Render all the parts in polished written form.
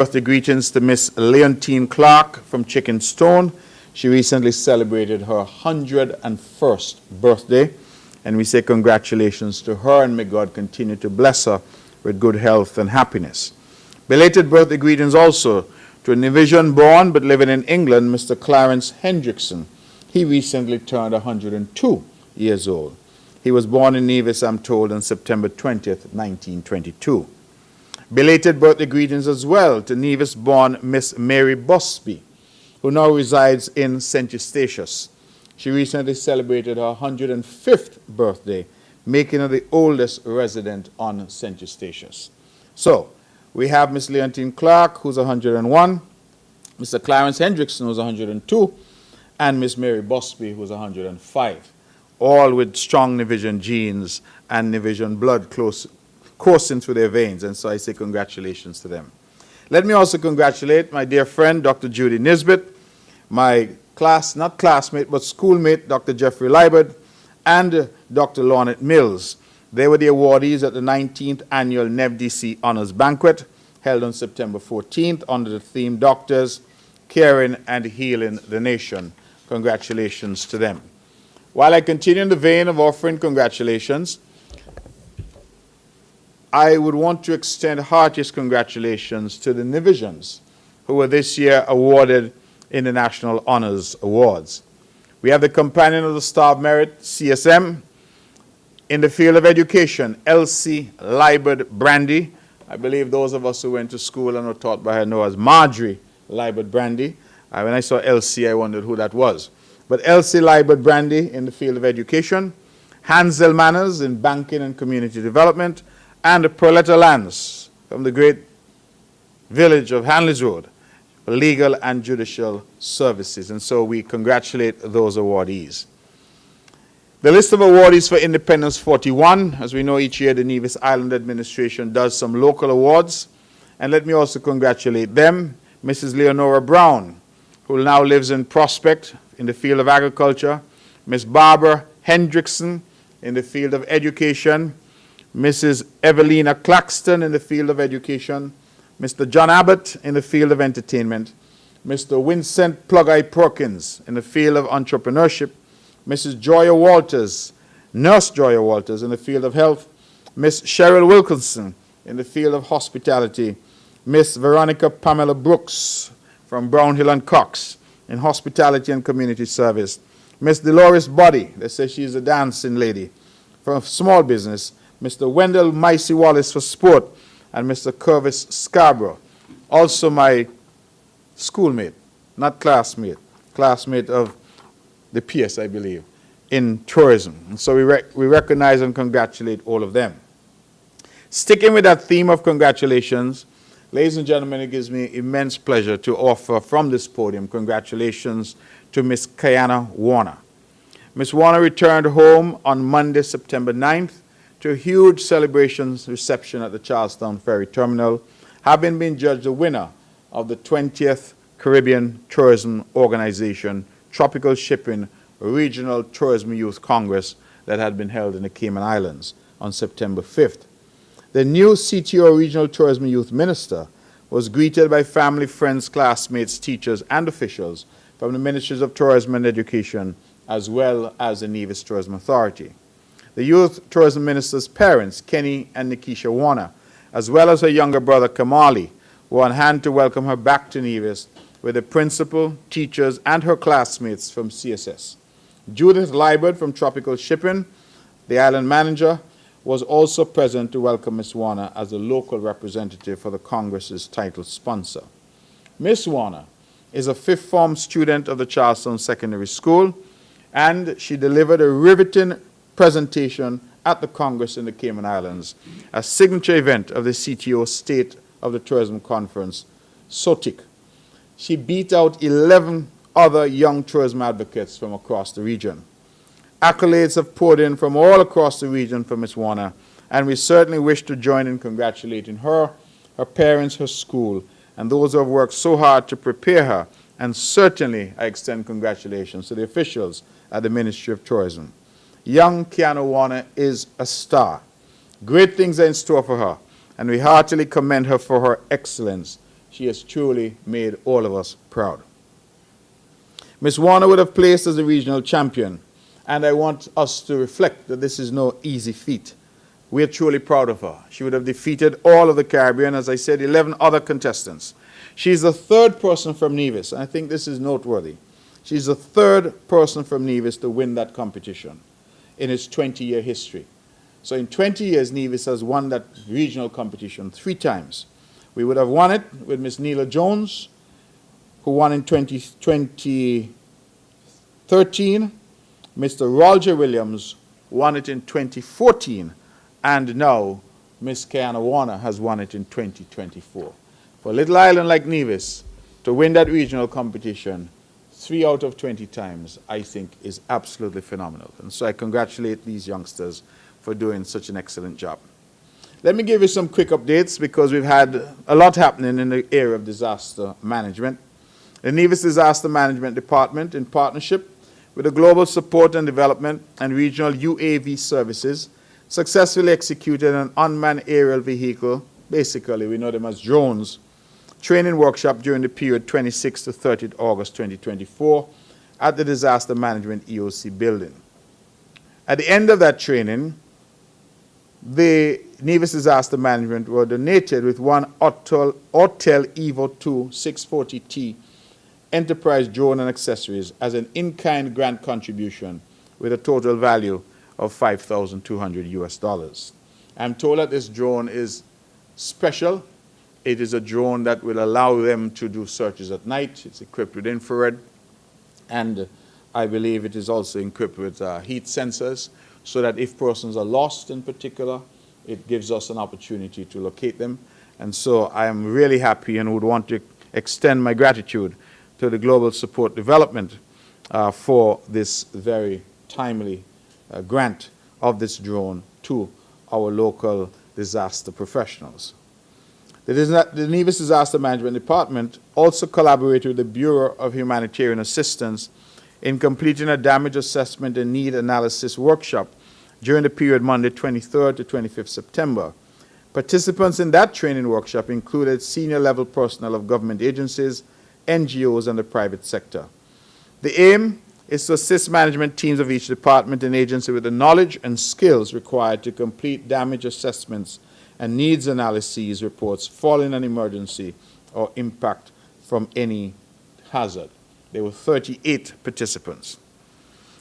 Birthday greetings to Miss Leontine Clark from Chicken Stone. She recently celebrated her 101st birthday, and we say congratulations to her, and may God continue to bless her with good health and happiness. Belated birthday greetings also to a Nevisian born but living in England, Mr. Clarence Hendrickson. He recently turned 102 years old. He was born in Nevis, I'm told, on September 20th, 1922. Belated birthday greetings as well to Nevis-born Miss Mary Busby, who now resides in St. Eustatius. She recently celebrated her 105th birthday, making her the oldest resident on St. Eustatius. So, we have Miss Leontine Clark, who's 101, Mr. Clarence Hendrickson, who's 102, and Miss Mary Busby, who's 105, all with strong Nevisian genes and Nevisian blood coursing through their veins, and so I say congratulations to them. Let me also congratulate my dear friend, Dr. Judy Nisbet, my not classmate, but schoolmate, Dr. Jeffrey Liebert, and Dr. Lornette Mills. They were the awardees at the 19th Annual NEVDC Honors Banquet, held on September 14th under the theme Doctors, Caring and Healing the Nation. Congratulations to them. While I continue in the vein of offering congratulations, I would want to extend heartiest congratulations to the Nevisians who were this year awarded in the National Honors Awards. We have the Companion of the Star of Merit, CSM, in the field of education, Elsie Liebert Brandy. I believe those of us who went to school and were taught by her know as Marjorie Liebert Brandy. When I saw Elsie, I wondered who that was. But Elsie Liebert Brandy in the field of education, Hansel Manners in banking and community development, and Perletta Lance from the great village of Hanley's Road for legal and judicial services. And so we congratulate those awardees. The list of awardees for Independence 41, as we know each year the Nevis Island Administration does some local awards. And let me also congratulate them, Mrs. Leonora Brown, who now lives in Prospect in the field of agriculture, Miss Barbara Hendrickson in the field of education, Mrs. Evelina Claxton in the field of education, Mr. John Abbott in the field of entertainment, Mr. Vincent Plug-Eye Perkins in the field of entrepreneurship, Mrs. Joya Walters, Nurse Joya Walters in the field of health, Miss Cheryl Wilkinson in the field of hospitality, Miss Veronica Pamela Brooks from Brownhill and Cox in hospitality and community service, Miss Dolores Boddy, they say she's a dancing lady, from small business, Mr. Wendell Micey Wallace for sport, and Mr. Curvis Scarborough, also my schoolmate, not classmate, classmate of the PS, I believe, in tourism. And so we recognize and congratulate all of them. Sticking with that theme of congratulations, ladies and gentlemen, it gives me immense pleasure to offer from this podium congratulations to Miss Kiana Warner. Miss Warner returned home on Monday, September 9th, to a huge celebrations reception at the Charlestown Ferry Terminal, having been judged the winner of the 20th Caribbean Tourism Organization Tropical Shipping Regional Tourism Youth Congress that had been held in the Cayman Islands on September 5th. The new CTO Regional Tourism Youth Minister was greeted by family, friends, classmates, teachers, and officials from the Ministries of Tourism and Education, as well as the Nevis Tourism Authority. The Youth Tourism Minister's parents, Kenny and Nikisha Warner, as well as her younger brother, Kamali, were on hand to welcome her back to Nevis with the principal, teachers, and her classmates from CSS. Judith Liebert from Tropical Shipping, the island manager, was also present to welcome Miss Warner as a local representative for the Congress's title sponsor. Miss Warner is a fifth form student of the Charlestown Secondary School, and she delivered a riveting presentation at the Congress in the Cayman Islands, a signature event of the CTO State of the Tourism Conference, SOTIC. She beat out 11 other young tourism advocates from across the region. Accolades have poured in from all across the region for Ms. Warner, and we certainly wish to join in congratulating her, her parents, her school, and those who have worked so hard to prepare her, and certainly I extend congratulations to the officials at the Ministry of Tourism. Young Kiana Warner is a star. Great things are in store for her, and we heartily commend her for her excellence She has truly made all of us proud. Ms. Warner would have placed as a regional champion, and I want us to reflect that this is no easy feat. We are truly proud of her. She would have defeated all of the Caribbean, as I said, 11 other contestants. She's the third person from Nevis, and I think this is noteworthy. She's the third person from Nevis to win that competition in its 20-year history. So in 20 years, Nevis has won that regional competition 3 times. We would have won it with Miss Neela Jones, who won in 2013. Mr. Roger Williams won it in 2014. And now Miss Kiana Warner has won it in 2024. For a little island like Nevis to win that regional competition 3 out of 20 times, I think is absolutely phenomenal. And so I congratulate these youngsters for doing such an excellent job. Let me give you some quick updates because we've had a lot happening in the area of disaster management. The Nevis Disaster Management Department, in partnership with the Global Support and Development and Regional UAV Services, successfully executed an unmanned aerial vehicle, basically we know them as drones, training workshop during the period 26th to 30th August 2024 at the Disaster Management EOC building. At the end of that training, the Nevis Disaster Management were donated with one Autel Evo 2 640T enterprise drone and accessories as an in-kind grant contribution with a total value of $5,200. I'm told that this drone is special. It is a drone that will allow them to do searches at night. It's equipped with infrared, and I believe it is also equipped with heat sensors, so that if persons are lost in particular, it gives us an opportunity to locate them. And so I am really happy and would want to extend my gratitude to the Global Support Development for this very timely grant of this drone to our local disaster professionals. The Nevis Disaster Management Department also collaborated with the Bureau of Humanitarian Assistance in completing a damage assessment and need analysis workshop during the period Monday 23rd to 25th September. Participants in that training workshop included senior level personnel of government agencies, NGOs, and the private sector. The aim is to assist management teams of each department and agency with the knowledge and skills required to complete damage assessments and needs analyses reports following an emergency or impact from any hazard. There were 38 participants.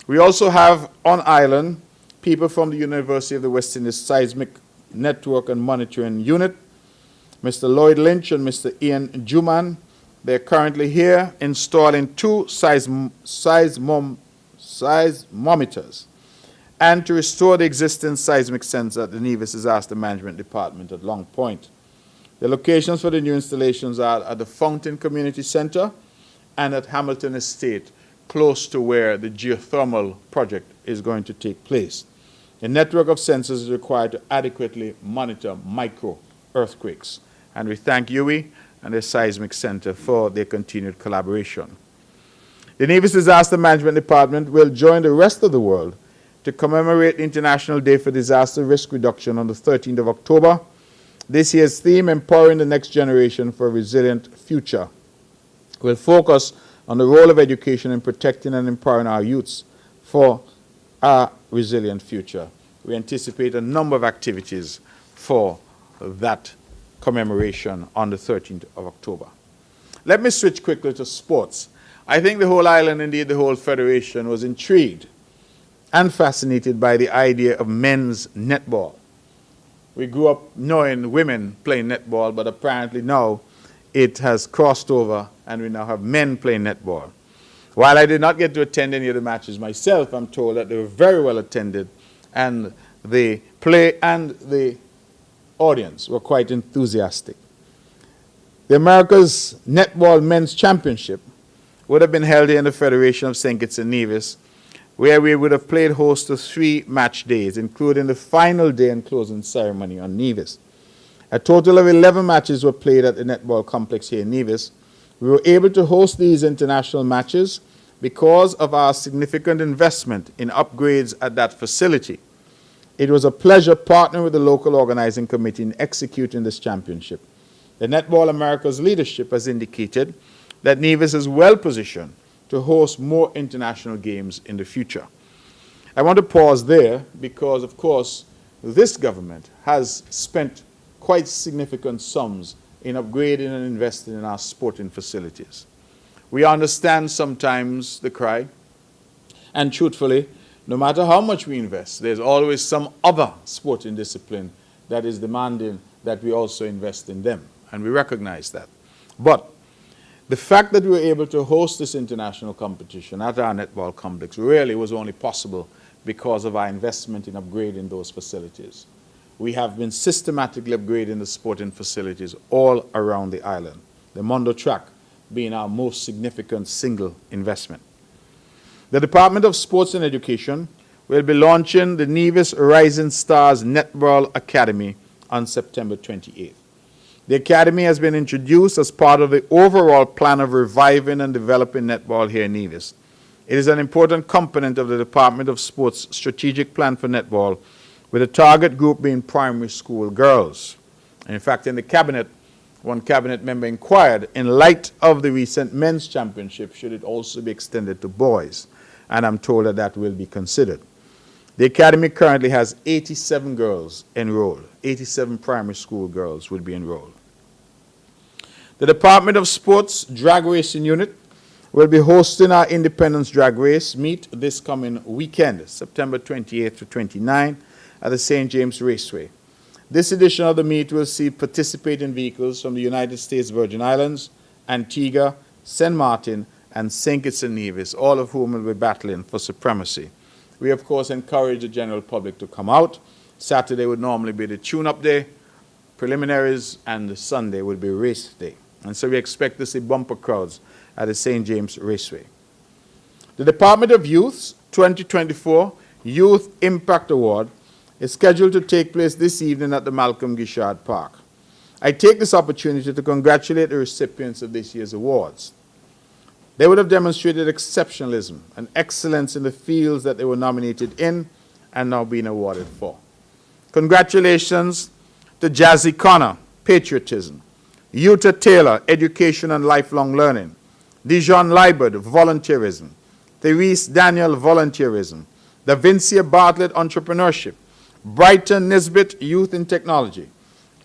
We also have on island people from the University of the West Indies Seismic Network and Monitoring Unit, Mr. Lloyd Lynch and Mr. Ian Juman. They're currently here installing 2 seismometers and to restore the existing seismic sensor at the Nevis Disaster Management Department at Long Point. The locations for the new installations are at the Fountain Community Center and at Hamilton Estate, close to where the geothermal project is going to take place. A network of sensors is required to adequately monitor micro-earthquakes. And we thank UWI and the Seismic Center for their continued collaboration. The Nevis Disaster Management Department will join the rest of the world to commemorate the International Day for Disaster Risk Reduction on the 13th of October. This year's theme, Empowering the Next Generation for a Resilient Future, will focus on the role of education in protecting and empowering our youths for a resilient future. We anticipate a number of activities for that commemoration on the 13th of October. Let me switch quickly to sports. I think the whole island, indeed the whole federation, was intrigued and fascinated by the idea of men's netball. We grew up knowing women playing netball, but apparently now it has crossed over and we now have men playing netball. While I did not get to attend any of the matches myself, I'm told that they were very well attended and the play and the audience were quite enthusiastic. The America's Netball Men's Championship would have been held here in the Federation of St. Kitts and Nevis, where we would have played host to 3 match days, including the final day and closing ceremony on Nevis. A total of 11 matches were played at the netball complex here in Nevis. We were able to host these international matches because of our significant investment in upgrades at that facility. It was a pleasure partnering with the local organizing committee in executing this championship. The Netball America's leadership has indicated that Nevis is well positioned to host more international games in the future. I want to pause there because, of course, this government has spent quite significant sums in upgrading and investing in our sporting facilities. We understand sometimes the cry, and truthfully, no matter how much we invest, there's always some other sporting discipline that is demanding that we also invest in them, and we recognize that. But the fact that we were able to host this international competition at our netball complex really was only possible because of our investment in upgrading those facilities. We have been systematically upgrading the sporting facilities all around the island, the Mondo track being our most significant single investment. The Department of Sports and Education will be launching the Nevis Rising Stars Netball Academy on September 28th. The Academy has been introduced as part of the overall plan of reviving and developing netball here in Nevis. It is an important component of the Department of Sports' strategic plan for netball, with the target group being primary school girls. And in fact, in the cabinet, one cabinet member inquired, in light of the recent men's championship, should it also be extended to boys? And I'm told that that will be considered. The Academy currently has 87 girls enrolled. 87 primary school girls will be enrolled. The Department of Sports drag racing unit will be hosting our Independence Drag Race meet this coming weekend, September 28th to 29th, at the St. James Raceway. This edition of the meet will see participating vehicles from the United States Virgin Islands, Antigua, St. Martin, and St. Kitts and Nevis, all of whom will be battling for supremacy. We, of course, encourage the general public to come out. Saturday would normally be the tune-up day, preliminaries, and the Sunday would be race day. And so we expect to see bumper crowds at the St. James Raceway. The Department of Youth's 2024 Youth Impact Award is scheduled to take place this evening at the Malcolm Guichard Park. I take this opportunity to congratulate the recipients of this year's awards. They would have demonstrated exceptionalism and excellence in the fields that they were nominated in and now being awarded for. Congratulations to Jazzy Connor, Patriotism; Utah Taylor, Education and Lifelong Learning; Dijon Liebert, Volunteerism; Therese Daniel, Volunteerism; Davincia Bartlett, Entrepreneurship; Brighton Nisbet, Youth in Technology;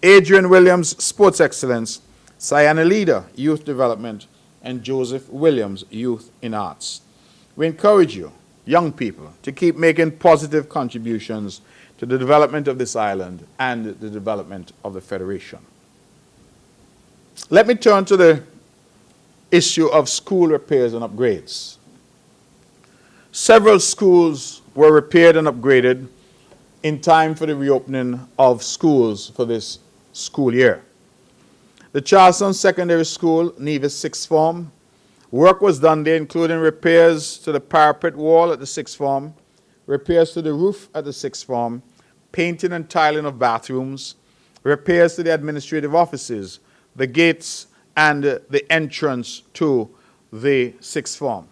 Adrian Williams, Sports Excellence; Sienna Leader, Youth Development; and Joseph Williams, Youth in Arts. We encourage you, young people, to keep making positive contributions to the development of this island and the development of the Federation. Let me turn to the issue of school repairs and upgrades. Several schools were repaired and upgraded in time for the reopening of schools for this school year. The Charleston Secondary School, Nevis Sixth Form, work was done there, including repairs to the parapet wall at the Sixth Form, repairs to the roof at the Sixth Form, painting and tiling of bathrooms, repairs to the administrative offices, the gates, and the entrance to the Sixth Form.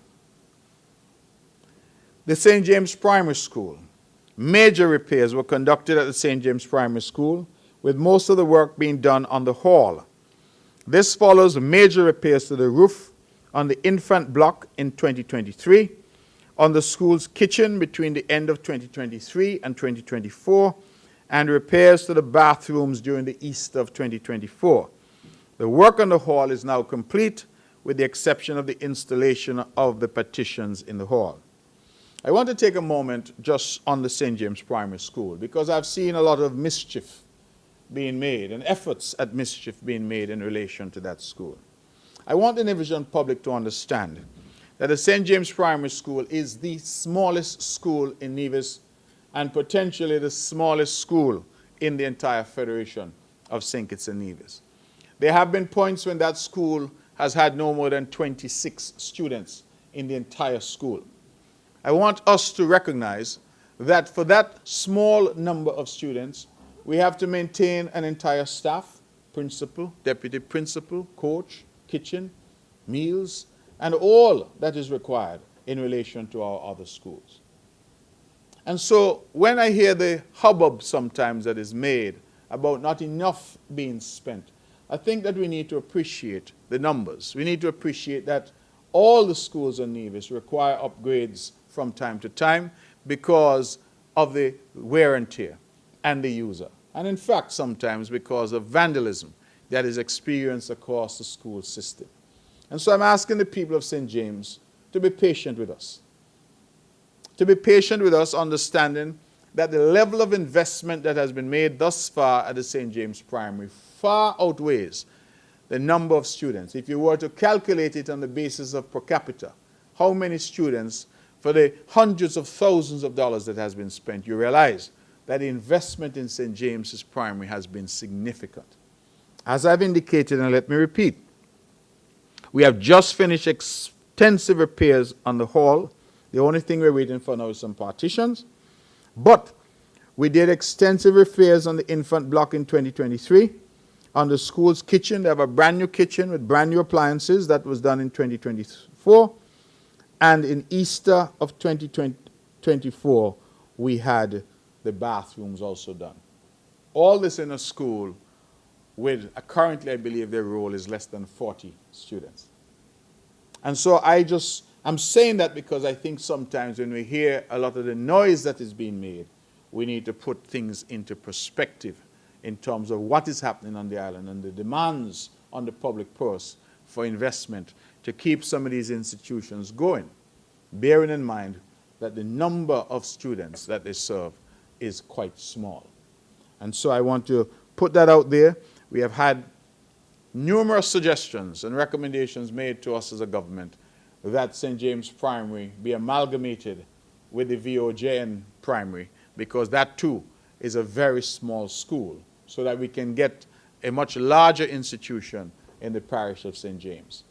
The St. James Primary School. Major repairs were conducted at the St. James Primary School, with most of the work being done on the hall. This follows major repairs to the roof on the infant block in 2023, on the school's kitchen between the end of 2023 and 2024, and repairs to the bathrooms during the Easter of 2024. The work on the hall is now complete, with the exception of the installation of the partitions in the hall. I want to take a moment just on the St. James Primary School, because I've seen a lot of mischief being made and efforts at mischief being made in relation to that school. I want the Nevisian public to understand that the St. James Primary School is the smallest school in Nevis and potentially the smallest school in the entire Federation of St. Kitts and Nevis. There have been points when that school has had no more than 26 students in the entire school. I want us to recognize that for that small number of students, we have to maintain an entire staff, principal, deputy principal, coach, kitchen, meals, and all that is required in relation to our other schools. And so when I hear the hubbub sometimes that is made about not enough being spent, I think that we need to appreciate the numbers. We need to appreciate that all the schools in Nevis require upgrades from time to time because of the wear and tear and the user. And in fact, sometimes because of vandalism that is experienced across the school system. And so I'm asking the people of St. James to be patient with us. To be patient with us, understanding that the level of investment that has been made thus far at the St. James Primary far outweighs the number of students. If you were to calculate it on the basis of per capita, how many students for the hundreds of thousands of dollars that has been spent, you realize that the investment in St. James's Primary has been significant. As I've indicated, and let me repeat, we have just finished extensive repairs on the hall. The only thing we're waiting for now is some partitions. But we did extensive repairs on the infant block in 2023. On the school's kitchen, they have a brand new kitchen with brand new appliances. That was done in 2024. And in Easter of 2024, we had the bathrooms also done. All this in a school with, currently I believe their role is less than 40 students. And so I'm saying that because I think sometimes when we hear a lot of the noise that is being made, we need to put things into perspective in terms of what is happening on the island and the demands on the public purse for investment to keep some of these institutions going, bearing in mind that the number of students that they serve is quite small. And so I want to put that out there. We have had numerous suggestions and recommendations made to us as a government that St. James Primary be amalgamated with the VOJN Primary, because that too is a very small school, so that we can get a much larger institution in the parish of St. James.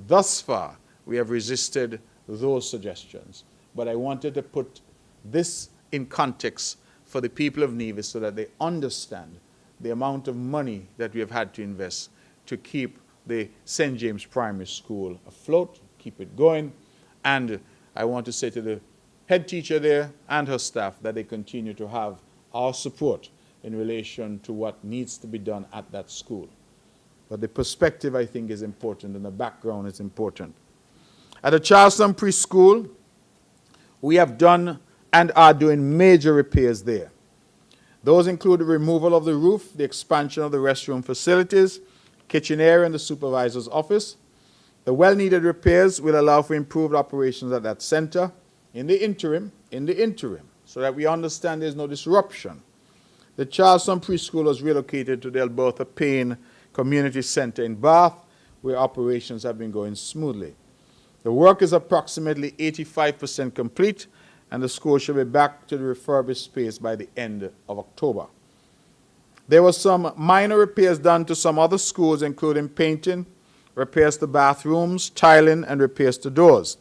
Thus far, we have resisted those suggestions, but I wanted to put this in context for the people of Nevis so that they understand the amount of money that we have had to invest to keep the St. James Primary School afloat, keep it going. And I want to say to the head teacher there and her staff that they continue to have our support in relation to what needs to be done at that school. But the perspective, I think, is important, and the background is important. At the Charleston Preschool, we have done and are doing major repairs there. Those include the removal of the roof, the expansion of the restroom facilities, kitchen area, and the supervisor's office. The well-needed repairs will allow for improved operations at that center. In the interim, so that we understand there's no disruption, the Charleston Preschool was relocated to the Alberta Payne Community Center in Bath, where operations have been going smoothly. The work is approximately 85% complete, and the school should be back to the refurbished space by the end of October. There were some minor repairs done to some other schools, including painting, repairs to bathrooms, tiling, and repairs to doors.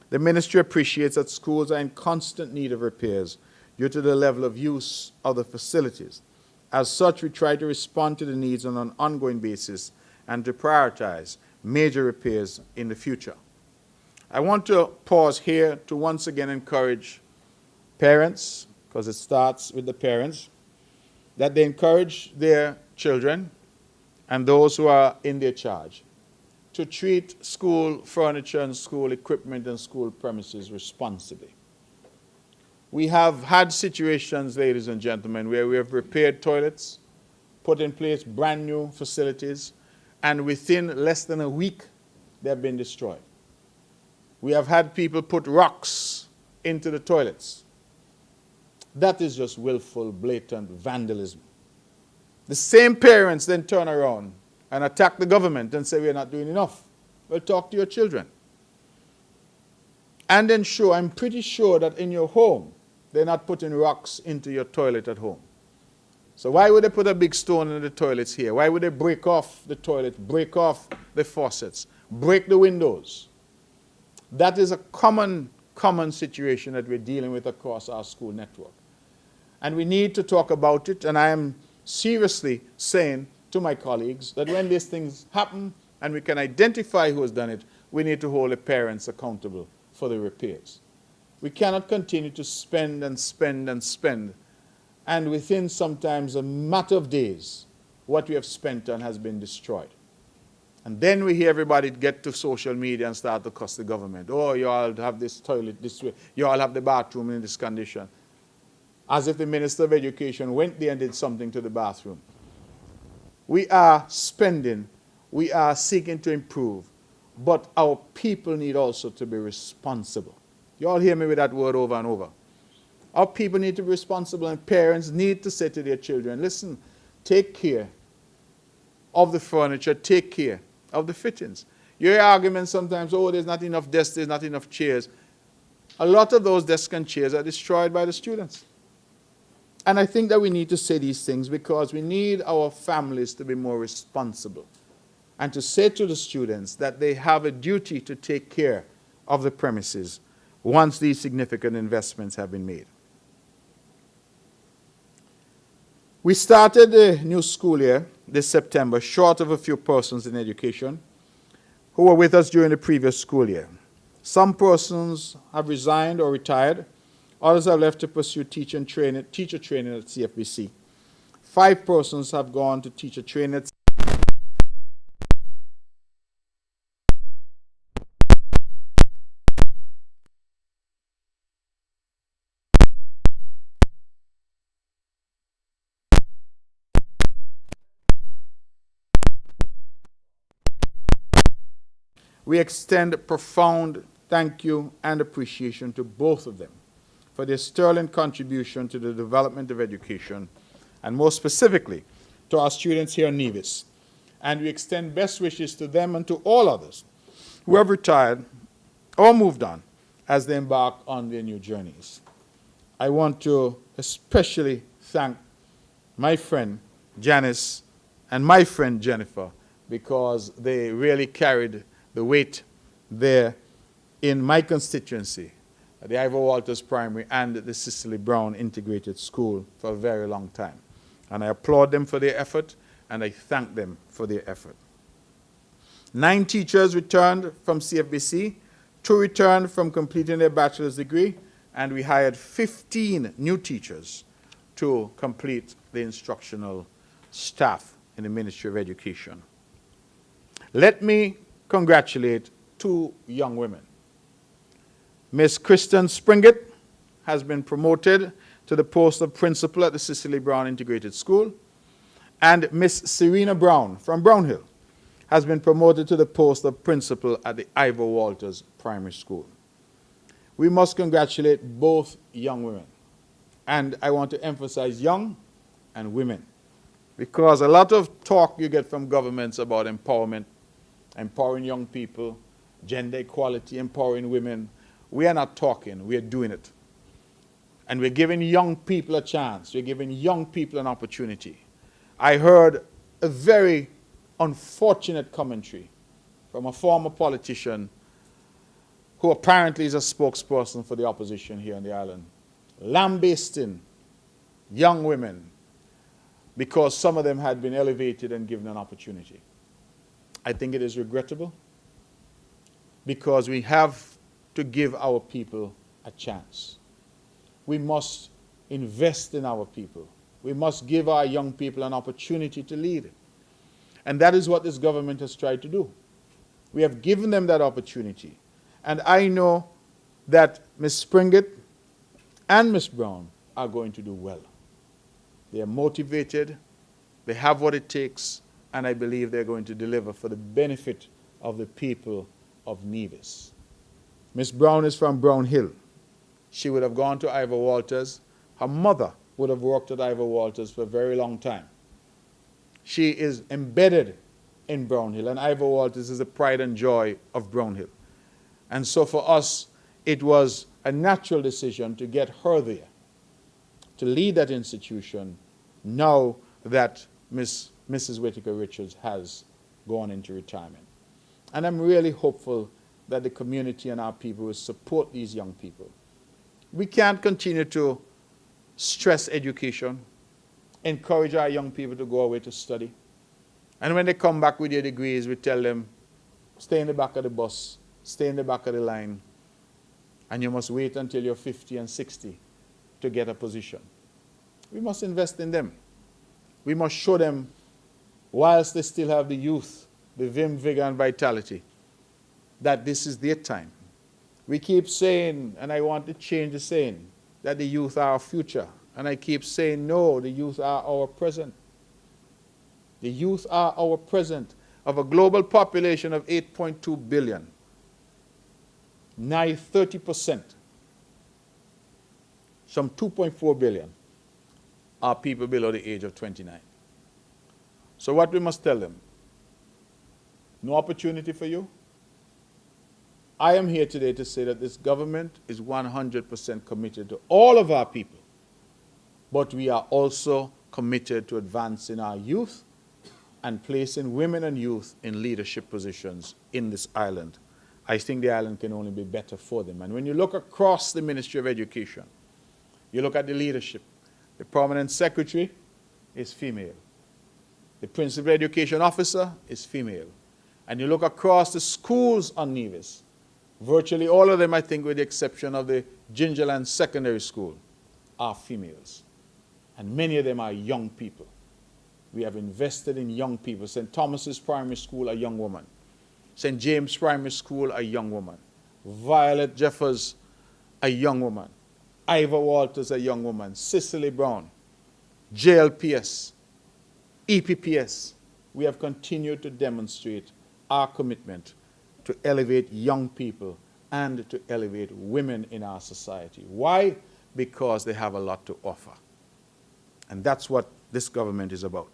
The ministry appreciates that schools are in constant need of repairs due to the level of use of the facilities. As such, we try to respond to the needs on an ongoing basis and to prioritize major repairs in the future. I want to pause here to once again encourage parents, because it starts with the parents, that they encourage their children and those who are in their charge to treat school furniture and school equipment and school premises responsibly. We have had situations, ladies and gentlemen, where we have repaired toilets, put in place brand new facilities, and within less than a week, they have been destroyed. We have had people put rocks into the toilets. That is just willful, blatant vandalism. The same parents then turn around and attack the government and say we're not doing enough. Well, talk to your children. And ensure, I'm pretty sure that in your home, they're not putting rocks into your toilet at home. So why would they put a big stone in the toilets here? Why would they break off the toilet, break off the faucets, break the windows? That is a common situation that we're dealing with across our school network. And we need to talk about it, and I am seriously saying to my colleagues that when these things happen and we can identify who has done it, we need to hold the parents accountable for the repairs. We cannot continue to spend and spend and spend, and within sometimes a matter of days, what we have spent on has been destroyed. And then we hear everybody get to social media and start to cuss the government. Oh, you all have this toilet this way. You all have the bathroom in this condition. As if the Minister of Education went there and did something to the bathroom. We are spending. We are seeking to improve. But our people need also to be responsible. You all hear me with that word over and over. Our people need to be responsible, and parents need to say to their children, listen, take care of the furniture, take care of the fittings. You hear arguments sometimes, oh, there's not enough desks, there's not enough chairs. A lot of those desks and chairs are destroyed by the students. And I think that we need to say these things because we need our families to be more responsible and to say to the students that they have a duty to take care of the premises once these significant investments have been made. We started the new school year this September short of a few persons in education who were with us during the previous school year. Some persons have resigned or retired. Others have left to pursue teacher training at CFBC. 5 persons have gone to teacher training at We extend a profound thank you and appreciation to both of them for their sterling contribution to the development of education, and more specifically to our students here in Nevis. And we extend best wishes to them and to all others who have retired or moved on as they embark on their new journeys. I want to especially thank my friend Janice and my friend Jennifer because they really carried the weight there in my constituency, the Ivor Walters Primary and the Cicely Brown Integrated School for a very long time. And I applaud them for their effort, and I thank them for their effort. 9 teachers returned from CFBC, 2 returned from completing their bachelor's degree, and we hired 15 new teachers to complete the instructional staff in the Ministry of Education. Let me congratulate 2 young women. Miss Kristen Springett has been promoted to the post of principal at the Cicely Brown Integrated School, and Miss Serena Brown from Brownhill has been promoted to the post of principal at the Ivor Walters Primary School. We must congratulate both young women, and I want to emphasize young and women, because a lot of talk you get from governments about empowerment, empowering young people, gender equality, empowering women. We are not talking, we are doing it. And we're giving young people a chance. We're giving young people an opportunity. I heard a very unfortunate commentary from a former politician who apparently is a spokesperson for the opposition here on the island, lambasting young women because some of them had been elevated and given an opportunity. I think it is regrettable because we have to give our people a chance. We must invest in our people. We must give our young people an opportunity to lead. And that is what this government has tried to do. We have given them that opportunity. And I know that Ms. Springett and Ms. Brown are going to do well. They are motivated, they have what it takes, and I believe they're going to deliver for the benefit of the people of Nevis. Ms. Brown is from Brownhill. She would have gone to Ivor Walters. Her mother would have worked at Ivor Walters for a very long time. She is embedded in Brownhill, and Ivor Walters is the pride and joy of Brownhill. And so for us, it was a natural decision to get her there, to lead that institution, now that Mrs. Whittaker Richards has gone into retirement. And I'm really hopeful that the community and our people will support these young people. We can't continue to stress education, encourage our young people to go away to study. And when they come back with their degrees, we tell them, stay in the back of the bus, stay in the back of the line, and you must wait until you're 50 and 60 to get a position. We must invest in them. We must show them whilst they still have the youth, the vim, vigor, and vitality, that this is their time. We keep saying, and I want to change the saying, that the youth are our future. And I keep saying, no, the youth are our present. The youth are our present. Of a global population of 8.2 billion, nigh 30%, some 2.4 billion, are people below the age of 29. So what we must tell them? No opportunity for you? I am here today to say that this government is 100% committed to all of our people, but we are also committed to advancing our youth and placing women and youth in leadership positions in this island. I think the island can only be better for them. And when you look across the Ministry of Education, you look at the leadership. The permanent secretary is female. The principal education officer is female. And you look across the schools on Nevis, virtually all of them, I think with the exception of the Gingerland Secondary School, are females. And many of them are young people. We have invested in young people. St. Thomas's Primary School, a young woman. St. James Primary School, a young woman. Violet Jeffers, a young woman. Ivor Walters, a young woman. Cicely Brown, JLPS, EPPS. We have continued to demonstrate our commitment to elevate young people and to elevate women in our society. Why? Because they have a lot to offer. And that's what this government is about.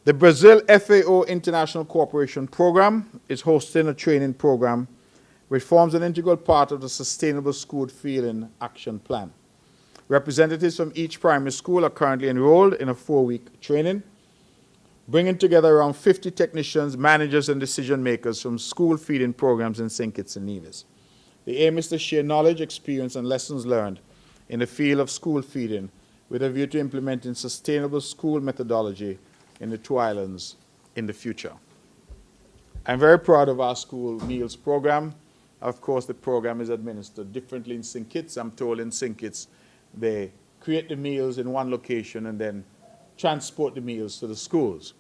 The Brazil FAO International Cooperation Program is hosting a training program which forms an integral part of the Sustainable School Feeding Action Plan. Representatives from each primary school are currently enrolled in a 4-week training, bringing together around 50 technicians, managers, and decision makers from school feeding programs in St. Kitts and Nevis. The aim is to share knowledge, experience, and lessons learned in the field of school feeding with a view to implementing sustainable school methodology in the two islands in the future. I'm very proud of our school meals program. Of course, the program is administered differently in St. Kitts. I'm told in St. Kitts they create the meals in one location and then transport the meals to the schools.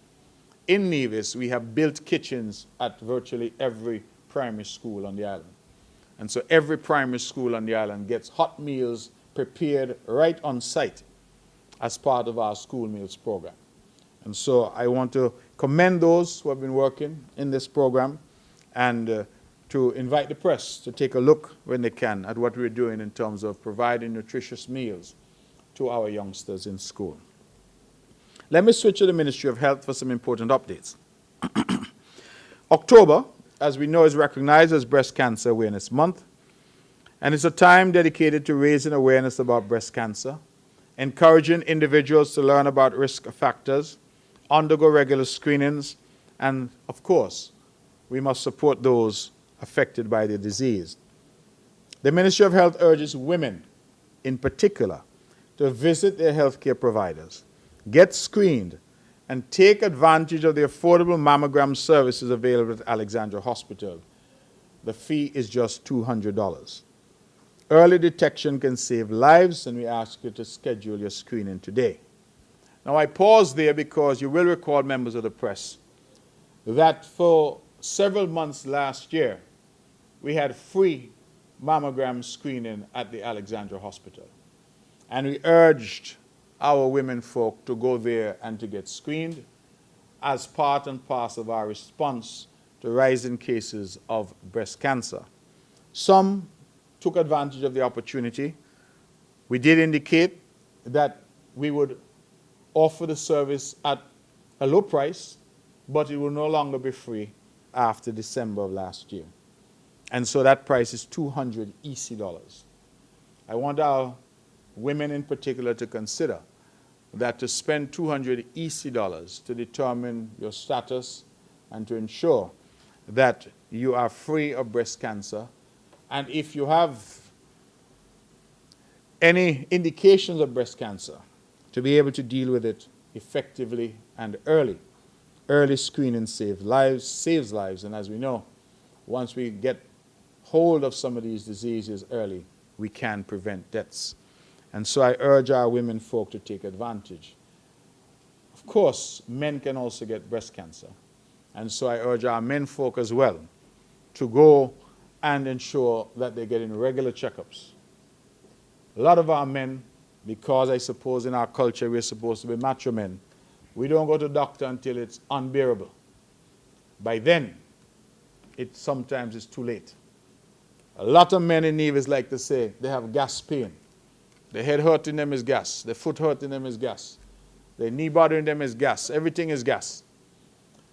In Nevis, we have built kitchens at virtually every primary school on the island. And so every primary school on the island gets hot meals prepared right on site as part of our school meals program. And so I want to commend those who have been working in this program and to invite the press to take a look when they can at what we're doing in terms of providing nutritious meals to our youngsters in school. Let me switch to the Ministry of Health for some important updates. October, as we know, is recognized as Breast Cancer Awareness Month, and it's a time dedicated to raising awareness about breast cancer, encouraging individuals to learn about risk factors, undergo regular screenings, and, of course, we must support those affected by the disease. The Ministry of Health urges women, in particular, to visit their healthcare providers, get screened, and take advantage of the affordable mammogram services available at Alexandra Hospital. The fee is just $200. Early detection can save lives, and we ask you to schedule your screening today. Now, I pause there because you will recall, members of the press, that for several months last year, we had free mammogram screening at the Alexandra Hospital. And we urged our women folk to go there and to get screened as part and parcel of our response to rising cases of breast cancer. Some took advantage of the opportunity. We did indicate that we would offer the service at a low price, but it will no longer be free after December of last year. And so that price is $200 EC. I want our women in particular to consider that to spend $200 EC to determine your status and to ensure that you are free of breast cancer, and if you have any indications of breast cancer, to be able to deal with it effectively and early. Early screening saves lives, and as we know, once we get hold of some of these diseases early, we can prevent deaths. And so I urge our women folk to take advantage. Of course, men can also get breast cancer. And so I urge our men folk as well to go and ensure that they're getting regular checkups. A lot of our men, because I suppose in our culture we're supposed to be macho men, we don't go to the doctor until it's unbearable. By then, it sometimes is too late. A lot of men in Nevis like to say they have gas pain. The head hurting them is gas. The foot hurting them is gas. The knee bothering them is gas. Everything is gas.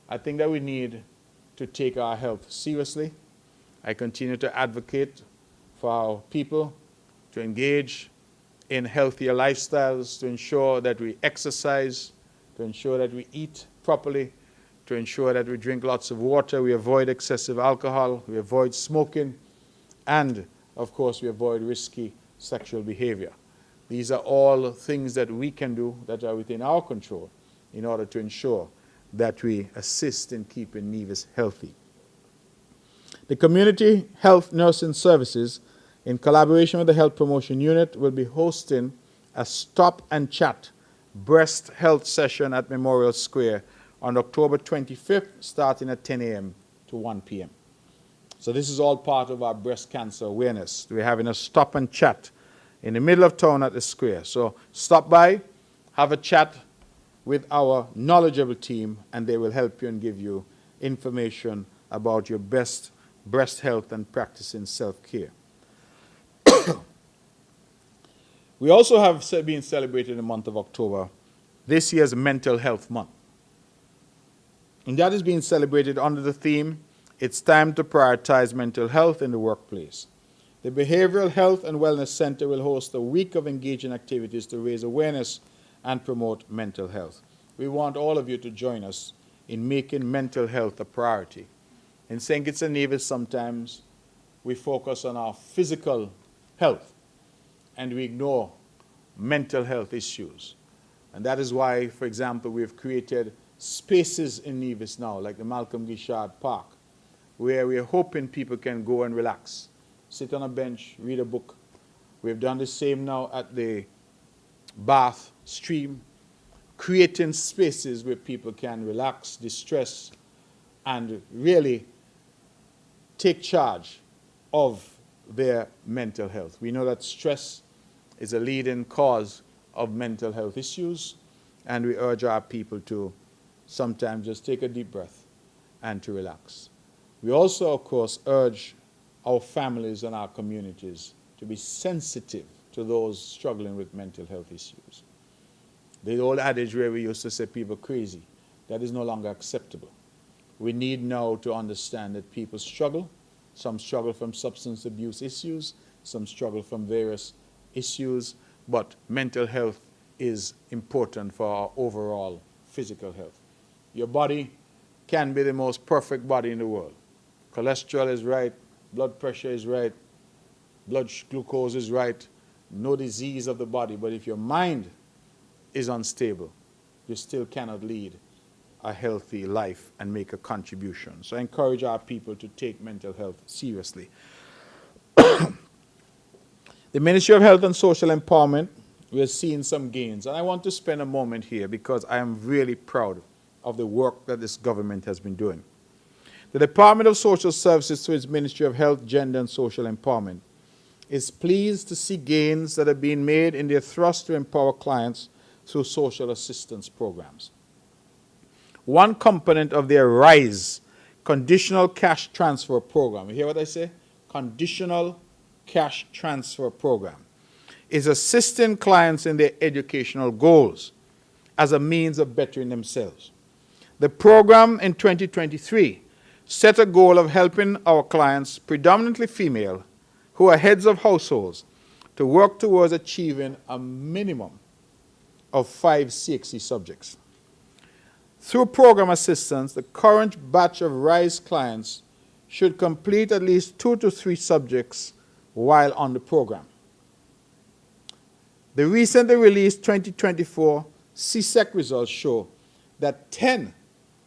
I think that we need to take our health seriously. I continue to advocate for our people to engage in healthier lifestyles, to ensure that we exercise, to ensure that we eat properly, to ensure that we drink lots of water, we avoid excessive alcohol, we avoid smoking, and, of course, we avoid risky sexual behavior. These are all things that we can do that are within our control in order to ensure that we assist in keeping Nevis healthy. The Community Health Nursing Services, in collaboration with the Health Promotion Unit, will be hosting a stop and chat breast health session at Memorial Square on October 25th, starting at 10 a.m. to 1 p.m. So this is all part of our breast cancer awareness. We're having a stop and chat in the middle of town at the square. So stop by, have a chat with our knowledgeable team, and they will help you and give you information about your best breast health and practicing self-care. We also have been celebrating the month of October, this year's Mental Health Month. And that is being celebrated under the theme, It's Time to Prioritize Mental Health in the Workplace. The Behavioral Health and Wellness Center will host a week of engaging activities to raise awareness and promote mental health. We want all of you to join us in making mental health a priority. In St. Kitts and Nevis, sometimes we focus on our physical health and we ignore mental health issues. And that is why, for example, we've created spaces in Nevis now, like the Malcolm Guichard Park, where we're hoping people can go and relax, sit on a bench, read a book. We've done the same now at the Bath Stream, creating spaces where people can relax, distress, and really take charge of their mental health. We know that stress is a leading cause of mental health issues, and we urge our people to sometimes just take a deep breath and to relax. We also, of course, urge our families and our communities to be sensitive to those struggling with mental health issues. The old adage where we used to say people crazy, that is no longer acceptable. We need now to understand that people struggle. Some struggle from substance abuse issues, some struggle from various issues, but mental health is important for our overall physical health. Your body can be the most perfect body in the world. Cholesterol is right, blood pressure is right, blood glucose is right, no disease of the body, but if your mind is unstable, you still cannot lead a healthy life and make a contribution. So I encourage our people to take mental health seriously. The Ministry of Health and Social Empowerment, we are seeing some gains. And I want to spend a moment here because I am really proud of the work that this government has been doing. The Department of Social Services, through its Ministry of Health, Gender and Social Empowerment, is pleased to see gains that are being made in their thrust to empower clients through social assistance programs. One component of their RISE, Conditional Cash Transfer Program, you hear what I say? Conditional Cash Transfer Program, is assisting clients in their educational goals as a means of bettering themselves. The program in 2023 set a goal of helping our clients, predominantly female, who are heads of households, to work towards achieving a minimum of 5 CXC subjects. Through program assistance, the current batch of RISE clients should complete at least 2 to 3 subjects while on the program. The recently released 2024 CSEC results show that 10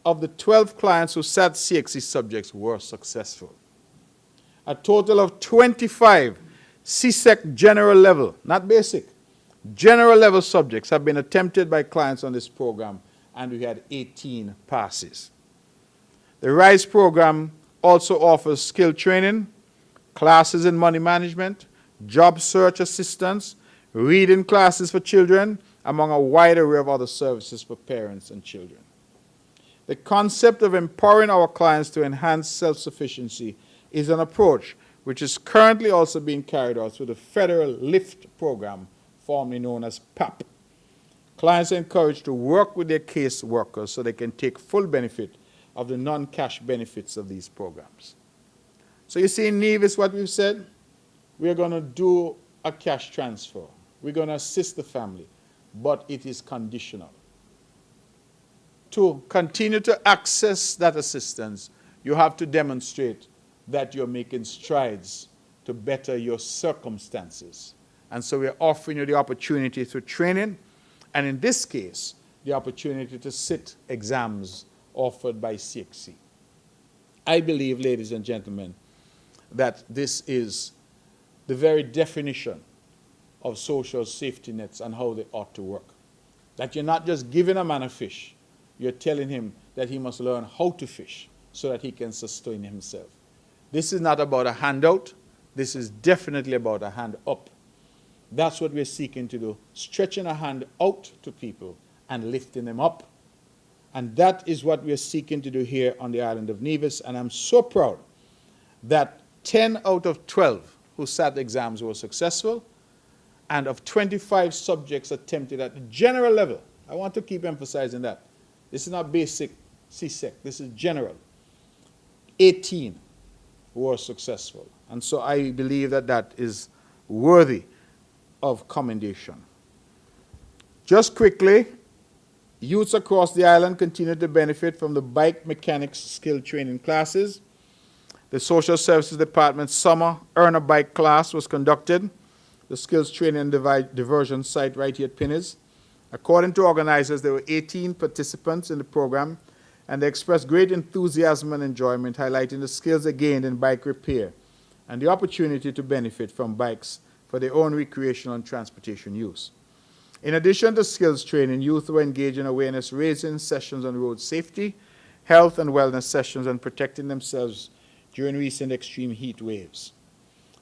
of the 12 clients who sat CXC subjects were successful. A total of 25 CSEC general level, not basic, general level subjects have been attempted by clients on this program, and we had 18 passes. The RISE program also offers skill training, classes in money management, job search assistance, reading classes for children, among a wide array of other services for parents and children. The concept of empowering our clients to enhance self-sufficiency is an approach which is currently also being carried out through the Federal LIFT program, formerly known as PAP. Clients are encouraged to work with their case workers so they can take full benefit of the non-cash benefits of these programs. So you see in Nevis what we've said, we're going to do a cash transfer. We're going to assist the family, but it is conditional. To continue to access that assistance, you have to demonstrate that you're making strides to better your circumstances. And so we're offering you the opportunity through training, and in this case, the opportunity to sit exams offered by CXC. I believe, ladies and gentlemen, that this is the very definition of social safety nets and how they ought to work. That you're not just giving a man a fish, you're telling him that he must learn how to fish so that he can sustain himself. This is not about a handout. This is definitely about a hand up. That's what we're seeking to do, stretching a hand out to people and lifting them up. And that is what we're seeking to do here on the island of Nevis. And I'm so proud that 10 out of 12 who sat exams were successful, and of 25 subjects attempted at the general level. I want to keep emphasizing that. This is not basic CSEC, this is general. 18 were successful. And so I believe that that is worthy of commendation. Just quickly, youths across the island continue to benefit from the bike mechanics skill training classes. The Social Services Department's summer Earn a Bike class was conducted, the skills training and diversion site right here at Pinnes. According to organizers, there were 18 participants in the program, and they expressed great enthusiasm and enjoyment, highlighting the skills they gained in bike repair and the opportunity to benefit from bikes for their own recreational and transportation use. In addition to skills training, youth were engaged in awareness-raising sessions on road safety, health and wellness sessions, and protecting themselves during recent extreme heat waves.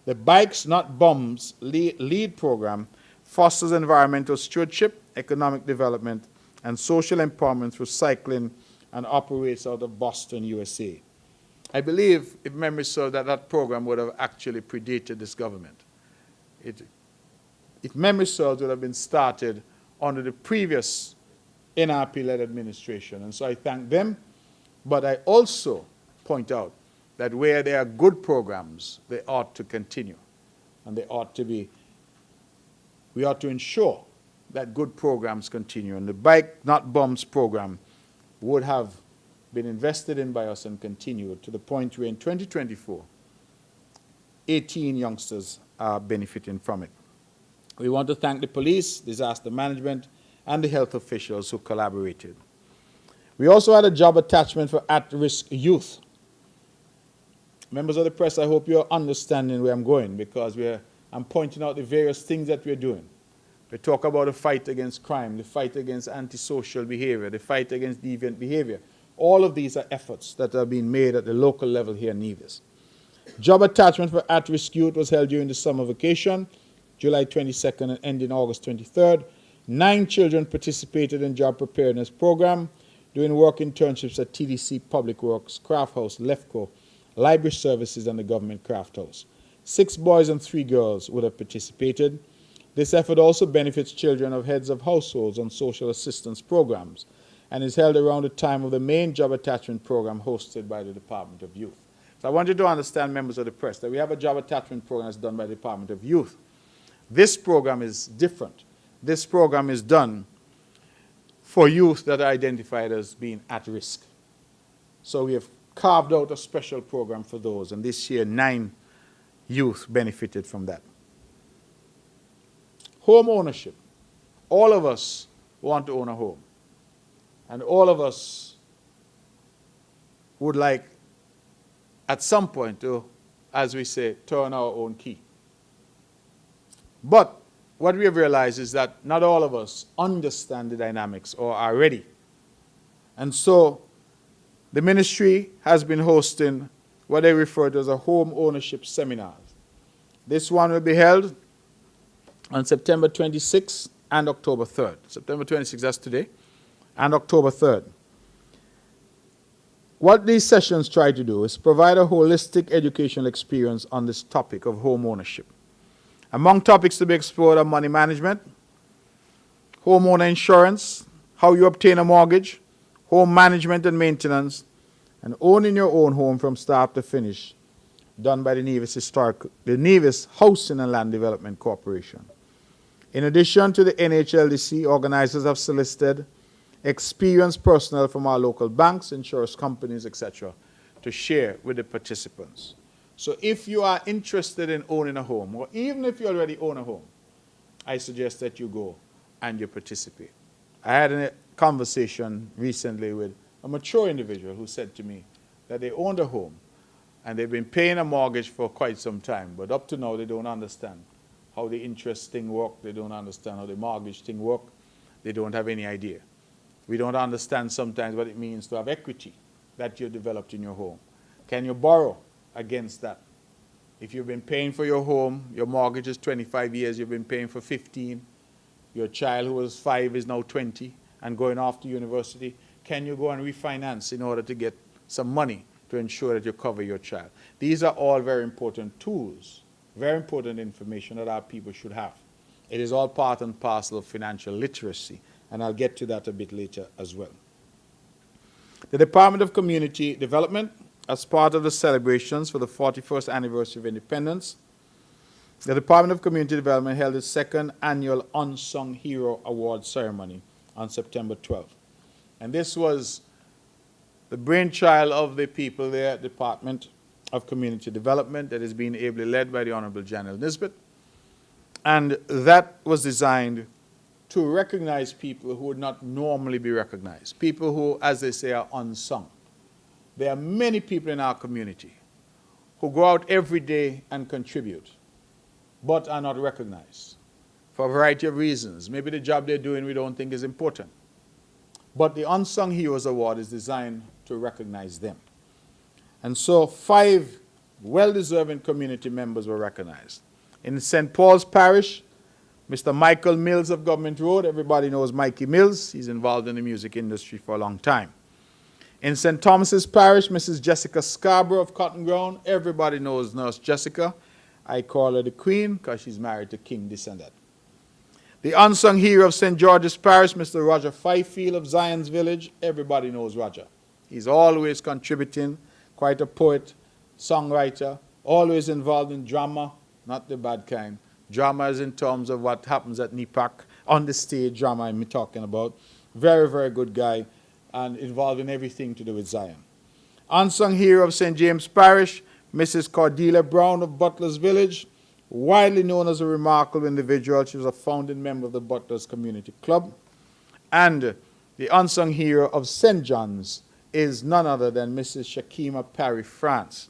The Bikes Not Bombs lead program fosters environmental stewardship, economic development, and social empowerment through cycling and operates out of Boston, USA. I believe, if memory serves, that program would have actually predated this government. If memory serves, would have been started under the previous NRP-led administration. And so I thank them, but I also point out that where there are good programs, they ought to continue. And they ought to be, we ought to ensure that good programs continue. And the Bike Not Bombs program would have been invested in by us and continued to the point where in 2024, 18 youngsters are benefiting from it. We want to thank the police, disaster management, and the health officials who collaborated. We also had a job attachment for at-risk youth. Members of the press, I hope you're understanding where I'm going, because I'm pointing out the various things that we're doing. We talk about the fight against crime, the fight against antisocial behavior, the fight against deviant behavior. All of these are efforts that are being made at the local level here in Nevis. Job attachment for at-risk youth was held during the summer vacation, July 22nd and ending August 23rd. 9 children participated in job preparedness program, doing work internships at TDC Public Works, Craft House, LEFCO, Library Services, and the Government Craft House. 6 boys and 3 girls would have participated. This effort also benefits children of heads of households on social assistance programs and is held around the time of the main job attachment program hosted by the Department of Youth. So I want you to understand, members of the press, that we have a job attachment program that's done by the Department of Youth. This program is different. This program is done for youth that are identified as being at risk. So we have carved out a special program for those, and this year 9 youth benefited from that. Home ownership. All of us want to own a home. And all of us would like, at some point, to, as we say, turn our own key. But what we have realized is that not all of us understand the dynamics or are ready And so the ministry has been hosting what they refer to as a home ownership seminars. This one will be held on September 26th and October 3rd. September 26th, that's today, and October 3rd. What these sessions try to do is provide a holistic educational experience on this topic of home ownership. Among topics to be explored are money management, homeowner insurance, how you obtain a mortgage, home management and maintenance, and owning your own home from start to finish, done by the Nevis Housing and Land Development Corporation. In addition to the NHLDC, organizers have solicited experienced personnel from our local banks, insurance companies, etc., to share with the participants. So if you are interested in owning a home, or even if you already own a home, I suggest that you go and you participate. I had a conversation recently with a mature individual who said to me that they owned a home and they've been paying a mortgage for quite some time, but up to now they don't understand how the interest thing works, they don't understand how the mortgage thing works, they don't have any idea. We don't understand sometimes what it means to have equity that you've developed in your home. Can you borrow against that? If you've been paying for your home, your mortgage is 25 years, you've been paying for 15, your child who was 5 is now 20 and going off to university, can you go and refinance in order to get some money to ensure that you cover your child? These are all very important tools, very important information that our people should have. It is all part and parcel of financial literacy, and I'll get to that a bit later as well. The Department of Community Development, as part of the celebrations for the 41st anniversary of independence, the Department of Community Development held its second annual Unsung Hero Award ceremony on September 12th. And this was the brainchild of the people there at the Department of Community Development that is being ably led by the Honorable Janelle Nisbet. And that was designed to recognize people who would not normally be recognized, people who, as they say, are unsung. There are many people in our community who go out every day and contribute, but are not recognized for a variety of reasons. Maybe the job they're doing we don't think is important. But the Unsung Heroes Award is designed to recognize them. And so 5 well-deserving community members were recognized. In St. Paul's Parish, Mr. Michael Mills of Government Road, everybody knows Mikey Mills. He's involved in the music industry for a long time. In St. Thomas's Parish, Mrs. Jessica Scarborough of Cotton Ground, everybody knows Nurse Jessica. I call her the Queen because she's married to King this and that. The unsung hero of St. George's Parish, Mr. Roger Fifield of Zion's Village, everybody knows Roger. He's always contributing, quite a poet, songwriter, always involved in drama, not the bad kind. Drama is in terms of what happens at NEPAC, on the stage drama I'm talking about. Very, very good guy and involved in everything to do with Zion. Unsung hero of St. James Parish, Mrs. Cordelia Brown of Butler's Village, widely known as a remarkable individual. She was a founding member of the Butlers Community Club. And the unsung hero of St. John's is none other than Mrs. Shakima Parry France,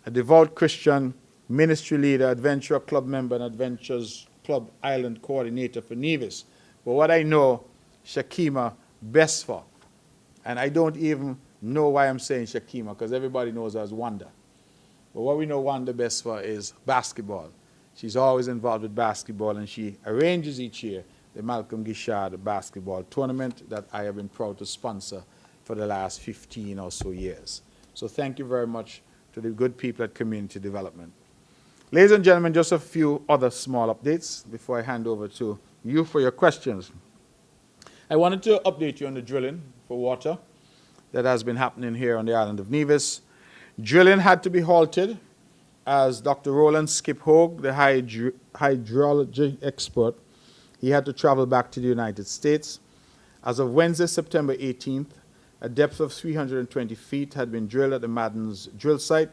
a devout Christian, ministry leader, Adventure Club member, and Adventures Club Island coordinator for Nevis. But what I know Shakima best for, and I don't even know why I'm saying Shakima, because everybody knows her as Wanda. But what we know Wanda best for is basketball. She's always involved with basketball, and she arranges each year the Malcolm Gishard basketball tournament that I have been proud to sponsor for the last 15 or so years. So thank you very much to the good people at Community Development. Ladies and gentlemen, just a few other small updates before I hand over to you for your questions. I wanted to update you on the drilling for water that has been happening here on the island of Nevis. Drilling had to be halted as Dr. Roland Skip Hogue, the hydrology expert, he had to travel back to the United States. As of Wednesday, September 18th, a depth of 320 feet had been drilled at the Madden's drill site.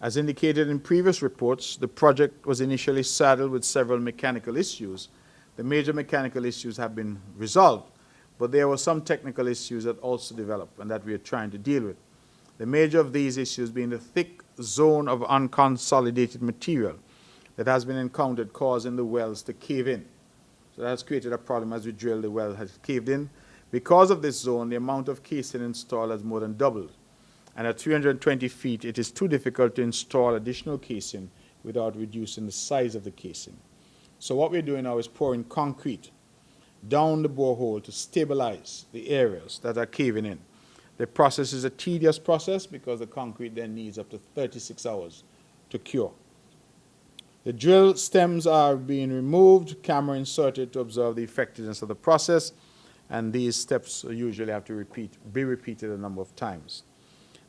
As indicated in previous reports, the project was initially saddled with several mechanical issues. The major mechanical issues have been resolved, but there were some technical issues that also developed and that we are trying to deal with. The major of these issues being the thick zone of unconsolidated material that has been encountered causing the wells to cave in. So that has created a problem as we drill. The well has caved in. Because of this zone, the amount of casing installed has more than doubled. And at 320 feet, it is too difficult to install additional casing without reducing the size of the casing. So what we're doing now is pouring concrete down the borehole to stabilize the areas that are caving in. The process is a tedious process because the concrete then needs up to 36 hours to cure. The drill stems are being removed, camera inserted to observe the effectiveness of the process, and these steps usually have to be repeated a number of times.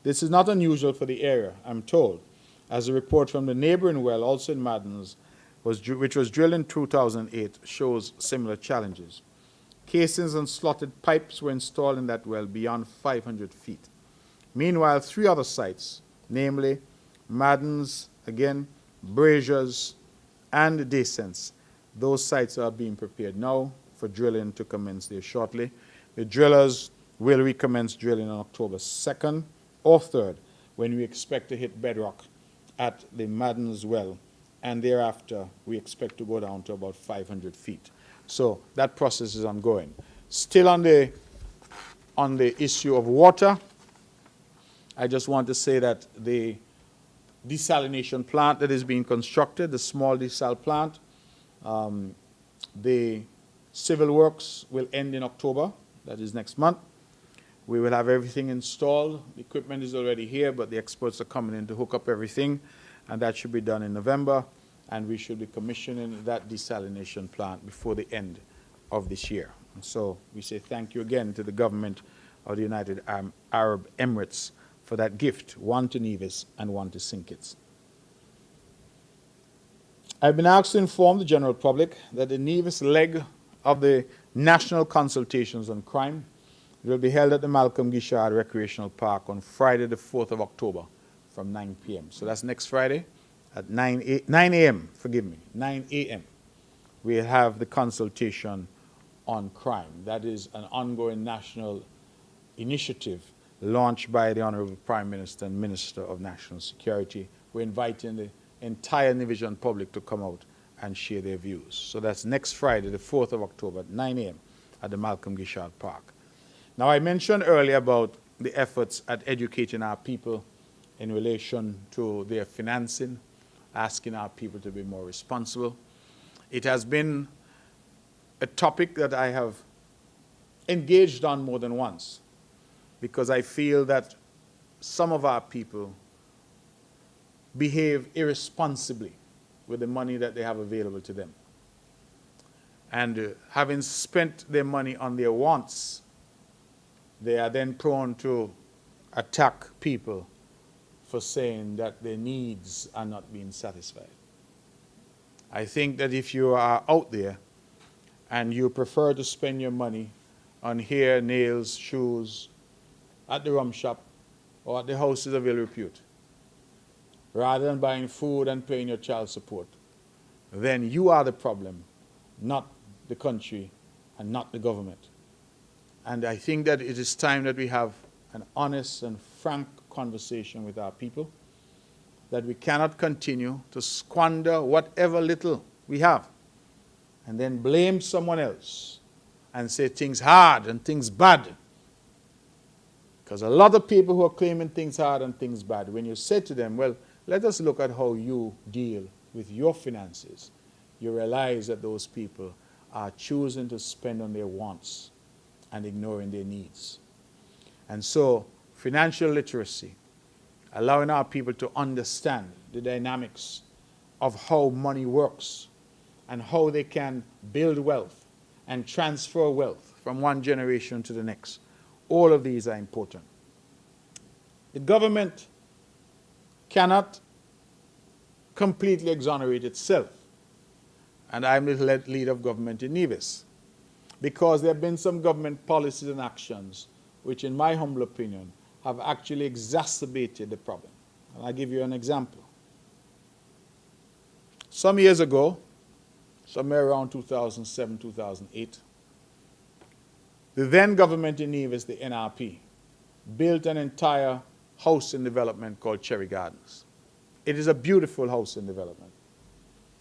This is not unusual for the area, I'm told, as a report from the neighboring well, also in Maddens, which was drilled in 2008, shows similar challenges. Casings and slotted pipes were installed in that well beyond 500 feet. Meanwhile, 3 other sites, namely Maddens, again, Braziers, and Descents, those sites are being prepared now for drilling to commence there shortly. The drillers will recommence drilling on October 2nd or 3rd, when we expect to hit bedrock at the Maddens well, and thereafter we expect to go down to about 500 feet. So that process is ongoing. Still on the issue of water, I just want to say that the desalination plant that is being constructed, the small desal plant, the civil works will end in October, that is next month. We will have everything installed. The equipment is already here, but the experts are coming in to hook up everything, and that should be done in November, and we should be commissioning that desalination plant before the end of this year. And so we say thank you again to the government of the United Arab Emirates for that gift, one to Nevis and one to St. Kitts. I've been asked to inform the general public that the Nevis leg of the national consultations on crime will be held at the Malcolm Guichard Recreational Park on Friday the 4th of October from 9 p.m. So that's next Friday at 9 a.m., 9 a.m. We'll have the consultation on crime. That is an ongoing national initiative launched by the Honorable Prime Minister and Minister of National Security. We're inviting the entire Nevisian public to come out and share their views. So that's next Friday, the 4th of October at 9 a.m. at the Malcolm Guichard Park. Now, I mentioned earlier about the efforts at educating our people in relation to their financing, asking our people to be more responsible. It has been a topic that I have engaged on more than once, because I feel that some of our people behave irresponsibly with the money that they have available to them. And having spent their money on their wants, they are then prone to attack people for saying that their needs are not being satisfied. I think that if you are out there and you prefer to spend your money on hair, nails, shoes, at the rum shop, or at the houses of ill repute, rather than buying food and paying your child support, then you are the problem, not the country and not the government. And I think that it is time that we have an honest and frank conversation with our people, that we cannot continue to squander whatever little we have and then blame someone else and say things hard and things bad. Because a lot of people who are claiming things hard and things bad, when you say to them, well, let us look at how you deal with your finances, you realize that those people are choosing to spend on their wants and ignoring their needs. And so financial literacy, allowing our people to understand the dynamics of how money works and how they can build wealth and transfer wealth from one generation to the next. All of these are important. The government cannot completely exonerate itself. And I'm the leader of government in Nevis, because there have been some government policies and actions which, in my humble opinion, have actually exacerbated the problem. And I'll give you an example. Some years ago, somewhere around 2007, 2008, the then government in Nevis, the NRP, built an entire housing development called Cherry Gardens. It is a beautiful housing development.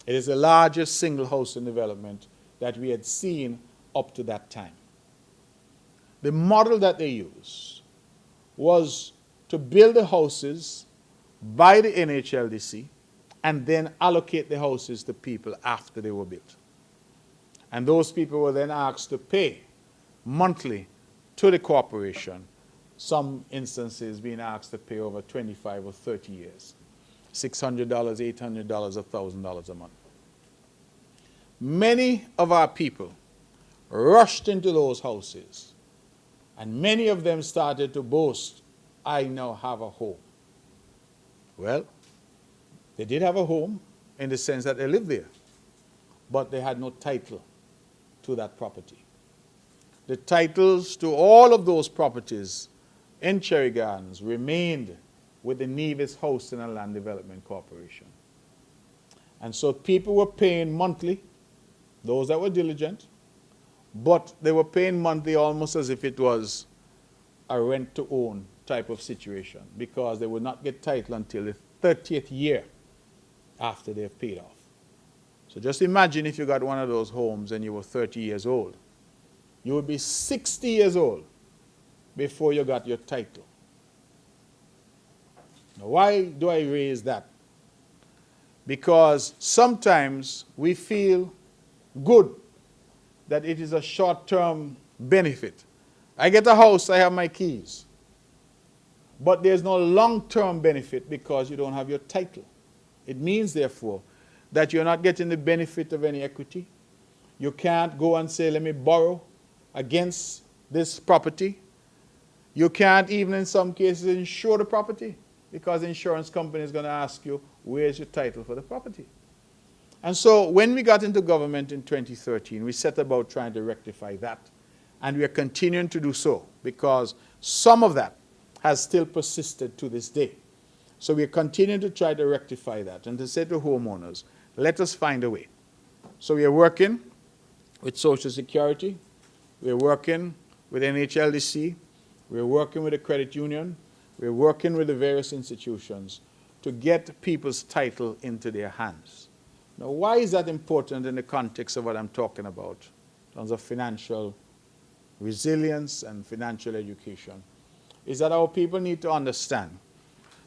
It is the largest single housing development that we had seen up to that time. the model that they used was to build the houses by the NHLDC and then allocate the houses to people after they were built. And those people were then asked to pay monthly to the corporation, some instances being asked to pay over 25 or 30 years, $600, $800, $1,000 a month. Many of our people rushed into those houses, and many of them started to boast, I now have a home. Well, they did have a home in the sense that they lived there, but they had no title to that property. The titles to all of those properties in Cherry Gardens remained with the Nevis Housing and Land Development Corporation. And so people were paying monthly, those that were diligent, but they were paying monthly almost as if it was a rent-to-own type of situation, because they would not get title until the 30th year after they've paid off. So just imagine if you got one of those homes and you were 30 years old. You would be 60 years old before you got your title. Now, why do I raise that? Because sometimes we feel good that it is a short-term benefit. I get a house, I have my keys. But there's no long-term benefit because you don't have your title. It means, therefore, that you're not getting the benefit of any equity. You can't go and say, let me borrow against this property. You can't even, in some cases, insure the property because the insurance company is going to ask you, where's your title for the property? And so when we got into government in 2013, we set about trying to rectify that. And we are continuing to do so because some of that has still persisted to this day. So we are continuing to try to rectify that and to say to homeowners, let us find a way. So we are working with Social Security. We are working with NHLDC. We are working with the credit union. We are working with the various institutions to get people's title into their hands. Now, why is that important in the context of what I'm talking about in terms of financial resilience and financial education? Is that our people need to understand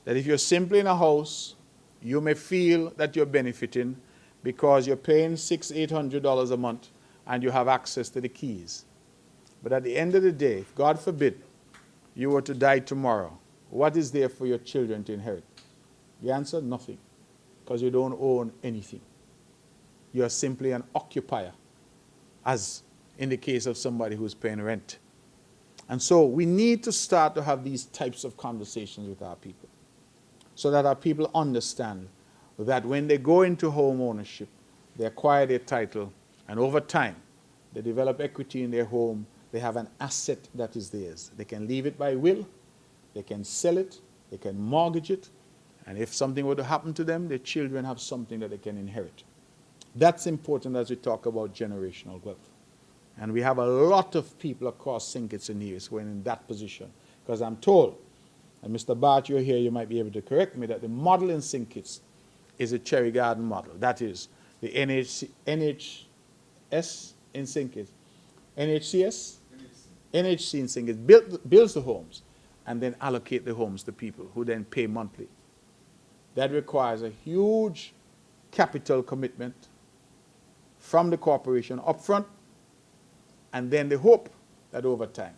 that if you're simply in a house, you may feel that you're benefiting because you're paying $600, $800 a month and you have access to the keys. But at the end of the day, if God forbid you were to die tomorrow, what is there for your children to inherit? The answer, nothing, because you don't own anything. You are simply an occupier, as in the case of somebody who's paying rent. And so we need to start to have these types of conversations with our people so that our people understand that when they go into home ownership, they acquire their title, and over time, they develop equity in their home. They have an asset that is theirs. They can leave it by will, they can sell it, they can mortgage it, and if something were to happen to them, their children have something that they can inherit. That's important as we talk about generational wealth. And we have a lot of people across St. Kitts and Nevis who are in that position. Because I'm told, and Mr. Bart, you're here, you might be able to correct me, that the model in St. Kitts is a Cherry Garden model. That is the NHS in St. Kitts. NHCS? NHC in St. Kitts builds the homes and then allocate the homes to people who then pay monthly. That requires a huge capital commitment from the corporation upfront, and then the hope that over time.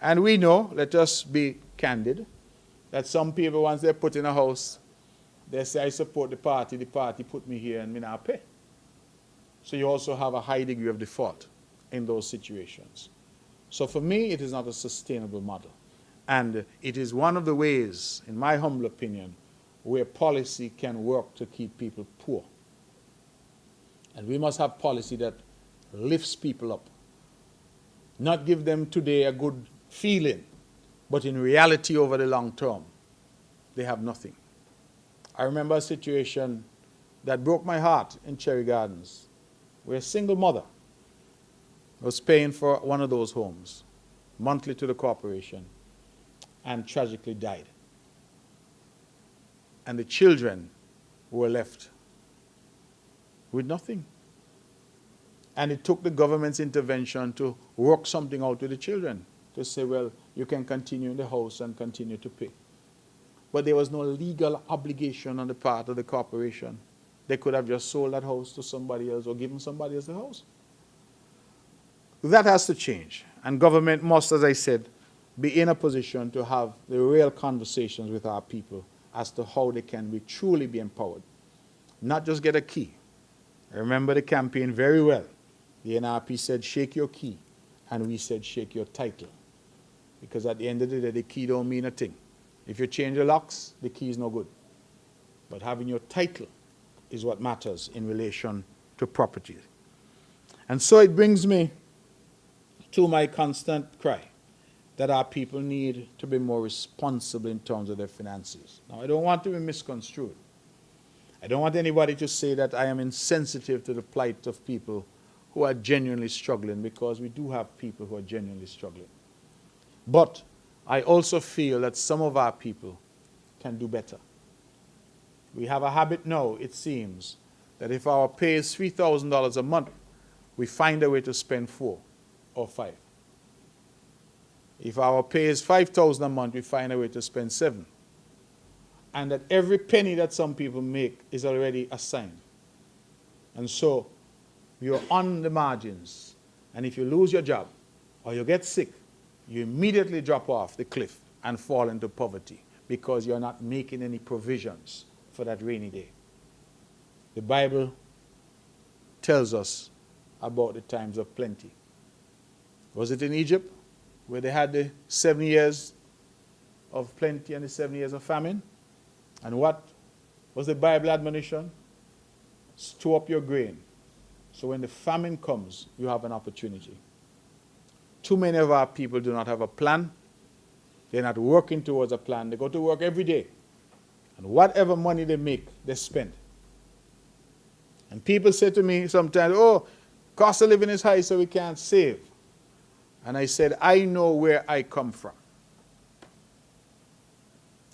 And we know, let us be candid, that some people, once they're put in a house, they say, I support the party put me here and me not pay. So you also have a high degree of default in those situations. So for me, it is not a sustainable model. And it is one of the ways, in my humble opinion, where policy can work to keep people poor. And we must have policy that lifts people up. Not give them today a good feeling, but in reality over the long term, they have nothing. I remember a situation that broke my heart in Cherry Gardens, where a single mother was paying for one of those homes, monthly to the corporation, and tragically died. And the children were left with nothing. And it took the government's intervention to work something out with the children. to say, well, you can continue in the house and continue to pay. But there was no legal obligation on the part of the corporation. They could have just sold that house to somebody else or given somebody else the house. That has to change. And government must, as I said, be in a position to have the real conversations with our people as to how they can truly be empowered. Not just get a key. I remember the campaign very well. The NRP said, shake your key. And we said, shake your title. Because at the end of the day, the key don't mean a thing. If you change the locks, the key is no good. But having your title is what matters in relation to property. And so it brings me to my constant cry that our people need to be more responsible in terms of their finances. Now, I don't want to be misconstrued. I don't want anybody to say that I am insensitive to the plight of people who are genuinely struggling, because we do have people who are genuinely struggling. But I also feel that some of our people can do better. We have a habit now, it seems, that if our pay is $3,000 a month, we find a way to spend $4,000 or $5,000. If our pay is $5,000 a month, we find a way to spend $7,000. And that every penny that some people make is already assigned. And so you're on the margins. And if you lose your job or you get sick, you immediately drop off the cliff and fall into poverty because you're not making any provisions for that rainy day. The Bible tells us about the times of plenty. Was it in Egypt where they had the 7 years of plenty and the 7 years of famine? And what was the Bible admonition? Store up your grain, so when the famine comes, you have an opportunity. Too many of our people do not have a plan. They're not working towards a plan. They go to work every day. And whatever money they make, they spend. And people say to me sometimes, oh, cost of living is high, so we can't save. And I said, I know where I come from.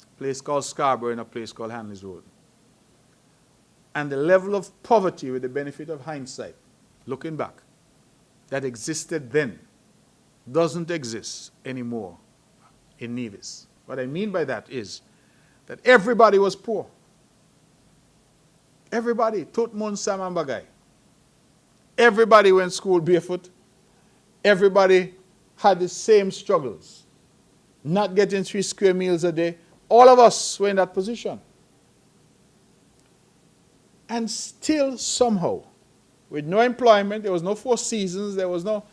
A place called Scarborough and a place called Hanley's Road. And the level of poverty, with the benefit of hindsight, looking back, that existed then, doesn't exist anymore in Nevis. What I mean by that is that everybody was poor. Everybody, Tut Mun Sam and Bagay. Everybody went to school barefoot. Everybody had the same struggles. Not getting 3 square meals a day. All of us were in that position. And still somehow, with no employment, there was no 4 seasons, there was no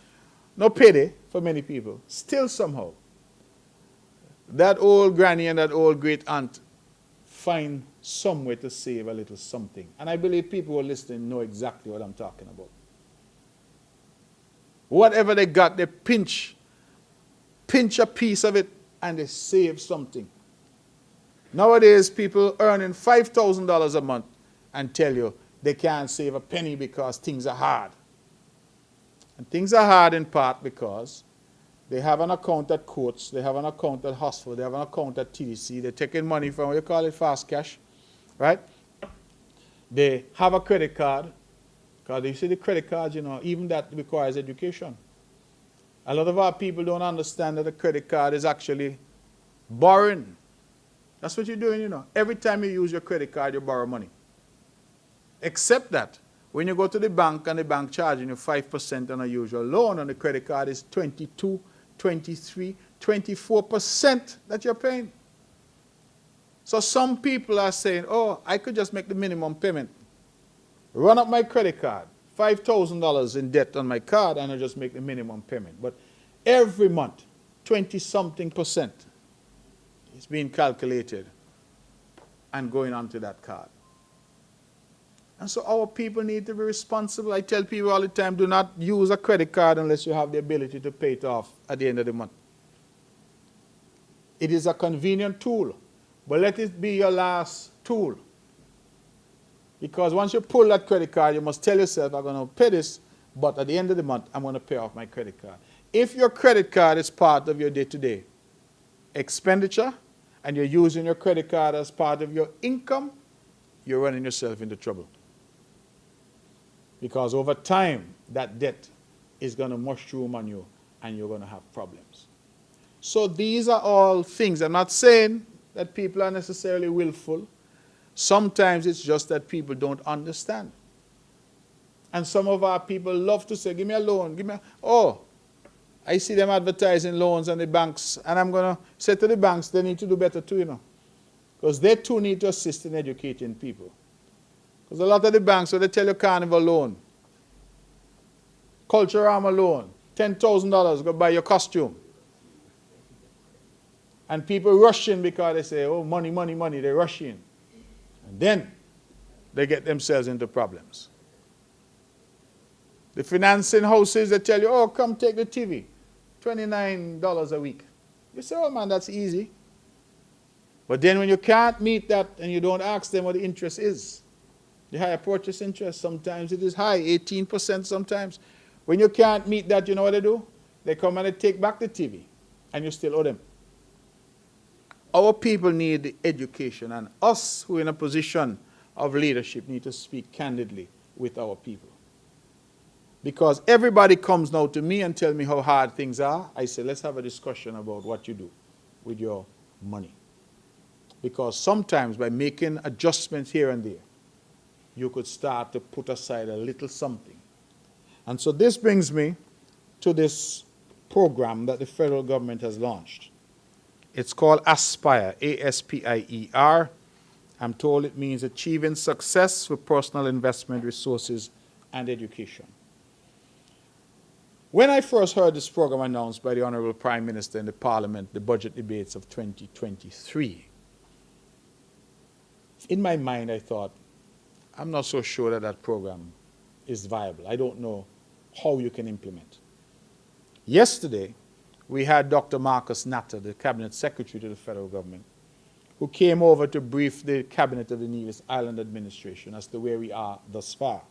payday for many people. Still somehow, that old granny and that old great aunt find some way to save a little something. And I believe people who are listening know exactly what I'm talking about. Whatever they got, they pinch a piece of it and they save something. Nowadays, people earning $5,000 a month and tell you they can't save a penny because things are hard. And things are hard in part because they have an account at Courts, they have an account at Hospital, they have an account at TDC, they're taking money from, what you call it, fast cash, right? They have a credit card, because you see the credit cards, you know, even that requires education. A lot of our people don't understand that a credit card is actually borrowing. That's what you're doing, you know. Every time you use your credit card, you borrow money. Except that when you go to the bank and the bank charging you 5% on a usual loan on the credit card, is 22, 23, 24% that you're paying. So some people are saying, oh, I could just make the minimum payment. Run up my credit card, $5,000 in debt on my card, and I just make the minimum payment. But every month, 20-something% is being calculated and going onto that card. And so our people need to be responsible. I tell people all the time, do not use a credit card unless you have the ability to pay it off at the end of the month. It is a convenient tool, but let it be your last tool. Because once you pull that credit card, you must tell yourself, I'm going to pay this, but at the end of the month, I'm going to pay off my credit card. If your credit card is part of your day-to-day expenditure, and you're using your credit card as part of your income, you're running yourself into trouble. Because over time, that debt is going to mushroom on you, and you're going to have problems. So these are all things. I'm not saying that people are necessarily willful. Sometimes it's just that people don't understand. And some of our people love to say, give me a loan, give me a... Oh, I see them advertising loans on the banks, and I'm going to say to the banks, they need to do better too, you know. Because they too need to assist in educating people. Because a lot of the banks, so they tell you carnival loan, culture armor loan, $10,000, go buy your costume. And people rush in because they say, oh, money, money, money, they rush in. And then they get themselves into problems. The financing houses, they tell you, oh, come take the TV, $29 a week. You say, oh man, that's easy. But then when you can't meet that and you don't ask them what the interest is, the higher purchase interest, sometimes it is high, 18% sometimes. When you can't meet that, you know what they do? They come and they take back the TV, and you still owe them. Our people need the education, and us who are in a position of leadership need to speak candidly with our people. Because everybody comes now to me and tell me how hard things are. I say, let's have a discussion about what you do with your money. Because sometimes by making adjustments here and there, you could start to put aside a little something. And so this brings me to this program that the federal government has launched. It's called Aspire, A-S-P-I-E-R. I'm told it means achieving success with personal investment, resources, and education. When I first heard this program announced by the Honorable Prime Minister in the Parliament, the budget debates of 2023, in my mind I thought, I'm not so sure that that program is viable. I don't know how you can implement. Yesterday, we had Dr. Marcus Natter, the Cabinet Secretary to the federal government, who came over to brief the Cabinet of the Nevis Island Administration as to where we are thus far.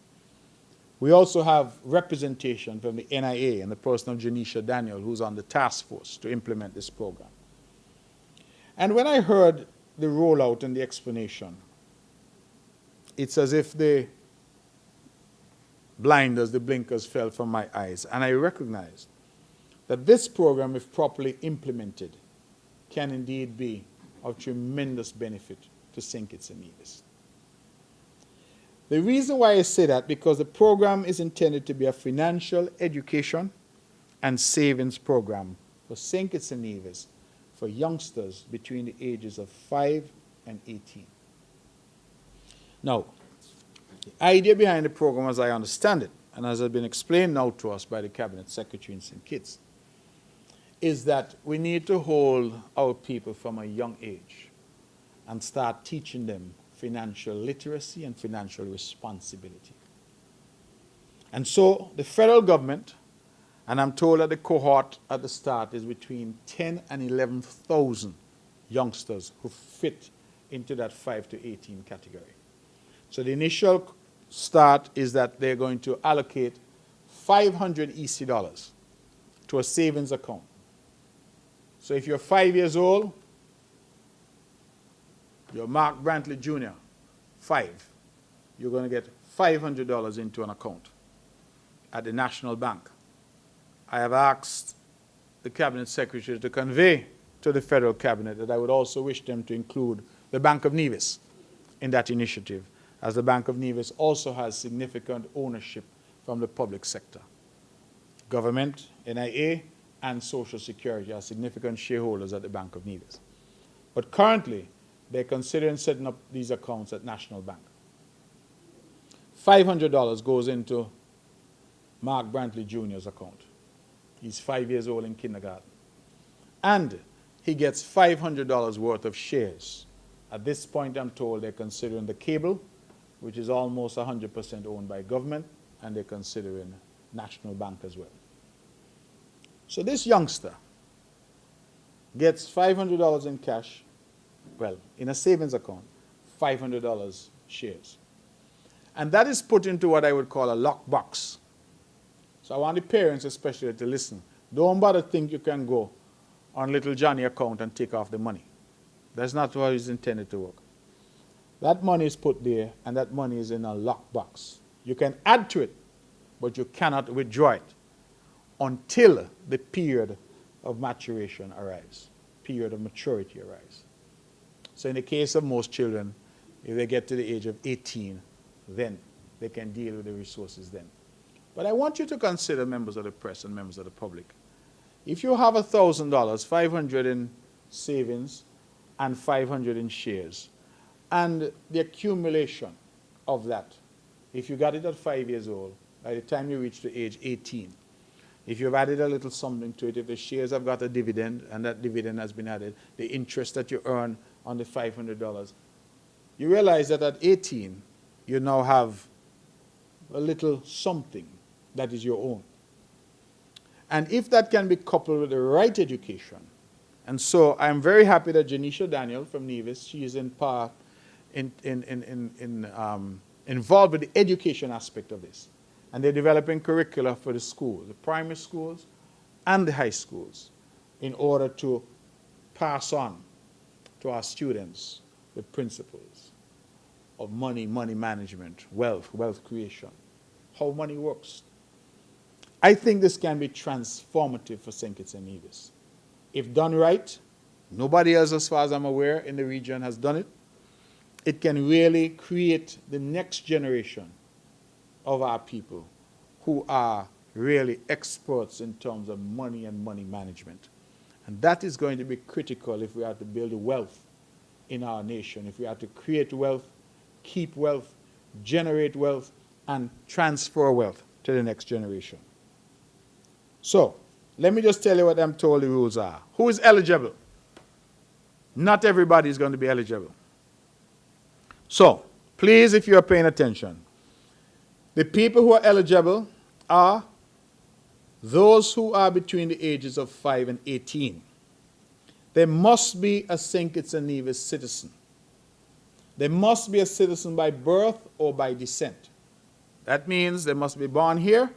We also have representation from the NIA and the person of Janisha Daniel, who's on the task force to implement this program. And when I heard the rollout and the explanation, it's as if the blinders, the blinkers fell from my eyes, and I recognized that this program, if properly implemented, can indeed be of tremendous benefit to St. Kitts and Nevis. The reason why I say that, because the program is intended to be a financial education and savings program for St. Kitts and Nevis for youngsters between the ages of 5 and 18. Now, the idea behind the program, as I understand it, and as has been explained now to us by the Cabinet Secretary in St. Kitts, is that we need to hold our people from a young age and start teaching them financial literacy and financial responsibility. And so the federal government, and I'm told that the cohort at the start is between 10 and 11,000 youngsters who fit into that 5 to 18 category. So the initial start is that they're going to allocate 500 EC dollars to a savings account. So if you're 5 years old, you're Mark Brantley Jr., 5, you're going to get $500 into an account at the National Bank. I have asked the Cabinet Secretary to convey to the Federal Cabinet that I would also wish them to include the Bank of Nevis in that initiative, as the Bank of Nevis also has significant ownership from the public sector. Government, NIA, and Social Security are significant shareholders at the Bank of Nevis. But currently, they're considering setting up these accounts at National Bank. $500 goes into Mark Brantley Jr.'s account. He's 5 years old in kindergarten. And he gets $500 worth of shares. At this point, I'm told they're considering the cable, which is almost 100% owned by government, and they're considering National Bank as well. So this youngster gets $500 in cash, well, in a savings account, $500 shares. And that is put into what I would call a lockbox. So I want the parents especially to listen. Don't bother think you can go on little Johnny account and take off the money. That's not how it's intended to work. That money is put there, and that money is in a lockbox. You can add to it, but you cannot withdraw it until the period of maturation arrives, period of maturity arrives. So in the case of most children, if they get to the age of 18, then they can deal with the resources then. But I want you to consider, members of the press and members of the public, if you have $1,000, 500 in savings and 500 in shares, and the accumulation of that, if you got it at 5 years old, by the time you reach the age 18, if you've added a little something to it, if the shares have got a dividend and that dividend has been added, the interest that you earn on the $500, you realize that at 18, you now have a little something that is your own. And if that can be coupled with the right education, and so I'm very happy that Janisha Daniel from Nevis, she is in part involved with the education aspect of this. And they're developing curricula for the schools, the primary schools and the high schools, in order to pass on to our students the principles of money, money management, wealth, wealth creation, how money works. I think this can be transformative for St. Kitts and Nevis. If done right, nobody else, as far as I'm aware, in the region has done it. It can really create the next generation of our people who are really experts in terms of money and money management. And that is going to be critical if we are to build wealth in our nation, if we are to create wealth, keep wealth, generate wealth, and transfer wealth to the next generation. So, let me just tell you what I'm told the rules are. Who is eligible? Not everybody is going to be eligible. So, please, if you are paying attention, the people who are eligible are those who are between the ages of 5 and 18. They must be a St. Kitts and Nevis citizen. They must be a citizen by birth or by descent. That means they must be born here,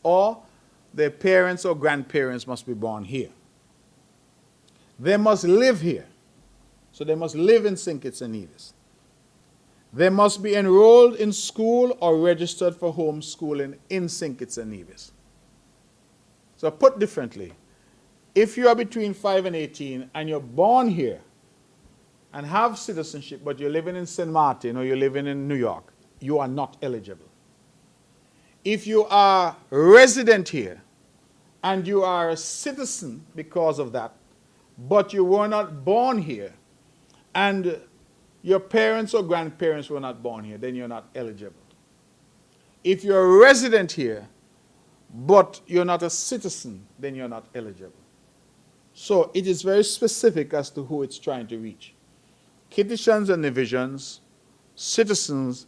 or their parents or grandparents must be born here. They must live here. So they must live in St. Kitts and Nevis. They must be enrolled in school or registered for homeschooling in St. Kitts and Nevis. So put differently, if you are between 5 and 18 and you're born here and have citizenship, but you're living in St. Martin or you're living in New York, you are not eligible. If you are resident here and you are a citizen because of that, but you were not born here and your parents or grandparents were not born here, then you're not eligible. If you're a resident here, but you're not a citizen, then you're not eligible. So it is very specific as to who it's trying to reach. Kittitians and Nevisians, citizens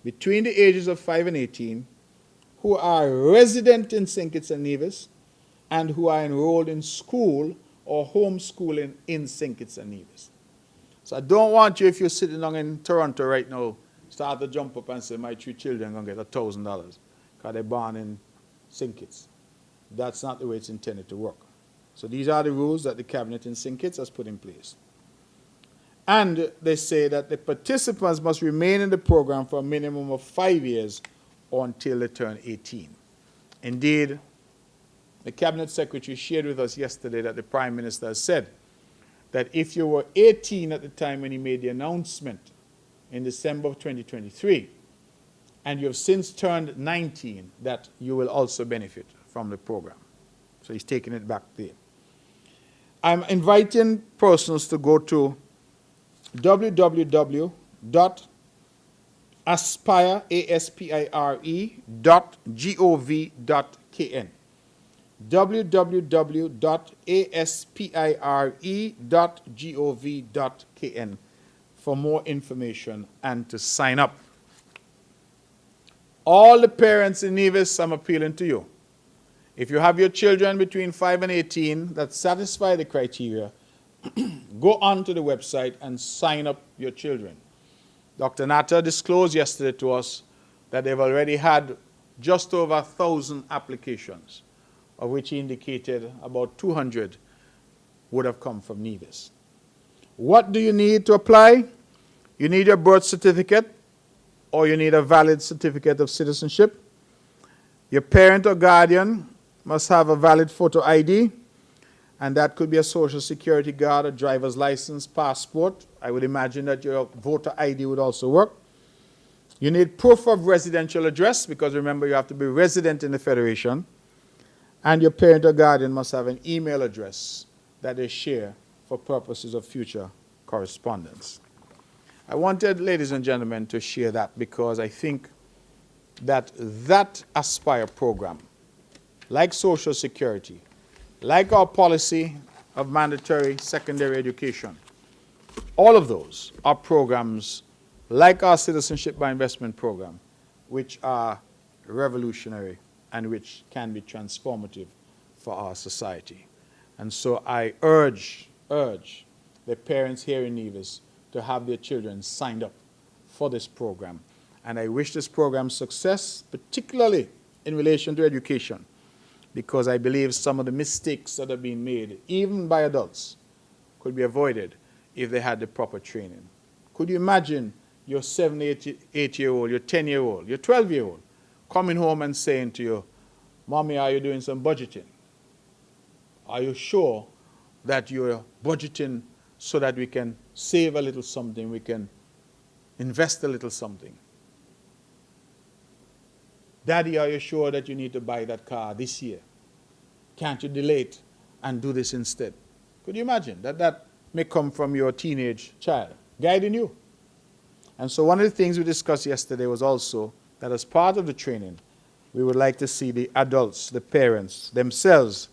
between the ages of 5 and 18, who are resident in St. Kitts and Nevis, and who are enrolled in school or homeschooling in St. Kitts and Nevis. So I don't want you, if you're sitting down in Toronto right now, start to jump up and say, my 3 children are going to get $1,000 because they're born in St. Kitts. That's not the way it's intended to work. So these are the rules that the cabinet in St. Kitts has put in place. And they say that the participants must remain in the program for a minimum of 5 years or until they turn 18. Indeed, the cabinet secretary shared with us yesterday that the Prime Minister has said that if you were 18 at the time when he made the announcement in December of 2023, and you have since turned 19, that you will also benefit from the program. So he's taking it back there. I'm inviting persons to go to www.aspire.gov.kn www.aspire.gov.kn for more information and to sign up. All the parents in Nevis, I'm appealing to you. If you have your children between 5 and 18 that satisfy the criteria, go on to the website and sign up your children. Dr. Natta disclosed yesterday to us that they've already had just over 1,000 applications, of which he indicated about 200 would have come from Nevis. What do you need to apply? You need your birth certificate, or you need a valid certificate of citizenship. Your parent or guardian must have a valid photo ID, And that could be a social security card, a driver's license, passport. I would imagine that your voter ID would also work. You need proof of residential address, because remember, you have to be resident in the Federation. And your parent or guardian must have an email address that they share for purposes of future correspondence. I wanted, ladies and gentlemen, to share that because I think that that Aspire program, like Social Security, like our policy of mandatory secondary education, all of those are programs like our Citizenship by Investment program, which are revolutionary and which can be transformative for our society. And so I urge the parents here in Nevis to have their children signed up for this program. And I wish this program success, particularly in relation to education, because I believe some of the mistakes that are being made, even by adults, could be avoided if they had the proper training. Could you imagine your 7, 8-year-old, your 10-year-old, your 12-year-old coming home and saying to you, "Mommy, are you doing some budgeting? Are you sure that you're budgeting so that we can save a little something, we can invest a little something? Daddy, are you sure that you need to buy that car this year? Can't you delay it and do this instead?" Could you imagine that may come from your teenage child guiding you? And so one of the things we discussed yesterday was also that as part of the training, we would like to see the adults, the parents themselves,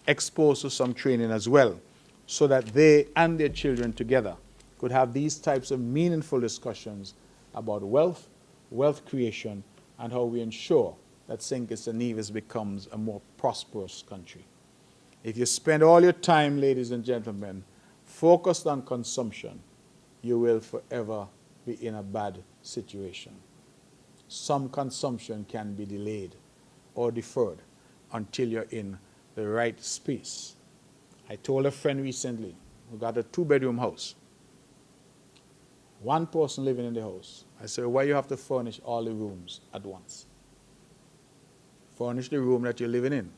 exposed to some training as well, so that they and their children together could have these types of meaningful discussions about wealth, wealth creation, and how we ensure that St. Kitts and Nevis becomes a more prosperous country. If you spend all your time, ladies and gentlemen, focused on consumption, you will forever be in a bad situation. Some consumption can be delayed or deferred until you're in the right space. I told a friend recently who got a 2-bedroom house, one person living in the house. I said, "Why you have to furnish all the rooms at once? Furnish the room that you're living in.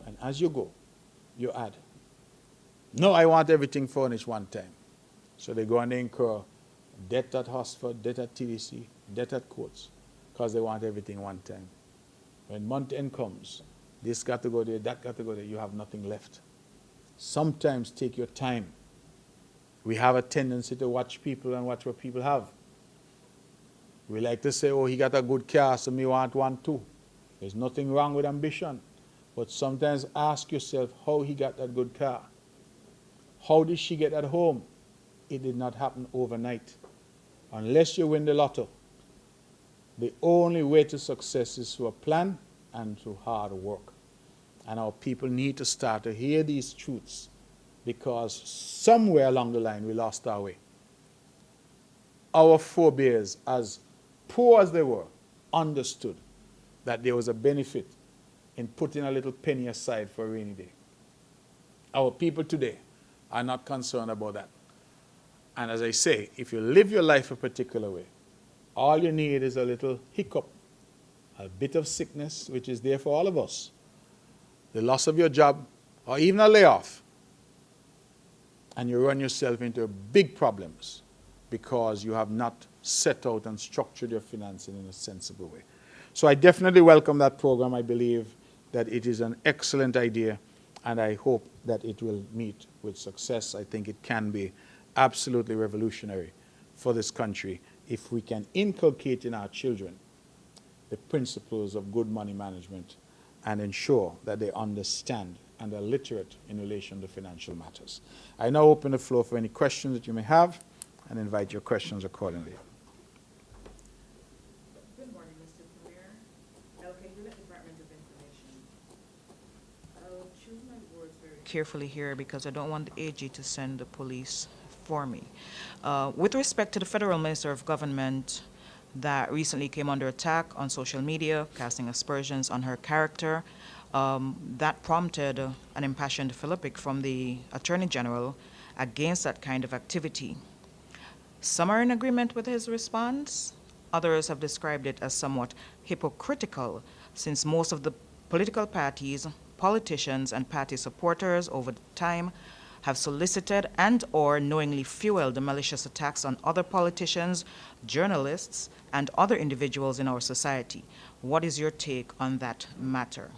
And as you go, you add." "No, I want everything furnished one time." So they go and they incur debt at Hosford, debt at TDC, debt at courts, because they want everything one time. When month end comes, this got to go there, that got to go there, you have nothing left. Sometimes take your time. We have a tendency to watch people and watch what people have. We like to say, "Oh, he got a good car, so me want one too." There's nothing wrong with ambition. But sometimes ask yourself how he got that good car. How did she get that home? It did not happen overnight. Unless you win the lotto, the only way to success is through a plan and through hard work. And our people need to start to hear these truths, because somewhere along the line we lost our way. Our forebears, as poor as they were, understood that there was a benefit in putting a little penny aside for a rainy day. Our people today are not concerned about that. And as I say, if you live your life a particular way, all you need is a little hiccup, a bit of sickness, which is there for all of us, the loss of your job, or even a layoff, and you run yourself into big problems because you have not set out and structured your financing in a sensible way. So I definitely welcome that program. I believe that it is an excellent idea, and I hope that it will meet with success. I think it can be absolutely revolutionary for this country if we can inculcate in our children the principles of good money management and ensure that they understand and are literate in relation to financial matters. I now open the floor for any questions that you may have and invite your questions accordingly. Good morning, Mr. Premier. LK Hewlett, Department of Information. I'll choose my words very carefully here because I don't want the AG to send the police for me. With respect to the Federal Minister of Government that recently came under attack on social media, casting aspersions on her character, that prompted an impassioned philippic from the Attorney General against that kind of activity. Some are in agreement with his response. Others have described it as somewhat hypocritical, since most of the political parties politicians and party supporters over time have solicited and or knowingly fueled the malicious attacks on other politicians, journalists, and other individuals in our society. What is your take on that matter?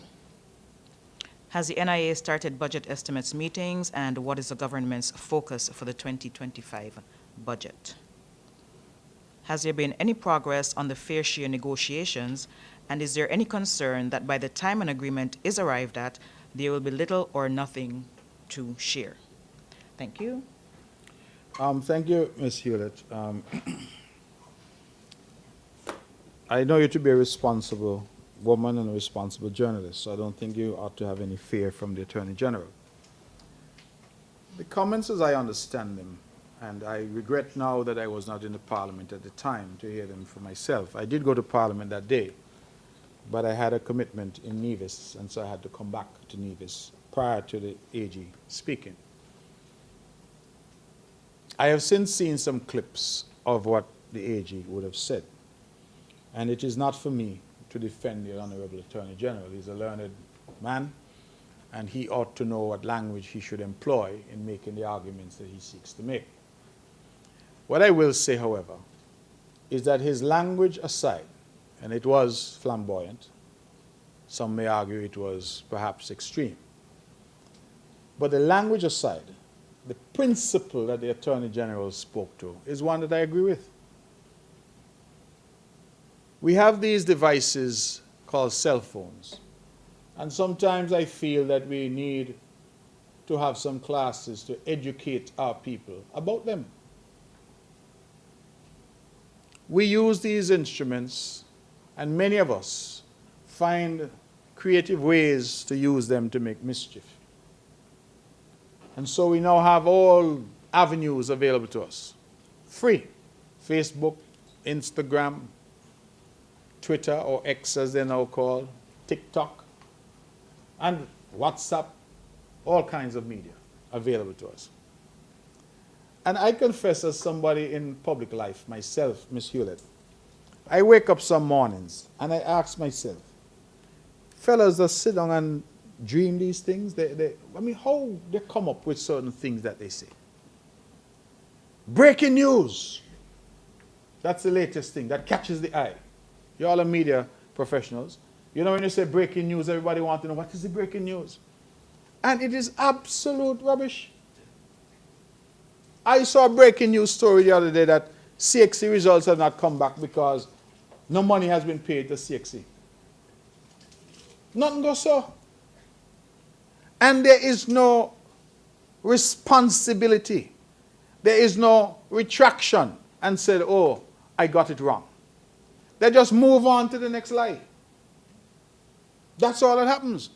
Has the NIA started budget estimates meetings, and what is the government's focus for the 2025 budget? Has there been any progress on the fair share negotiations, and is there any concern that by the time an agreement is arrived at, there will be little or nothing to share? Thank you. Thank you, Ms. Hewlett. I know you to be a responsible woman and a responsible journalist, so I don't think you ought to have any fear from the Attorney General. The comments, as I understand them, and I regret now that I was not in the Parliament at the time to hear them for myself. I did go to Parliament that day, but I had a commitment in Nevis, and so I had to come back to Nevis prior to the AG speaking. I have since seen some clips of what the AG would have said, and it is not for me to defend the Honorable Attorney General. He's a learned man, and he ought to know what language he should employ in making the arguments that he seeks to make. What I will say, however, is that his language aside, and it was flamboyant, some may argue it was perhaps extreme, but the language aside, the principle that the Attorney General spoke to is one that I agree with. We have these devices called cell phones, and sometimes I feel that we need to have some classes to educate our people about them. We use these instruments, and many of us find creative ways to use them to make mischief. And so we now have all avenues available to us. Free. Facebook, Instagram, Twitter, or X as they're now called, TikTok, and WhatsApp, all kinds of media available to us. And I confess, as somebody in public life myself, Ms. Hewlett, I wake up some mornings and I ask myself, fellas that sit down and dream these things, I mean, how they come up with certain things that they say. Breaking news. That's the latest thing that catches the eye. You all are media professionals. You know, when you say breaking news, everybody wants to know, what is the breaking news? And it is absolute rubbish. I saw a breaking news story the other day that CXC results have not come back because no money has been paid to CXC. Nothing goes so. And there is no responsibility. There is no retraction and said, oh, I got it wrong. They just move on to the next lie. That's all that happens.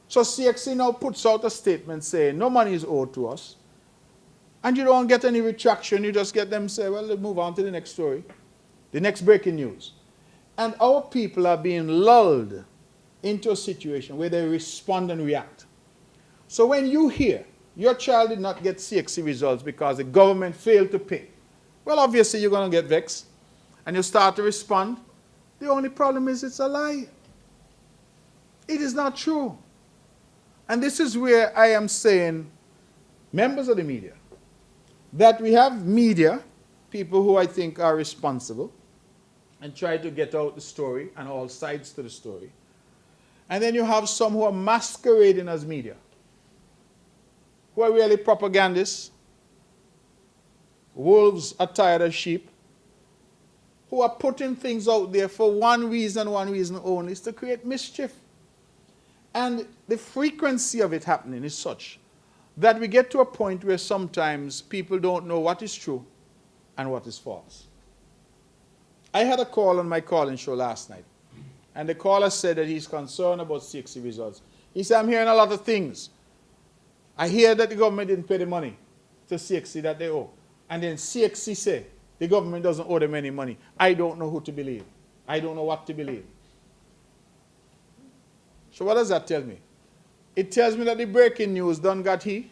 So CXC now puts out a statement saying no money is owed to us. And you don't get any retraction. You just get them say, well, let's move on to the next story. The next breaking news. And our people are being lulled into a situation where they respond and react. So when you hear your child did not get CXC results because the government failed to pay, well, obviously you're going to get vexed. And you start to respond. The only problem is it's a lie. It is not true. And this is where I am saying, members of the media, that we have media, people who I think are responsible, and try to get out the story and all sides to the story. And then you have some who are masquerading as media, who are really propagandists, wolves attired as sheep, who are putting things out there for one reason only, is to create mischief. And the frequency of it happening is such that we get to a point where sometimes people don't know what is true and what is false. I had a call on my call-in show last night, and the caller said that he's concerned about CXC results. He said, I'm hearing a lot of things. I hear that the government didn't pay the money to CXC that they owe. And then CXC say the government doesn't owe them any money. I don't know who to believe. I don't know what to believe. So what does that tell me? It tells me that the breaking news done got he.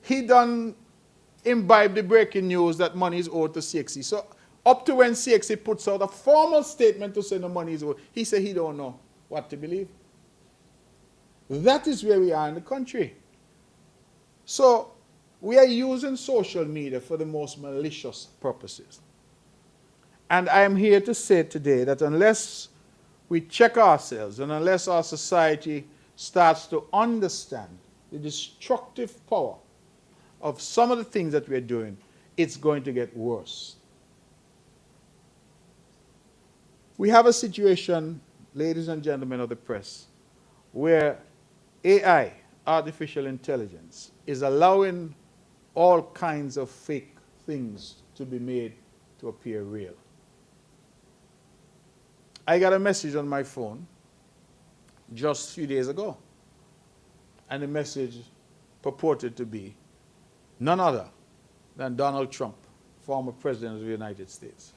He done imbibe the breaking news that money is owed to CXC. So up to when CXC puts out a formal statement to say no money is owed, he said he don't know. what to believe. That is where we are in the country. So we are using social media for the most malicious purposes. And I am here to say today that unless we check ourselves and unless our society starts to understand the destructive power of some of the things that we're doing, it's going to get worse. We have a situation, ladies and gentlemen of the press, where AI, artificial intelligence, is allowing all kinds of fake things to be made to appear real. I got a message on my phone just a few days ago, and the message purported to be none other than Donald Trump, former president of the United States.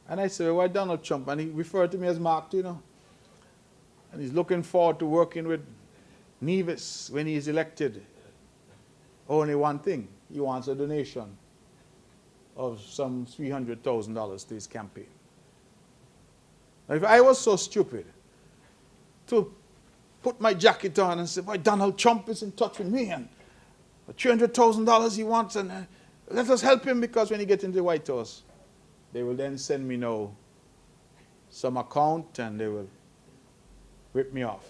And I said, why Donald Trump? And he referred to me as Mark, you know. And he's looking forward to working with Nevis when he's elected. Only one thing, he wants a donation of some $300,000 to his campaign. Now, if I was so stupid to put my jacket on and say, why Donald Trump is in touch with me and $300,000 he wants, and let us help him, because when he gets into the White House, they will then send me now some account and they will rip me off.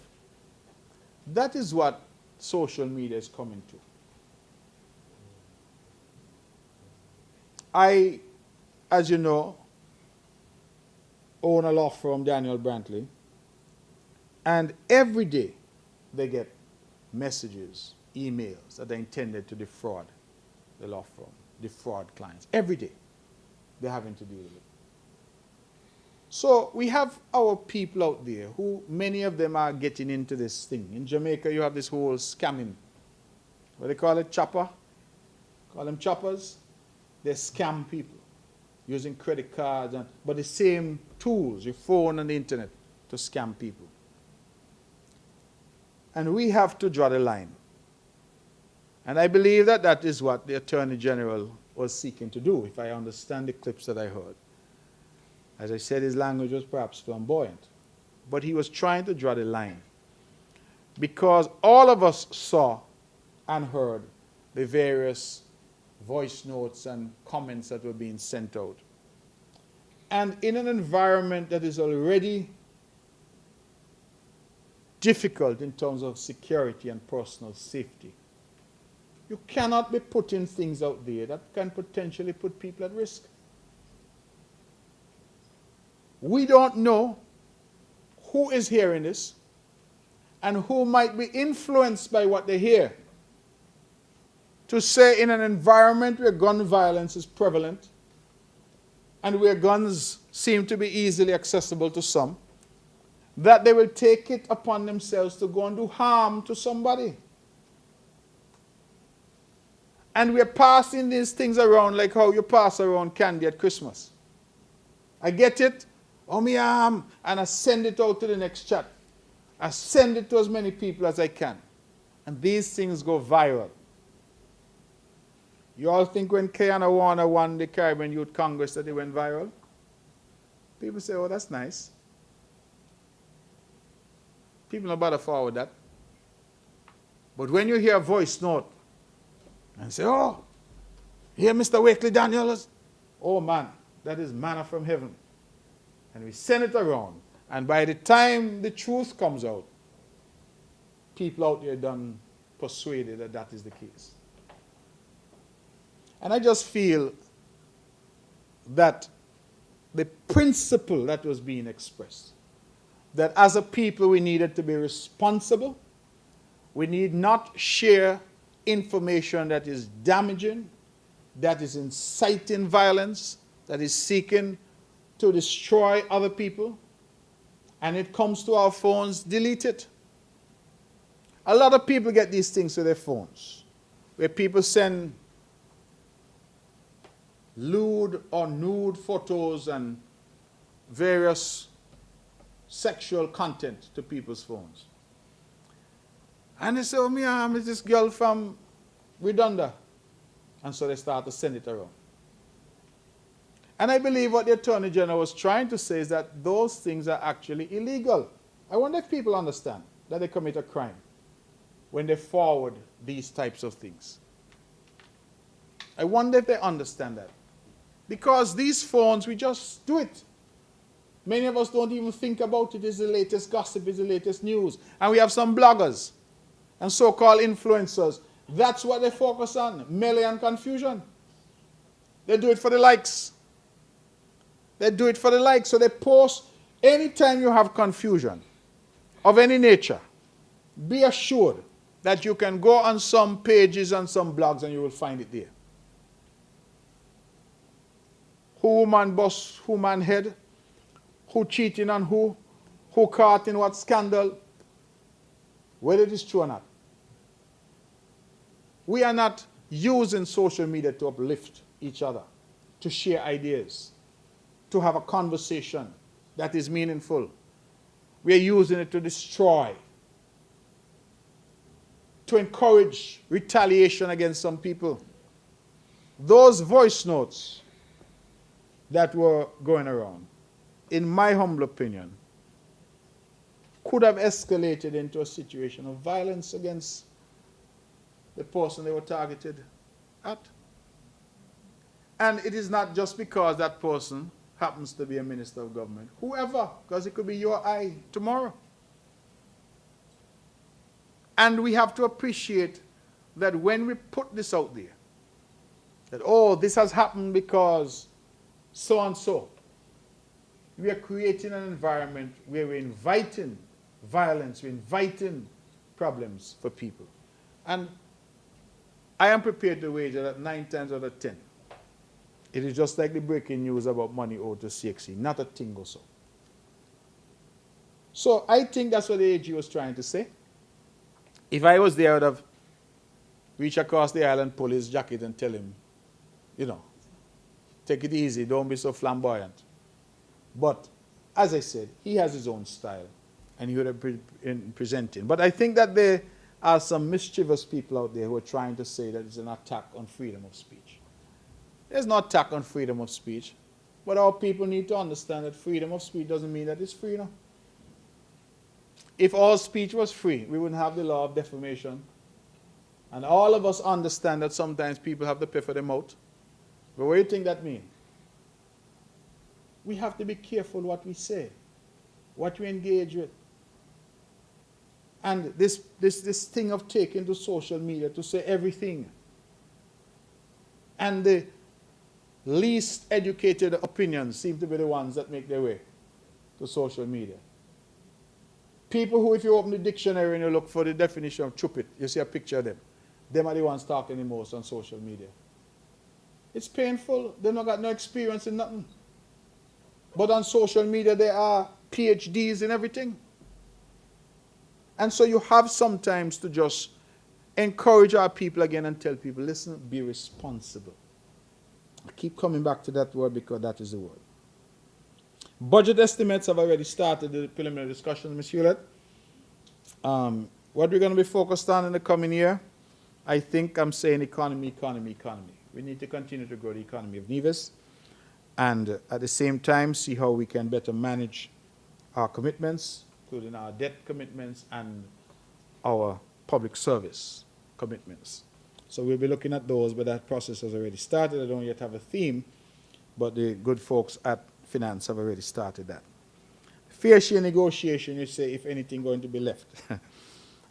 That is what social media is coming to. I, as you know, own a law firm, Daniel Brantley, and every day they get messages, emails that are intended to defraud the law firm, defraud clients. Every day they're having to deal with it. So we have our people out there who, many of them are getting into this thing. In Jamaica, you have this whole scamming. What do they call it? Chopper? Call them choppers? They scam people using credit cards, but the same tools, your phone and the internet, to scam people. And we have to draw the line. And I believe that that is what the Attorney General was seeking to do, if I understand the clips that I heard. As I said, his language was perhaps flamboyant, but he was trying to draw the line. Because all of us saw and heard the various voice notes and comments that were being sent out. And in an environment that is already difficult in terms of security and personal safety, you cannot be putting things out there that can potentially put people at risk. We don't know who is hearing this and who might be influenced by what they hear. To say in an environment where gun violence is prevalent and where guns seem to be easily accessible to some, that they will take it upon themselves to go and do harm to somebody. And we're passing these things around like how you pass around candy at Christmas. I get it, oh me arm, and I send it out to the next chat. I send it to as many people as I can. And these things go viral. You all think when Kiana Warner won the Caribbean Youth Congress that it went viral? People say, oh, that's nice. People don't bother forward that. But when you hear a voice note and say, oh, here Mr. Wakely Daniels, oh man, that is manna from heaven. And we send it around. And by the time the truth comes out, people out there done persuaded that that is the case. And I just feel that the principle that was being expressed, that as a people we needed to be responsible, we need not share information that is damaging, that is inciting violence, that is seeking to destroy other people, and it comes to our phones, delete it. A lot of people get these things to their phones, where people send lewd or nude photos and various sexual content to people's phones. And they say, oh, me, I'm this girl from Redonda. And so they start to send it around. And I believe what the Attorney General was trying to say is that those things are actually illegal. I wonder if people understand that they commit a crime when they forward these types of things. I wonder if they understand that. Because these phones, we just do it. Many of us don't even think about it. It's the latest gossip, it's the latest news. And we have some bloggers and so-called influencers. That's what they focus on, melee and confusion. They do it for the likes. They do it for the likes. So they post anytime you have confusion of any nature, be assured that you can go on some pages and some blogs and you will find it there. Who man boss, who man head, who cheating on who caught in what scandal, whether it is true or not. We are not using social media to uplift each other, to share ideas, to have a conversation that is meaningful. We are using it to destroy, to encourage retaliation against some people. Those voice notes that were going around, in my humble opinion, could have escalated into a situation of violence against the person they were targeted at. And it is not just because that person happens to be a minister of government. Whoever, because it could be your eye tomorrow. And we have to appreciate that when we put this out there, that, oh, this has happened because so and so, we are creating an environment where we're inviting violence, we're inviting problems for people. And I am prepared to wager that 9 times out of 10, it is just like the breaking news about money owed to CXC, not a thing or so. So I think that's what the AG was trying to say. If I was there, I would have reached across the aisle and pulled his jacket and tell him, you know, take it easy, don't be so flamboyant. But as I said, he has his own style, and he would have been presenting. But I think that there are some mischievous people out there who are trying to say that it's an attack on freedom of speech. There's no attack on freedom of speech, but our people need to understand that freedom of speech doesn't mean that it's free, you know. If all speech was free, we wouldn't have the law of defamation. And all of us understand that sometimes people have to pay for their mouth. But what do you think that means? We have to be careful what we say, what we engage with. And this thing of taking to social media to say everything. And the least educated opinions seem to be the ones that make their way to social media. People who, if you open the dictionary and you look for the definition of stupid, you see a picture of them. Them are the ones talking the most on social media. It's painful. They've not got no experience in nothing. But on social media, there are PhDs in everything. And so you have sometimes to just encourage our people again and tell people, listen, be responsible. I keep coming back to that word because that is the word. Budget estimates have already started the preliminary discussion, Ms. Hewlett. What we're going to be focused on in the coming year, I think I'm saying economy. We need to continue to grow the economy of Nevis, and at the same time see how we can better manage our commitments, including our debt commitments and our public service commitments. So we'll be looking at those, but that process has already started. I don't yet have a theme, but the good folks at Finance have already started that. Fair share negotiation, you say, if anything going to be left.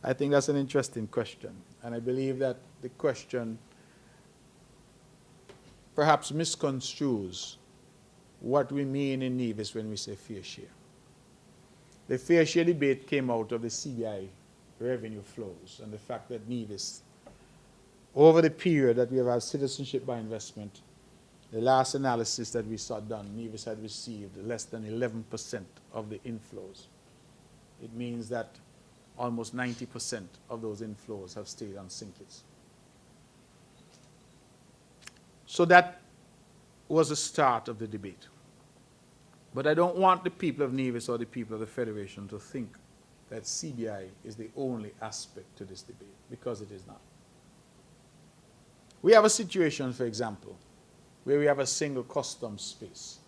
I think that's an interesting question, and I believe that the question perhaps misconstrues what we mean in Nevis when we say fair share. The fair share debate came out of the CBI revenue flows and the fact that Nevis, over the period that we have had citizenship by investment, the last analysis that we saw done, Nevis had received less than 11% of the inflows. It means that almost 90% of those inflows have stayed on Sinkits. So that was the start of the debate. But I don't want the people of Nevis or the people of the Federation to think that CBI is the only aspect to this debate, because it is not. We have a situation, for example, where we have a single customs space.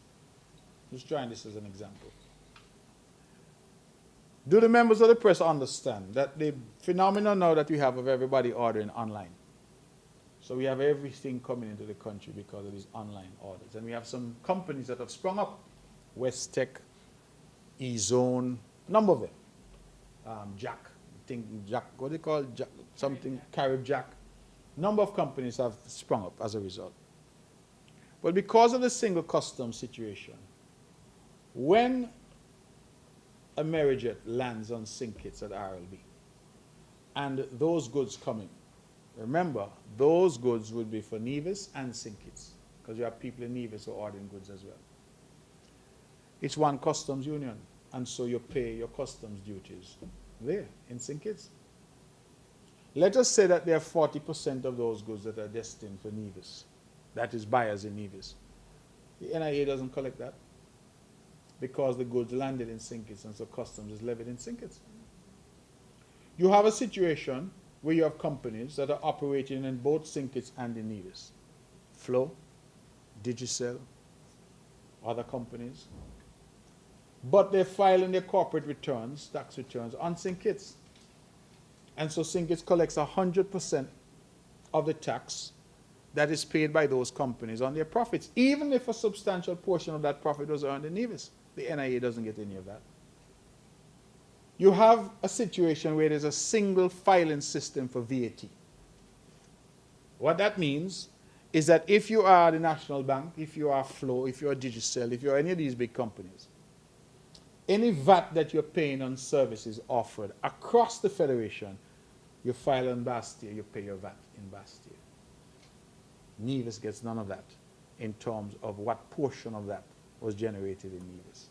Just trying this as an example. Do the members of the press understand that the phenomenon now that we have of everybody ordering online? So we have everything coming into the country because of these online orders. And we have some companies that have sprung up. West Tech, E-Zone, number of them. Jack, what do they call Jack? Something, Carib Jack. Number of companies have sprung up as a result. But because of the single customs situation, when a Amerijet lands on St. Kitts at RLB, and those goods come in, remember, those goods would be for Nevis and St. Kitts, because you have people in Nevis who are ordering goods as well. It's one customs union, and so you pay your customs duties there in St. Kitts. Let us say that there are 40% of those goods that are destined for Nevis, that is buyers in Nevis. The NIA doesn't collect that because the goods landed in St. Kitts, and so customs is levied in St. Kitts. You have a situation where you have companies that are operating in both St. Kitts and in Nevis. Flow, Digicel, other companies. But they're filing their corporate returns, tax returns, on St. Kitts. And so St. Kitts collects 100% of the tax that is paid by those companies on their profits, even if a substantial portion of that profit was earned in Nevis. The NIA doesn't get any of that. You have a situation where there's a single filing system for VAT. What that means is that if you are the National Bank, if you are Flow, if you are Digicel, if you are any of these big companies, any VAT that you're paying on services offered across the Federation, you file on Bastille, you pay your VAT in Bastille. Nevis gets none of that in terms of what portion of that was generated in Nevis.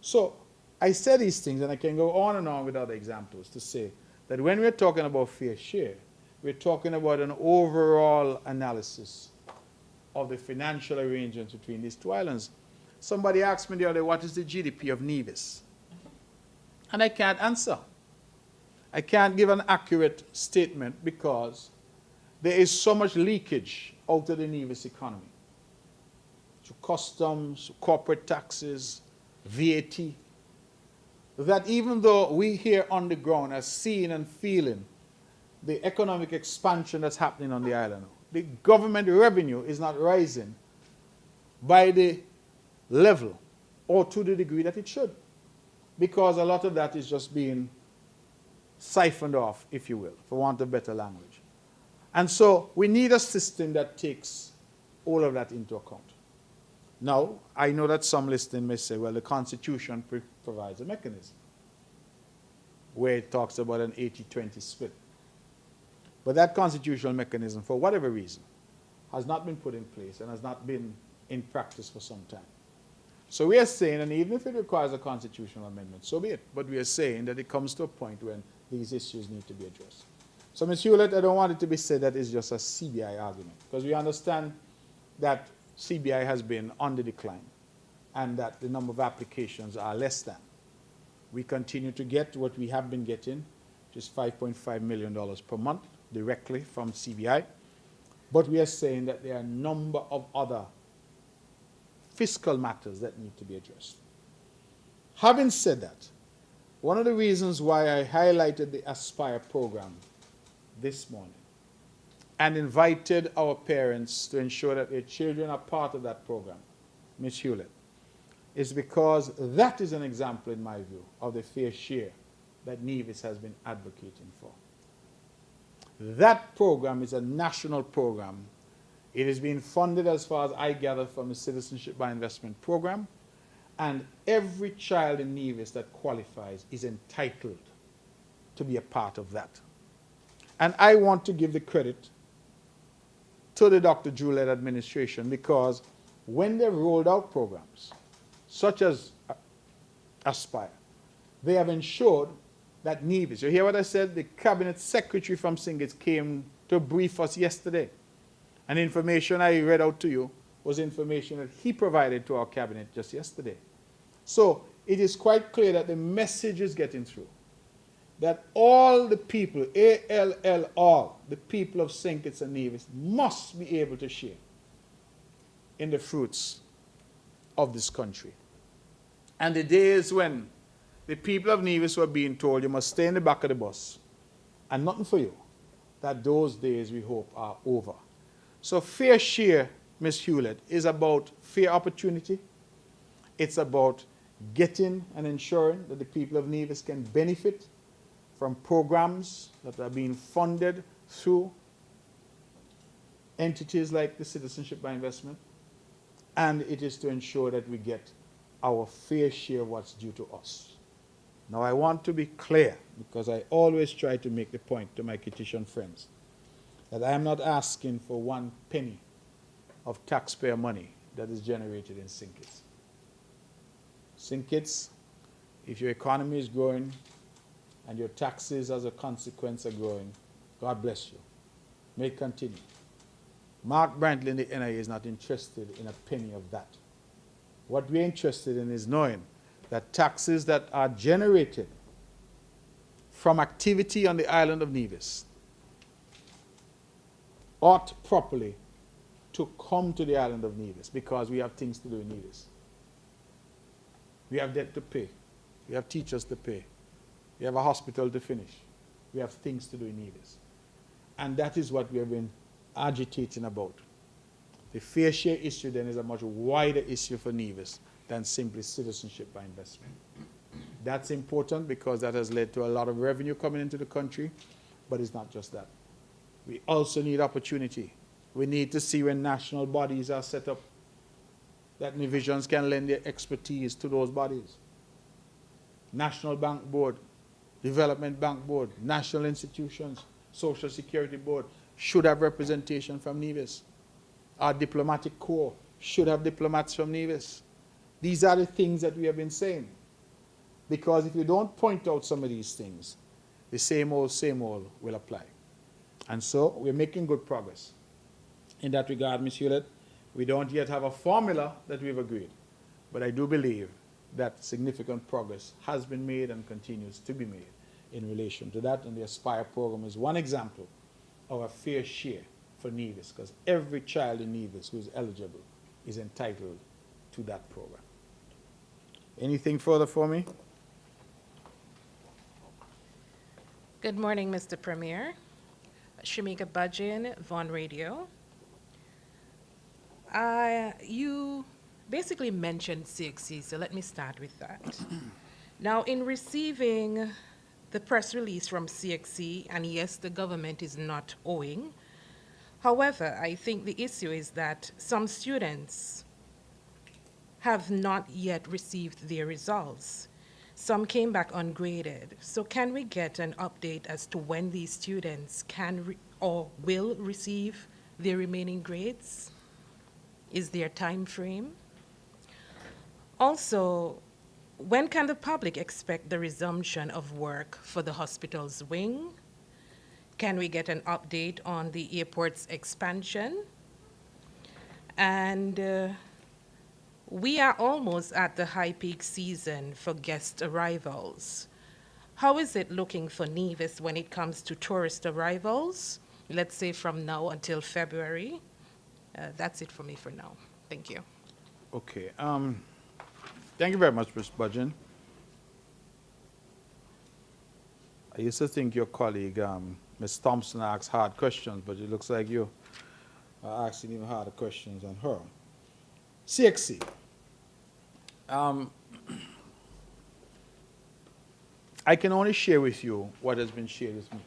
So I say these things, and I can go on and on with other examples to say that when we're talking about fair share, we're talking about an overall analysis of the financial arrangements between these two islands. Somebody asked me the other day, what is the GDP of Nevis? And I can't answer. I can't give an accurate statement because there is so much leakage out of the Nevis economy. To customs, corporate taxes, VAT, that even though we here on the ground are seeing and feeling the economic expansion that's happening on the island, the government revenue is not rising by the level or to the degree that it should, because a lot of that is just being siphoned off, if you will, for want of better language. And so we need a system that takes all of that into account. Now, I know that some listening may say, well, the Constitution provides a mechanism where it talks about an 80-20 split. But that constitutional mechanism, for whatever reason, has not been put in place and has not been in practice for some time. So we are saying, and even if it requires a constitutional amendment, so be it. But we are saying that it comes to a point when these issues need to be addressed. So, Ms. Hewlett, I don't want it to be said that it's just a CBI argument, because we understand that CBI has been on the decline and that the number of applications are less than. We continue to get what we have been getting, which is $5.5 million per month directly from CBI. But we are saying that there are a number of other fiscal matters that need to be addressed. Having said that, one of the reasons why I highlighted the Aspire program this morning and invited our parents to ensure that their children are part of that program, Ms. Hewlett, is because that is an example, in my view, of the fair share that Nevis has been advocating for. That program is a national program. It is being funded, as far as I gather, from the Citizenship by Investment program, and every child in Nevis that qualifies is entitled to be a part of that. And I want to give the credit to the Dr. Juliet administration, because when they rolled out programs, such as Aspire, they have ensured that Nevis, you hear what I said? The cabinet secretary from St. Kitts came to brief us yesterday. And information I read out to you was information that he provided to our cabinet just yesterday. So it is quite clear that the message is getting through, that all the people, ALL, all the people of St. Kitts and Nevis must be able to share in the fruits of this country. And the days when the people of Nevis were being told you must stay in the back of the bus and nothing for you, that those days we hope are over. So fair share, Ms. Hewlett, is about fair opportunity. It's about getting and ensuring that the people of Nevis can benefit from programs that are being funded through entities like the Citizenship by Investment. And it is to ensure that we get our fair share of what's due to us. Now, I want to be clear, because I always try to make the point to my Kittitian friends, that I am not asking for 1 penny of taxpayer money that is generated in St. Kitts. St. Kitts, if your economy is growing and your taxes as a consequence are growing, God bless you. May it continue. Mark Brantley in the NIA is not interested in a penny of that. What we're interested in is knowing that taxes that are generated from activity on the island of Nevis ought properly to come to the island of Nevis, because we have things to do in Nevis. We have debt to pay. We have teachers to pay. We have a hospital to finish. We have things to do in Nevis. And that is what we have been agitating about. The fair share issue then is a much wider issue for Nevis than simply citizenship by investment. That's important because that has led to a lot of revenue coming into the country, but it's not just that. We also need opportunity. We need to see when national bodies are set up that Nevisians can lend their expertise to those bodies. National Bank Board, Development Bank Board, national institutions, Social Security Board should have representation from Nevis. Our diplomatic corps should have diplomats from Nevis. These are the things that we have been saying. Because if you don't point out some of these things, the same old will apply. And so we're making good progress. In that regard, Ms. Hewlett, we don't yet have a formula that we've agreed. But I do believe that significant progress has been made and continues to be made in relation to that. And the Aspire program is one example of a fair share for Nevis, because every child in Nevis who is eligible is entitled to that program. Anything further for me? Good morning, Mr. Premier. Shamika Bajin, Vaughan Radio. You basically mentioned CXC, so let me start with that. Now, in receiving the press release from CXC, and yes, the government is not owing. However, I think the issue is that some students have not yet received their results. Some came back ungraded. So can we get an update as to when these students can or will receive their remaining grades? Is there a time frame? Also, when can the public expect the resumption of work for the hospital's wing? Can we get an update on the airport's expansion? And we are almost at the high peak season for guest arrivals. How is it looking for Nevis when it comes to tourist arrivals? Let's say from now until February. That's it for me for now. Thank you. Okay. Thank you very much, Ms. Budgeon. I used to think your colleague, Ms. Thompson, asks hard questions, but it looks like you are asking even harder questions than her. CXC. I can only share with you what has been shared with me,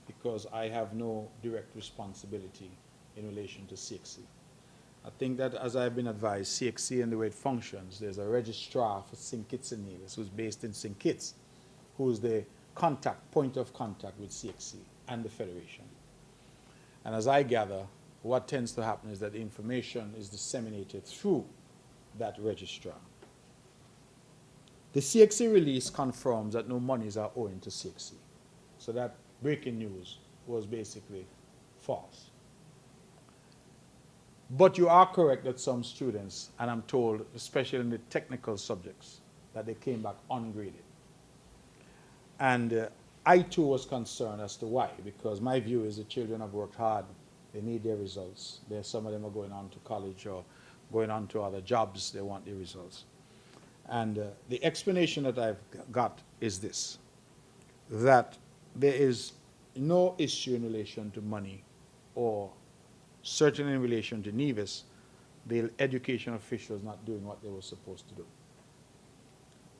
because I have no direct responsibility in relation to CXC. I think that, as I've been advised, CXC and the way it functions, there's a registrar for St. Kitts and Nevis who's based in St. Kitts, who's the point of contact with CXC and the Federation. And as I gather, what tends to happen is that the information is disseminated through that registrar. The CXC release confirms that no monies are owing to CXC. So that breaking news was basically false. But you are correct that some students, and I'm told, especially in the technical subjects, that they came back ungraded. And I too was concerned as to why, because my view is the children have worked hard, they need their results. Some of them are going on to college or going on to other jobs, they want their results. And the explanation that I've got is this, that there is no issue in relation to money, or certainly in relation to Nevis, the education officials not doing what they were supposed to do.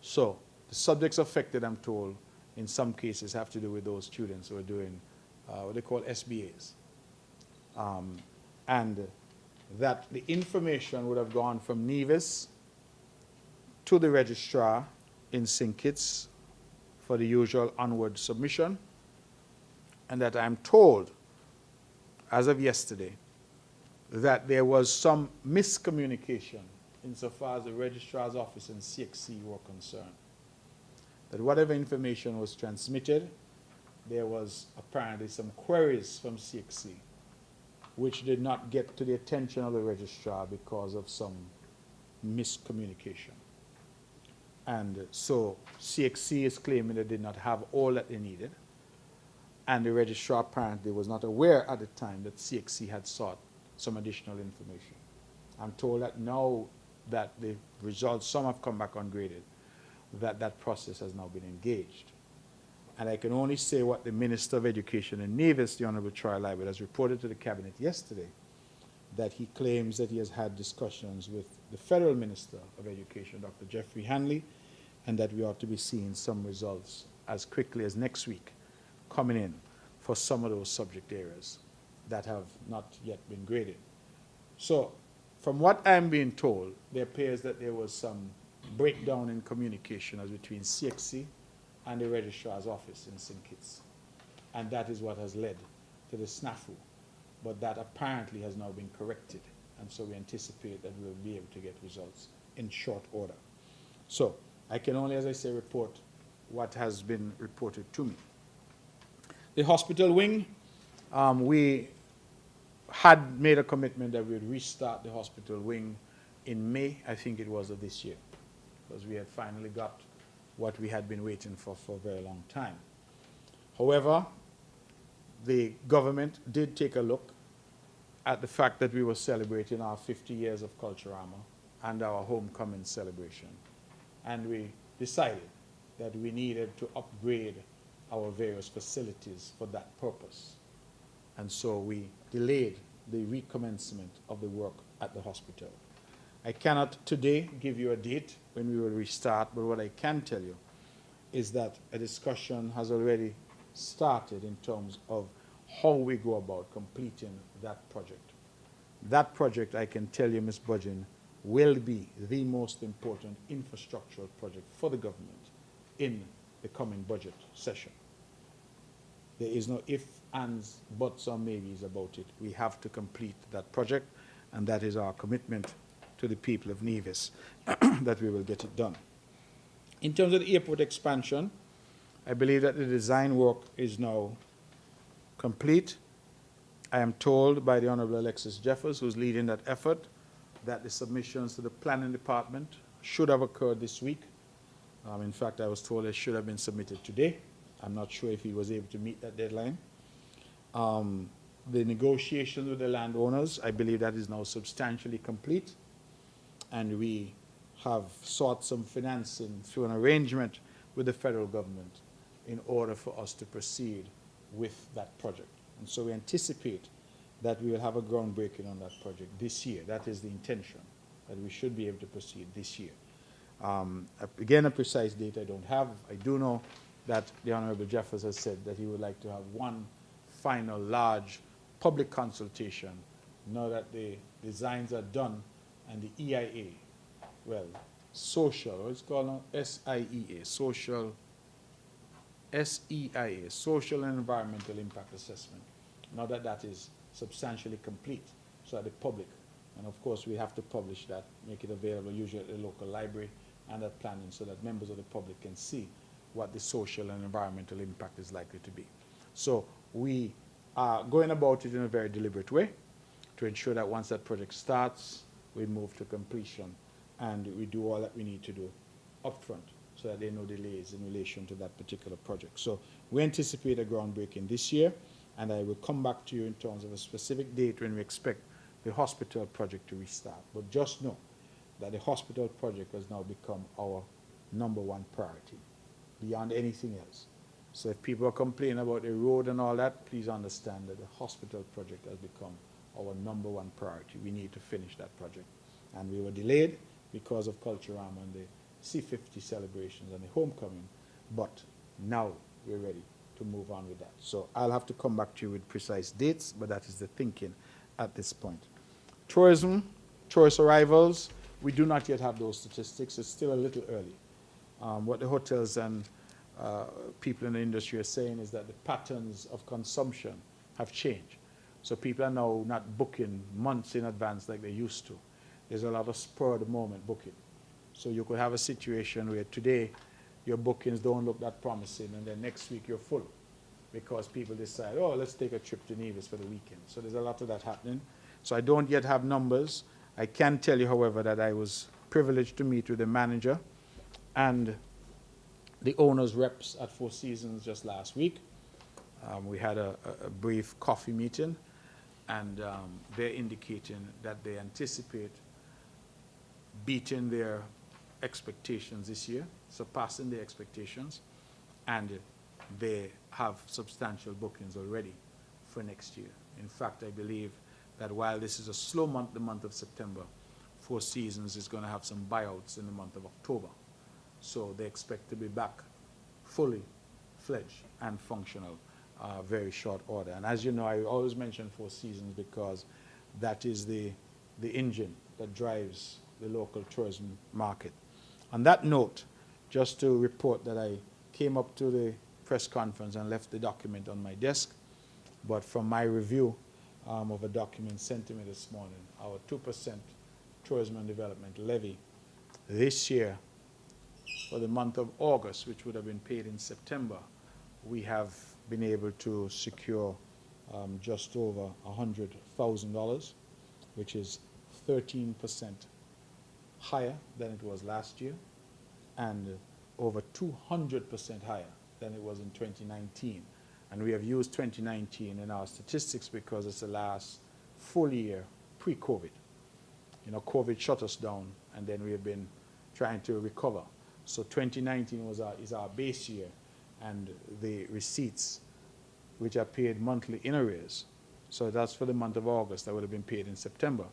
So the subjects affected, I'm told, in some cases have to do with those students who are doing what they call SBAs. And that the information would have gone from Nevis to the registrar in St. Kitts for the usual onward submission, and that I'm told, as of yesterday, that there was some miscommunication insofar as the registrar's office and CXC were concerned. That whatever information was transmitted, there was apparently some queries from CXC which did not get to the attention of the registrar because of some miscommunication. And so CXC is claiming they did not have all that they needed, and the registrar apparently was not aware at the time that CXC had sought some additional information. I'm told that now that the results, some have come back ungraded, that process has now been engaged. And I can only say what the Minister of Education in Nevis, the Honorable Troy Liebert, has reported to the Cabinet yesterday, that he claims that he has had discussions with the Federal Minister of Education, Dr. Jeffrey Hanley, and that we ought to be seeing some results as quickly as next week coming in for some of those subject areas that have not yet been graded. So from what I'm being told, there appears that there was some breakdown in communication as between CXC and the registrar's office in St. Kitts. And that is what has led to the snafu. But that apparently has now been corrected. And so we anticipate that we'll be able to get results in short order. So I can only, as I say, report what has been reported to me. The hospital wing, we had made a commitment that we would restart the hospital wing in May, I think it was, of this year, because we had finally got what we had been waiting for a very long time. However, the government did take a look at the fact that we were celebrating our 50 years of Culturama and our homecoming celebration. And we decided that we needed to upgrade our various facilities for that purpose. And so we delayed the recommencement of the work at the hospital. I cannot today give you a date when we will restart, but what I can tell you is that a discussion has already started in terms of how we go about completing that project. That project, I can tell you, Ms. Budgeon, will be the most important infrastructural project for the government in the coming budget session. There is no ifs, ands, buts, or maybes about it. We have to complete that project, and that is our commitment to the people of Nevis, that we will get it done. In terms of the airport expansion, I believe that the design work is now complete. I am told by the Honorable Alexis Jeffers, who's leading that effort, that the submissions to the planning department should have occurred this week. In fact, I was told it should have been submitted today. I'm not sure if he was able to meet that deadline. The negotiations with the landowners, I believe that is now substantially complete. And we have sought some financing through an arrangement with the federal government in order for us to proceed with that project. And so we anticipate that we will have a groundbreaking on that project this year. That is the intention, that we should be able to proceed this year. Again, a precise date I don't have. I do know that the Honorable Jeffers has said that he would like to have one final large public consultation now that the designs are done and the EIA, well, social, what's it called now? SIEA, social, SEIA, Social and Environmental Impact Assessment. Now that that is substantially complete, so that the public, and of course we have to publish that, make it available usually at the local library and at planning, so that members of the public can see what the social and environmental impact is likely to be. So we are going about it in a very deliberate way to ensure that once that project starts, we move to completion and we do all that we need to do upfront so that there are no delays in relation to that particular project. So we anticipate a groundbreaking this year, and I will come back to you in terms of a specific date when we expect the hospital project to restart. But just know that the hospital project has now become our #1 priority, beyond anything else. So if people are complaining about the road and all that, please understand that the hospital project has become our #1 priority. We need to finish that project. And we were delayed because of Culturama and the C50 celebrations and the homecoming, but now we're ready to move on with that. So I'll have to come back to you with precise dates, but that is the thinking at this point. Tourism, tourist arrivals, we do not yet have those statistics. It's still a little early. What the hotels and people in the industry are saying is that the patterns of consumption have changed. So people are now not booking months in advance like they used to. There's a lot of spur-of-the-moment booking. So you could have a situation where today your bookings don't look that promising, and then next week you're full because people decide, oh, let's take a trip to Nevis for the weekend. So there's a lot of that happening. So I don't yet have numbers. I can tell you, however, that I was privileged to meet with the manager and the owner's reps at Four Seasons just last week. We had a brief coffee meeting, and they're indicating that they anticipate beating their expectations this year, surpassing their expectations, and they have substantial bookings already for next year. In fact, I believe that while this is a slow month, the month of September, Four Seasons is going to have some buyouts in the month of October. So they expect to be back fully fledged and functional very short order. And as you know, I always mention Four Seasons because that is the engine that drives the local tourism market. On that note, just to report that I came up to the press conference and left the document on my desk, but from my review of a document sent to me this morning, our 2% tourism and development levy this year for the month of August, which would have been paid in September, we have been able to secure just over $100,000, which is 13% higher than it was last year, and over 200% higher than it was in 2019. And we have used 2019 in our statistics because it's the last full year pre-COVID. You know, COVID shut us down, and then we have been trying to recover. So 2019 is our base year, and the receipts, which are paid monthly in arrears, so that's for the month of August, that would have been paid in September,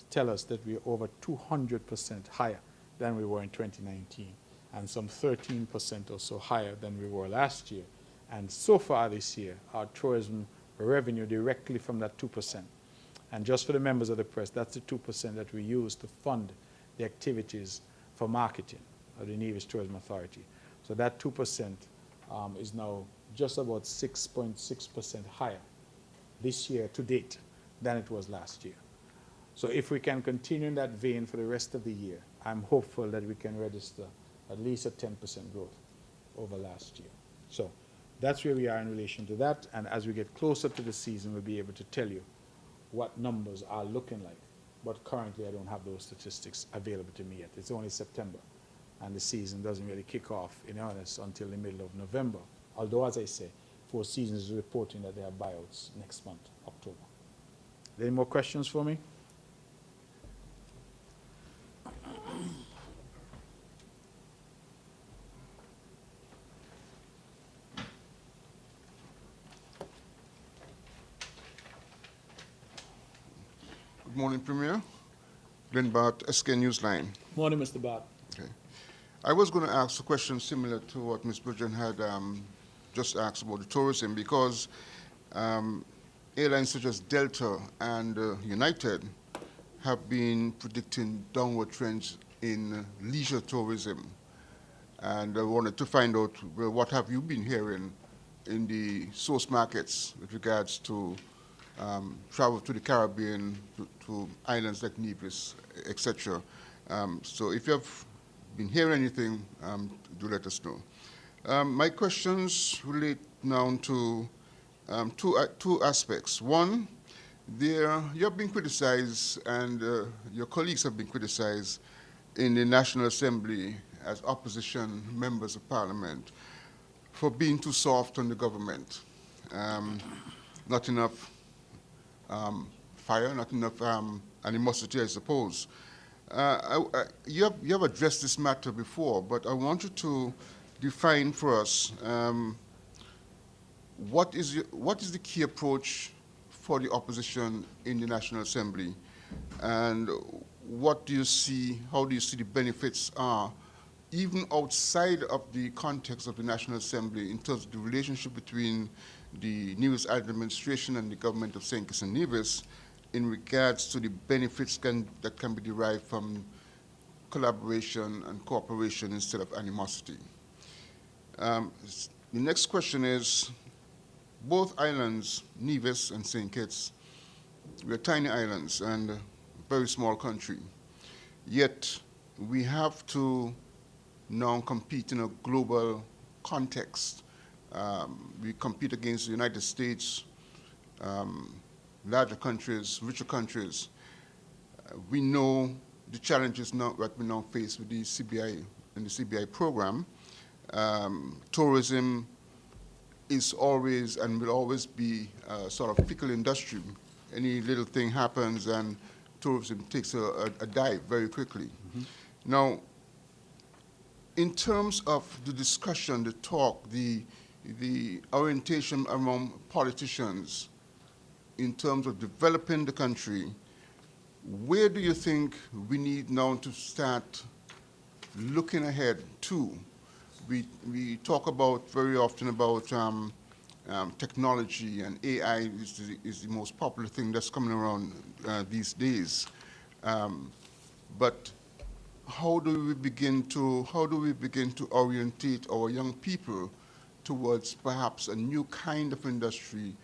tell us that we're over 200% higher than we were in 2019, and some 13% or so higher than we were last year. And so far this year, our tourism revenue directly from that 2%, and just for the members of the press, that's the 2% that we use to fund the activities for marketing of the Nevis Tourism Authority. So that 2% is now just about 6.6% higher this year to date than it was last year. So if we can continue in that vein for the rest of the year, I'm hopeful that we can register at least a 10% growth over last year. So that's where we are in relation to that, and as we get closer to the season, we'll be able to tell you what numbers are looking like. But currently, I don't have those statistics available to me yet. It's only September, and the season doesn't really kick off, in earnest, until the middle of November. Although, as I say, Four Seasons is reporting that they have buyouts next month, October. Any more questions for me? Good morning, Premier. Glenn Bart, SK Newsline. Morning, Mr. Bart. Okay. I was going to ask a question similar to what Ms. Bridgen had just asked about the tourism, because airlines such as Delta and United have been predicting downward trends in leisure tourism. And I wanted to find out, well, what have you been hearing in the source markets with regards to travel to the Caribbean, to islands like Nevis, etc. So if you have been hearing anything, do let us know. My questions relate now to two aspects. One, you have been criticized, and your colleagues have been criticized in the National Assembly as opposition members of Parliament for being too soft on the government. Not enough fire, not enough animosity, I suppose. You have addressed this matter before, but I want you to define for us what is the key approach for the opposition in the National Assembly, and what do you see? How do you see the benefits are, even outside of the context of the National Assembly, in terms of the relationship between the Nevis administration and the government of St. Kitts and Nevis, in regards to the benefits that can be derived from collaboration and cooperation instead of animosity. The next question is, both islands, Nevis and St. Kitts, we're tiny islands and a very small country. Yet we have to now compete in a global context. We compete against the United States, larger countries, richer countries. We know the challenges now that we now face with the CBI and the CBI program. Tourism is always and will always be a sort of fickle industry. Any little thing happens and tourism takes a dive very quickly. Mm-hmm. Now, in terms of the discussion, the talk, the orientation among politicians in terms of developing the country, where do you think we need now to start looking ahead to? We talk about very often about technology, and AI is the most popular thing that's coming around these days. But how do we begin to orientate our young people towards perhaps a new kind of industry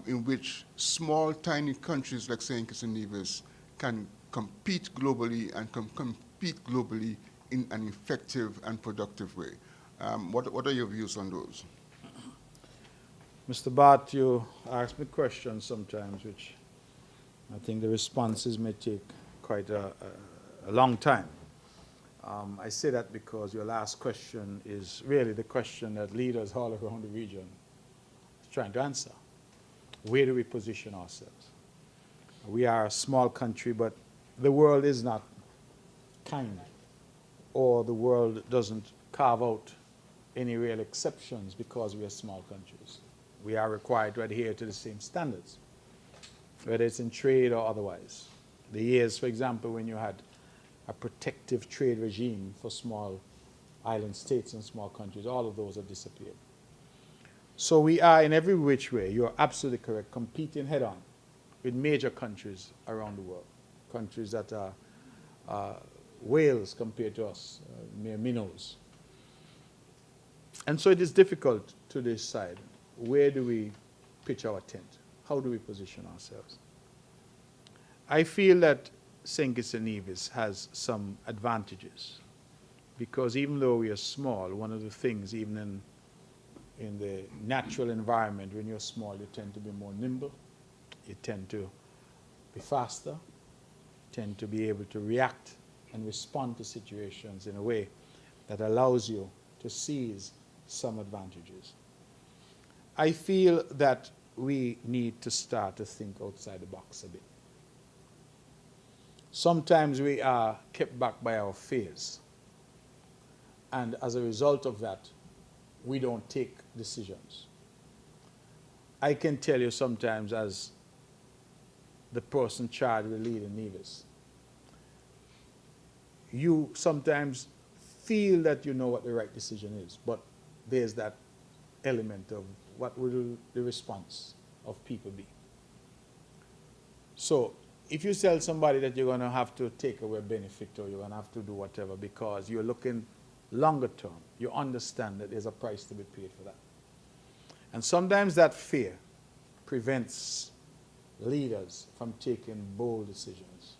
in which small, tiny countries like St. Kitts and Nevis can compete globally and compete globally in an effective and productive way? What are your views on those? Mr. Bart, you ask me questions sometimes which I think the responses may take quite a long time. I say that because your last question is really the question that leaders all around the region are trying to answer. Where do we position ourselves? We are a small country, but the world is not kind, or the world doesn't carve out any real exceptions because we are small countries. We are required to adhere to the same standards, whether it's in trade or otherwise. The years, for example, when you had a protective trade regime for small island states and small countries, all of those have disappeared. So we are, in every which way, you're absolutely correct, competing head-on with major countries around the world, countries that are whales compared to us, mere minnows. And so it is difficult to decide, where do we pitch our tent? How do we position ourselves? I feel that St. Kitts and Nevis has some advantages, because even though we are small, one of the things, even in the natural environment, when you're small, you tend to be more nimble, you tend to be faster, tend to be able to react and respond to situations in a way that allows you to seize some advantages. I feel that we need to start to think outside the box a bit. Sometimes we are kept back by our fears, and as a result of that, we don't take decisions. I can tell you sometimes, as the person charged with leading Nevis, you sometimes feel that you know what the right decision is, but there's that element of what will the response of people be. So if you tell somebody that you're going to have to take away a benefit, or you're going to have to do whatever because you're looking longer term, you understand that there's a price to be paid for that. And sometimes that fear prevents leaders from taking bold decisions.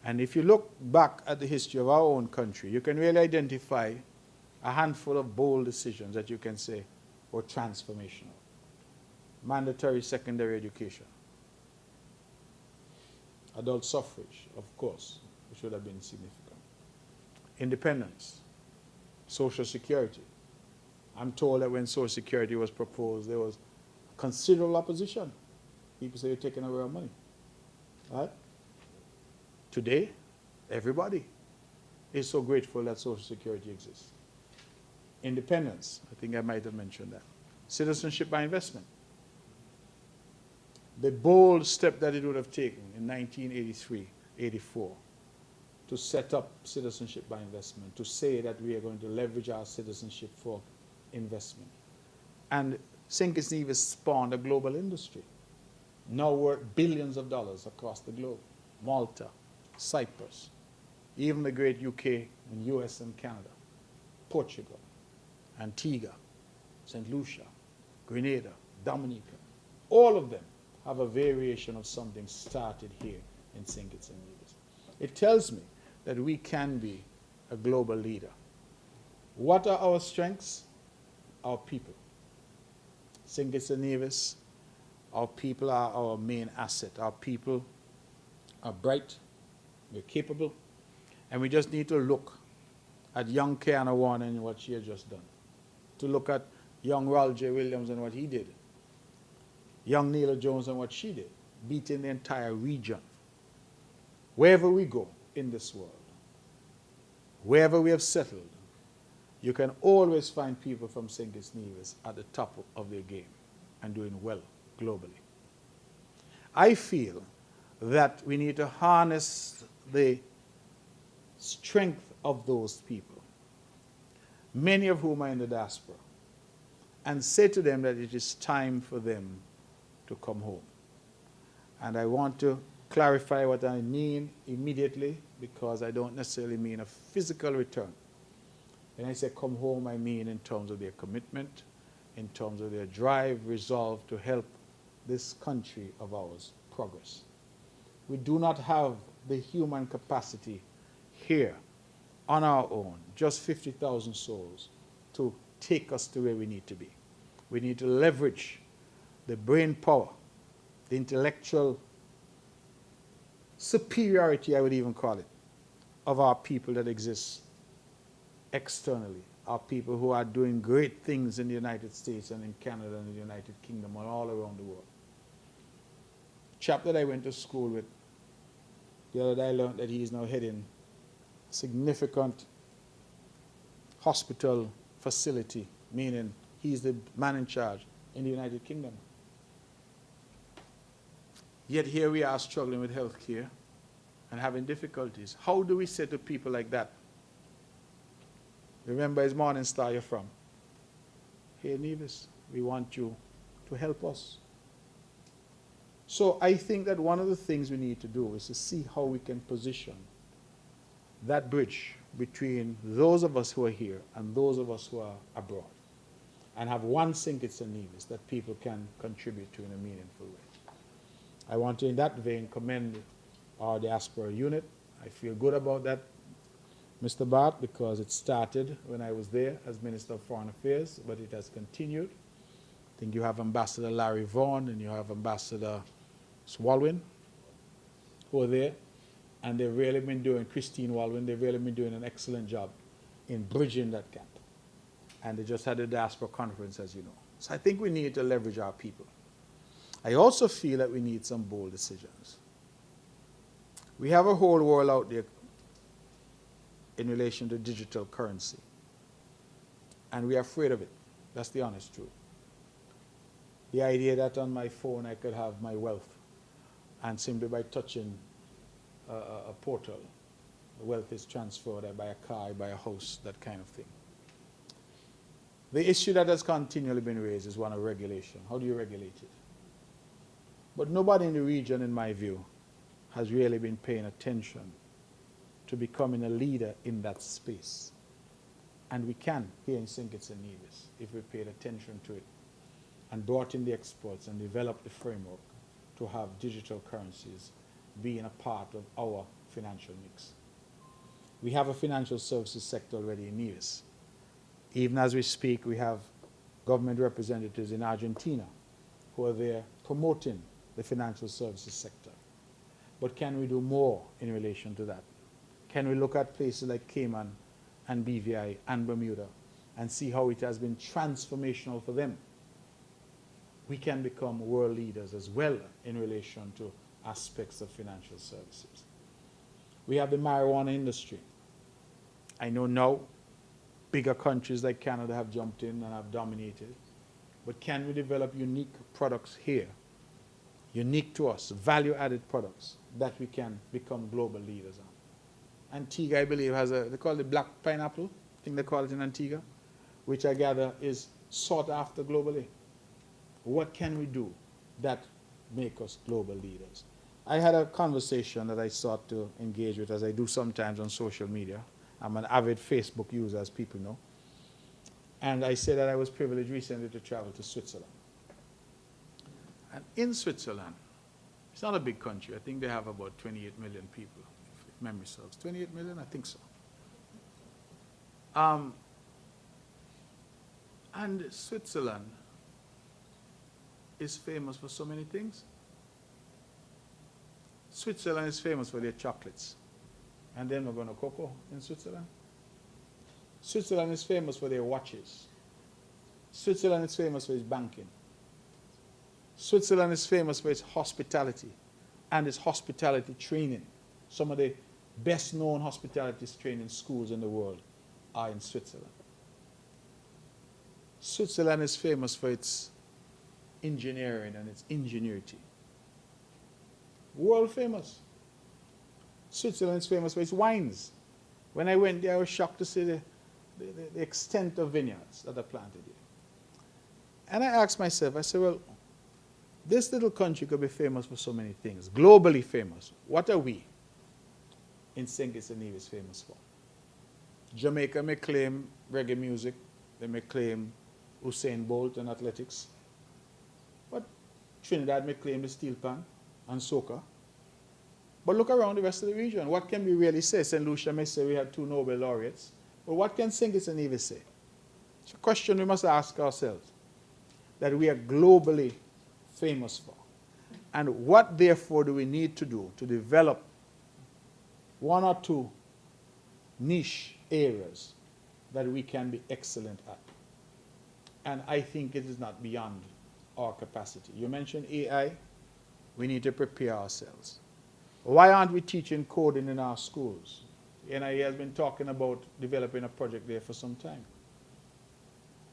And if you look back at the history of our own country, you can really identify a handful of bold decisions that you can say were transformational. Mandatory secondary education. Adult suffrage, of course, which would have been significant. Independence. Social security. I'm told that when Social Security was proposed, there was considerable opposition. People say, you're taking away our money. Right? Today, everybody is so grateful that Social Security exists. Independence, I think I might have mentioned that. Citizenship by investment. The bold step that it would have taken in 1983, 84, to set up citizenship by investment, to say that we are going to leverage our citizenship for investment. And St. Kitts Nevis spawned a global industry, now worth billions of dollars across the globe. Malta, Cyprus, even the great UK and US and Canada, Portugal, Antigua, St. Lucia, Grenada, Dominica, all of them have a variation of something started here in St. Kitts and Nevis. It tells me that we can be a global leader. What are our strengths? Our people. St. Kitts and Nevis, our people are our main asset. Our people are bright, we're capable, and we just need to look at young Kiana Warner and what she has just done, to look at young Ral J. Williams and what he did, young Neela Jones and what she did, beating the entire region. Wherever we go in this world, wherever we have settled, you can always find people from St. Kitts Nevis at the top of their game and doing well globally. I feel that we need to harness the strength of those people, many of whom are in the diaspora, and say to them that it is time for them to come home. And I want to clarify what I mean immediately, because I don't necessarily mean a physical return. When I say come home, I mean in terms of their commitment, in terms of their drive, resolve to help this country of ours progress. We do not have the human capacity here on our own, just 50,000 souls, to take us to where we need to be. We need to leverage the brain power, the intellectual superiority, I would even call it, of our people that exists externally, our people who are doing great things in the United States and in Canada and the United Kingdom and all around the world. Chap that I went to school with, the other day I learned that he is now heading a significant hospital facility, meaning he's the man in charge in the United Kingdom. Yet here we are struggling with health care and having difficulties. How do we say to people like that? Remember, it's Morning Star you're from. Hey, Nevis, we want you to help us. So I think that one of the things we need to do is to see how we can position that bridge between those of us who are here and those of us who are abroad, and have one St. Kitts and Nevis that people can contribute to in a meaningful way. I want to, in that vein, commend our diaspora unit. I feel good about that, Mr. Bart, because it started when I was there as Minister of Foreign Affairs, but it has continued. I think you have Ambassador Larry Vaughan and you have Ambassador Swalwyn who are there, and they've really been doing, Christine Walwyn, they've really been doing an excellent job in bridging that gap. And they just had a diaspora conference, as you know. So I think we need to leverage our people. I also feel that we need some bold decisions. We have a whole world out there in relation to digital currency, and we are afraid of it. That's the honest truth. The idea that on my phone I could have my wealth, and simply by touching a portal, the wealth is transferred. I buy a car, I buy a house, that kind of thing. The issue that has continually been raised is one of regulation. How do you regulate it? But nobody in the region, in my view, has really been paying attention to becoming a leader in that space. And we can here in St. Kitts and Nevis if we paid attention to it and brought in the experts and developed the framework to have digital currencies being a part of our financial mix. We have a financial services sector already in Nevis. Even as we speak, we have government representatives in Argentina who are there promoting the financial services sector. But can we do more in relation to that? Can we look at places like Cayman and BVI and Bermuda and see how it has been transformational for them? We can become world leaders as well in relation to aspects of financial services. We have the marijuana industry. I know now bigger countries like Canada have jumped in and have dominated. But can we develop unique products here, unique to us, value-added products that we can become global leaders on? Antigua, I believe, has they call it black pineapple, I think they call it in Antigua, which I gather is sought after globally. What can we do that make us global leaders? I had a conversation that I sought to engage with, as I do sometimes on social media. I'm an avid Facebook user, as people know. And I said that I was privileged recently to travel to Switzerland. And in Switzerland, it's not a big country. I think they have about 28 million people, if memory serves. 28 million? I think so. And Switzerland is famous for so many things. Switzerland is famous for their chocolates. And then we're going to cocoa in Switzerland. Switzerland is famous for their watches. Switzerland is famous for its banking. Switzerland is famous for its hospitality and its hospitality training. Some of the best known hospitality training schools in the world are in Switzerland. Switzerland is famous for its engineering and its ingenuity. World famous. Switzerland is famous for its wines. When I went there, I was shocked to see the extent of vineyards that are planted here. And I asked myself, I said, well, this little country could be famous for so many things, globally famous. What are we in St. Kitts and Nevis famous for? Jamaica may claim reggae music, they may claim Usain Bolt and athletics, but Trinidad may claim the steel pan and soca. But look around the rest of the region. What can we really say? St. Lucia may say we had 2 Nobel laureates. But what can St. Kitts and Nevis say? It's a question we must ask ourselves, that we are globally famous for. And what, therefore, do we need to do to develop 1 or 2 niche areas that we can be excellent at? And I think it is not beyond our capacity. You mentioned AI. We need to prepare ourselves. Why aren't we teaching coding in our schools? NIA has been talking about developing a project there for some time.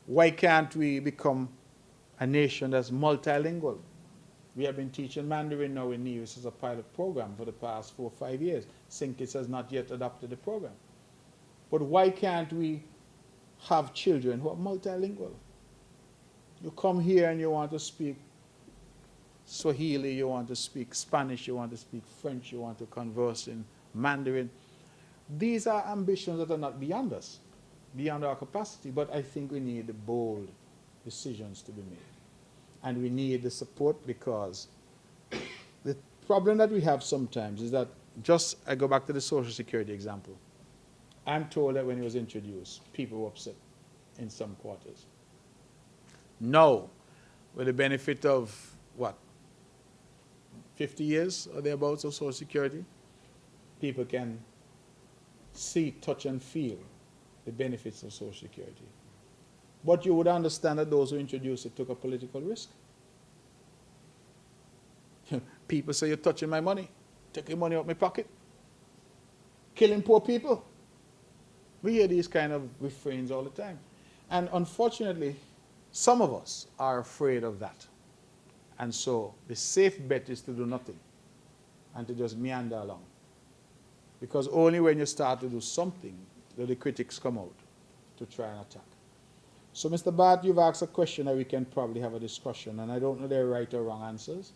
Why can't we become a nation that's multilingual? We have been teaching Mandarin now in Nevis as a pilot program for the past 4 or 5 years. St. Kitts has not yet adopted the program. But why can't we have children who are multilingual? You come here and you want to speak Swahili, you want to speak Spanish, you want to speak French, you want to converse in Mandarin. These are ambitions that are not beyond us, beyond our capacity, but I think we need bold decisions to be made. And we need the support, because the problem that we have sometimes is that, I go back to the Social Security example. I'm told that when it was introduced, people were upset in some quarters. Now, with the benefit of, 50 years or thereabouts of Social Security, people can see, touch, and feel the benefits of Social Security. But you would understand that those who introduced it took a political risk. People say, you're touching my money, taking money out of my pocket, killing poor people. We hear these kind of refrains all the time. And unfortunately, some of us are afraid of that. And so the safe bet is to do nothing and to just meander along. Because only when you start to do something do the critics come out to try and attack. So, Mr. Bart, you've asked a question that we can probably have a discussion, and I don't know they're right or wrong answers.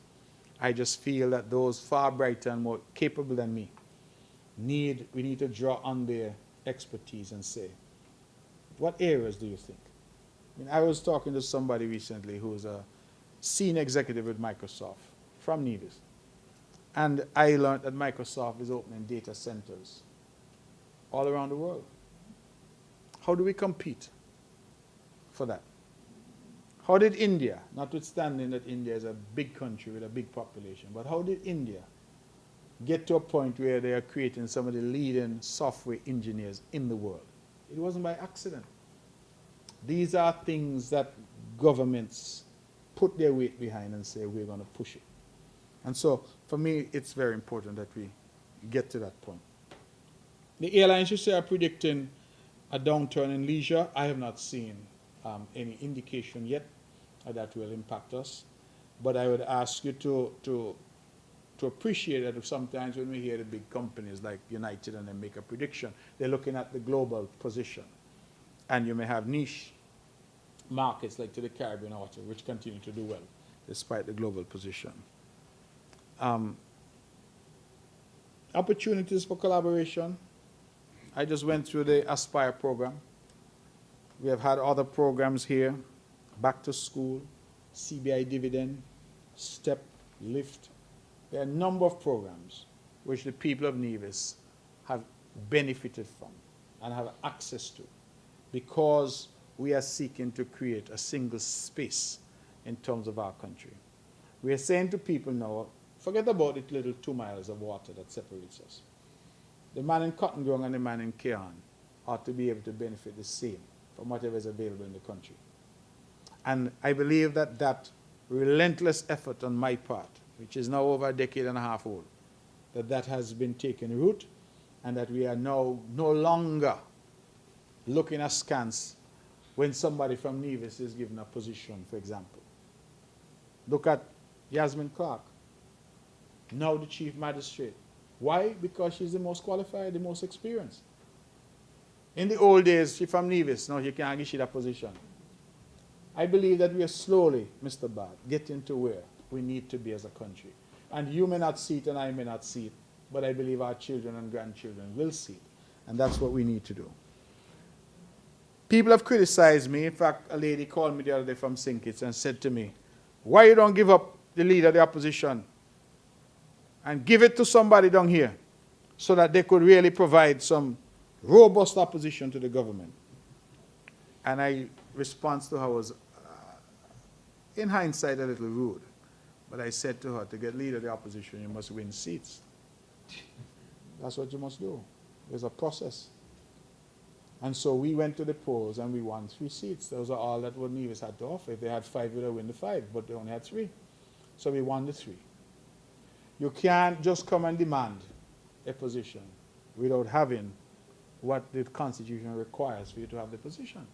I just feel that those far brighter and more capable than me we need to draw on their expertise and say, what areas do you think? I mean, I was talking to somebody recently who's a senior executive with Microsoft from Nevis. And I learned that Microsoft is opening data centers all around the world. How do we compete for that? How did India, notwithstanding that India is a big country with a big population, but how did India get to a point where they are creating some of the leading software engineers in the world? It wasn't by accident. These are things that governments put their weight behind and say, we're going to push it. And so, for me, it's very important that we get to that point. The airlines, you say, are predicting a downturn in leisure. I have not seen any indication yet that will impact us. But I would ask you to appreciate that sometimes when we hear the big companies like United and they make a prediction, they're looking at the global position. And you may have niche markets like to the Caribbean or whatever, which continue to do well despite the global position. Opportunities for collaboration. I just went through the Aspire program. We have had other programs here, Back to School, CBI Dividend, STEP, LIFT. There are a number of programs which the people of Nevis have benefited from and have access to because we are seeking to create a single space in terms of our country. We are saying to people now, forget about the little 2 miles of water that separates us. The man in Cotton Grove and the man in Keon ought to be able to benefit the same from whatever is available in the country. And I believe that that relentless effort on my part, which is now over a decade and a half old, that has been taking root and that we are now no longer looking askance when somebody from Nevis is given a position, for example. Look at Yasmin Clark, now the Chief Magistrate. Why? Because she's the most qualified, the most experienced. In the old days, she's from Nevis. Now she can't get that position. I believe that we are slowly, Mr. Bad, getting to where we need to be as a country. And you may not see it and I may not see it, but I believe our children and grandchildren will see it. And that's what we need to do. People have criticized me. In fact, a lady called me the other day from St. Kitts and said to me, why you don't give up the leader of the opposition and give it to somebody down here so that they could really provide some robust opposition to the government? And my response to her was, in hindsight, a little rude. But I said to her, to get leader of the opposition, you must win seats. That's what you must do. There's a process. And so we went to the polls and we won 3 seats. Those are all that what Nevis had to offer. If they had 5, we would have won the 5, but they only had 3. So we won the 3. You can't just come and demand a position without having what the Constitution requires for you to have the position.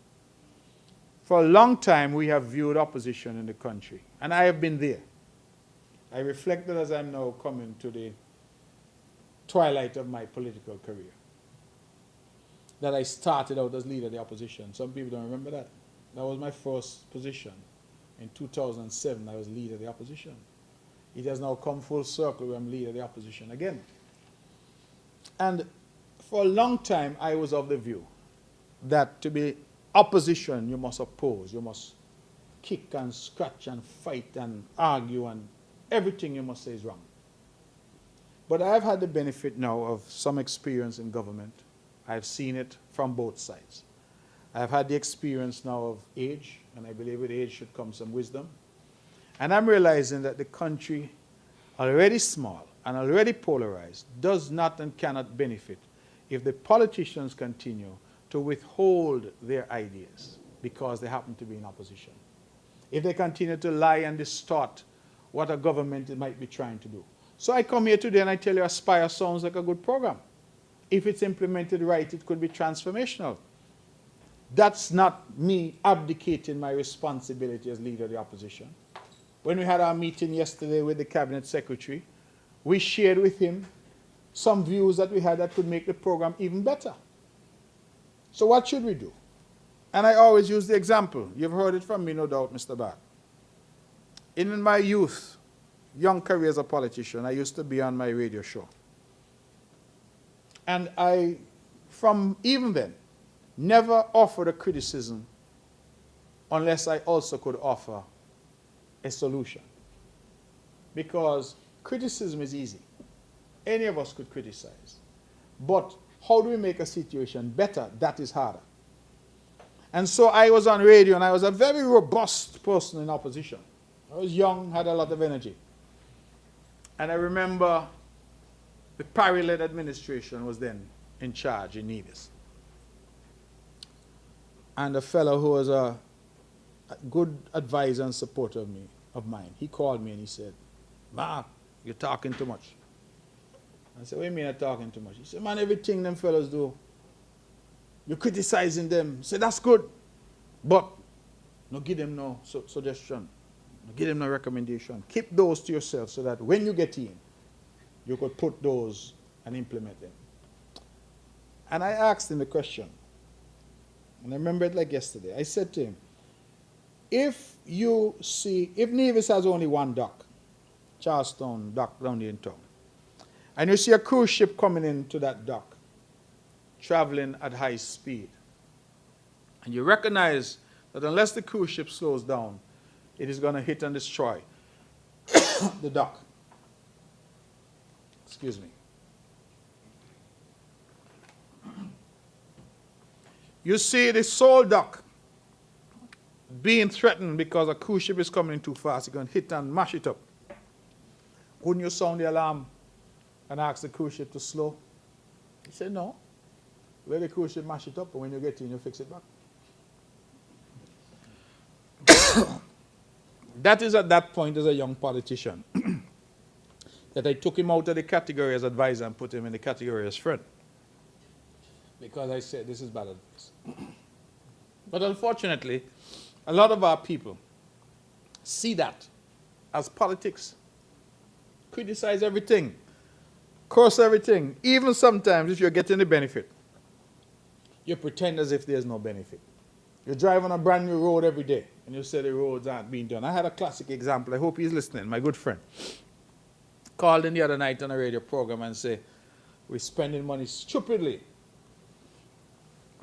For a long time, we have viewed opposition in the country, and I have been there. I reflected as I'm now coming to the twilight of my political career, that I started out as leader of the opposition. Some people don't remember that. That was my first position. In 2007, I was leader of the opposition. It has now come full circle where I'm leader of the opposition again. And for a long time, I was of the view that to be opposition, you must oppose. You must kick and scratch and fight and argue, and everything you must say is wrong. But I've had the benefit now of some experience in government. I've seen it from both sides. I've had the experience now of age, and I believe with age should come some wisdom. And I'm realizing that the country, already small and already polarized, does not and cannot benefit if the politicians continue to withhold their ideas because they happen to be in opposition. If they continue to lie and distort what a government might be trying to do. So I come here today and I tell you Aspire sounds like a good program. If it's implemented right, it could be transformational. That's not me abdicating my responsibility as leader of the opposition. When we had our meeting yesterday with the cabinet secretary, we shared with him some views that we had that could make the program even better. So what should we do? And I always use the example. You've heard it from me, no doubt, Mr. Bart. In my youth, young career as a politician, I used to be on my radio show. And I, from even then, never offered a criticism unless I also could offer a solution. Because criticism is easy. Any of us could criticize. But how do we make a situation better? That is harder. And so I was on radio, and I was a very robust person in opposition. I was young, had a lot of energy. And I remember the Parry-led administration was then in charge in Nevis. And a fellow who was a good advisor and supporter of mine, he called me and he said, Mark, you're talking too much. I said, what do you mean I'm talking too much? He said, man, everything them fellas do, you're criticizing them. I said, that's good. But no give them no suggestion. No give them no recommendation. Keep those to yourself so that when you get in, you could put those and implement them. And I asked him the question. And I remember it like yesterday. I said to him, if Nevis has only one dock, Charlestown dock down there in town, and you see a cruise ship coming into that dock, traveling at high speed, and you recognize that unless the cruise ship slows down, it is going to hit and destroy the dock. Excuse me. You see the sole dock being threatened because a cruise ship is coming in too fast. It's going to hit and mash it up. Wouldn't you sound the alarm and ask the cruise ship to slow? He said, no. Let the cruise ship mash it up, and when you get in, you fix it back. That is at that point as a young politician that I took him out of the category as advisor and put him in the category as friend. Because I said, this is bad advice. But unfortunately, a lot of our people see that as politics. Criticize everything. Curse everything. Even sometimes if you're getting the benefit, you pretend as if there's no benefit. You drive on a brand new road every day and you say the roads aren't being done. I had a classic example. I hope he's listening. My good friend called in the other night on a radio program and said, we're spending money stupidly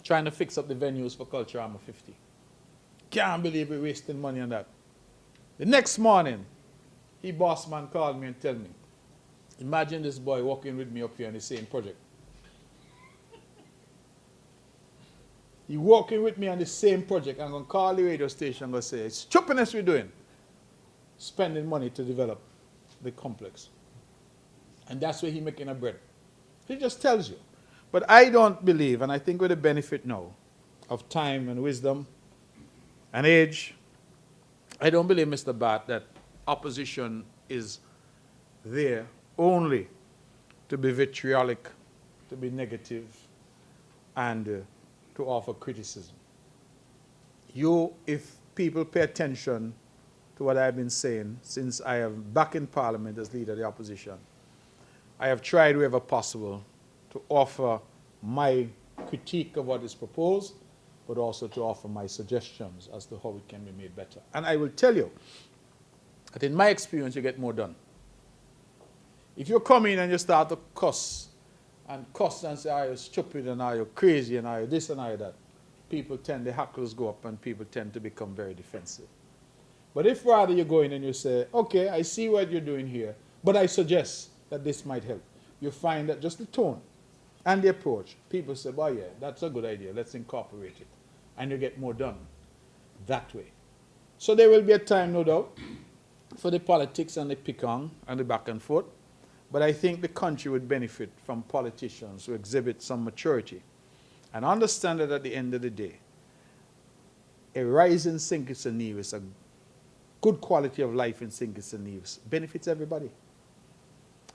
trying to fix up the venues for Culture Armor 50. Can't believe we're wasting money on that. The next morning, boss man called me and told me, imagine this boy walking with me up here on the same project. He walking with me on the same project. I'm going to call the radio station and go say, it's stupidness we're doing. Spending money to develop the complex. And that's where he's making a bread. He just tells you. But I don't believe, and I think with the benefit now of time and wisdom and age, I don't believe, Mr. Bart, that opposition is there only to be vitriolic, to be negative, and to offer criticism. If people pay attention to what I've been saying since I am back in Parliament as leader of the opposition, I have tried wherever possible to offer my critique of what is proposed, but also to offer my suggestions as to how it can be made better. And I will tell you that in my experience, you get more done. If you come in and you start to cuss and say, are you stupid, and are you crazy, and are you this, and are you that, the hackles go up and people tend to become very defensive. But if rather you go in and you say, okay, I see what you're doing here, but I suggest that this might help, you find that just the tone and the approach, people say, well, yeah, that's a good idea, let's incorporate it. And you get more done that way. So there will be a time, no doubt, for the politics and the pick-on and the back and forth. But I think the country would benefit from politicians who exhibit some maturity and understand that at the end of the day, a rise in St. Kitts and Nevis, a good quality of life in St. Kitts and Nevis, benefits everybody.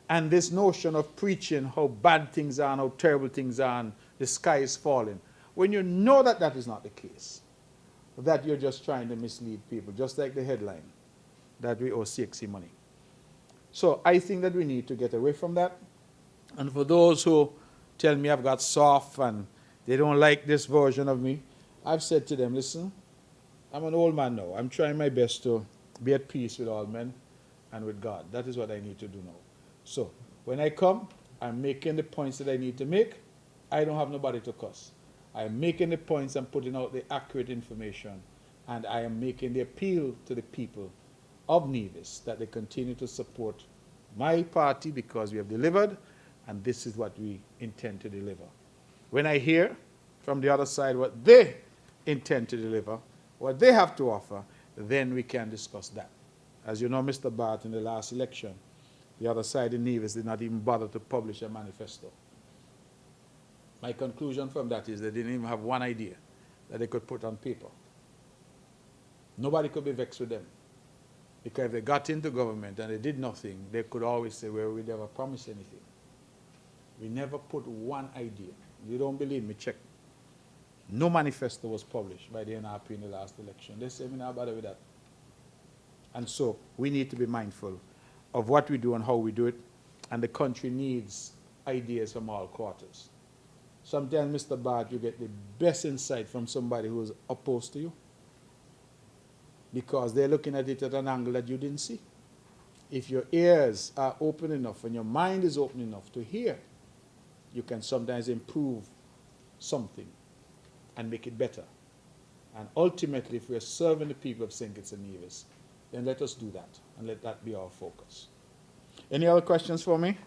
And this notion of preaching how bad things are and how terrible things are and the sky is falling, when you know that that is not the case, that you're just trying to mislead people, just like the headline, that we owe CXC money. So I think that we need to get away from that. And for those who tell me I've got soft and they don't like this version of me, I've said to them, listen, I'm an old man now. I'm trying my best to be at peace with all men and with God. That is what I need to do now. So when I come, I'm making the points that I need to make. I don't have nobody to cuss. I'm making the points and putting out the accurate information. And I am making the appeal to the people of Nevis that they continue to support my party because we have delivered, and this is what we intend to deliver. When I hear from the other side what they intend to deliver, what they have to offer, then we can discuss that. As you know, Mr. Bart, in the last election, the other side in Nevis did not even bother to publish a manifesto. My conclusion from that is they didn't even have one idea that they could put on paper. Nobody could be vexed with them. Because if they got into government and they did nothing, they could always say, well, we never promised anything. We never put one idea. You don't believe me, check. No manifesto was published by the NRP in the last election. They say, we're not bother with that. And so we need to be mindful of what we do and how we do it. And the country needs ideas from all quarters. Sometimes, Mr. Bart, you get the best insight from somebody who is opposed to you because they're looking at it at an angle that you didn't see. If your ears are open enough and your mind is open enough to hear, you can sometimes improve something and make it better. And ultimately, if we're serving the people of St. Kitts and Nevis, then let us do that and let that be our focus. Any other questions for me?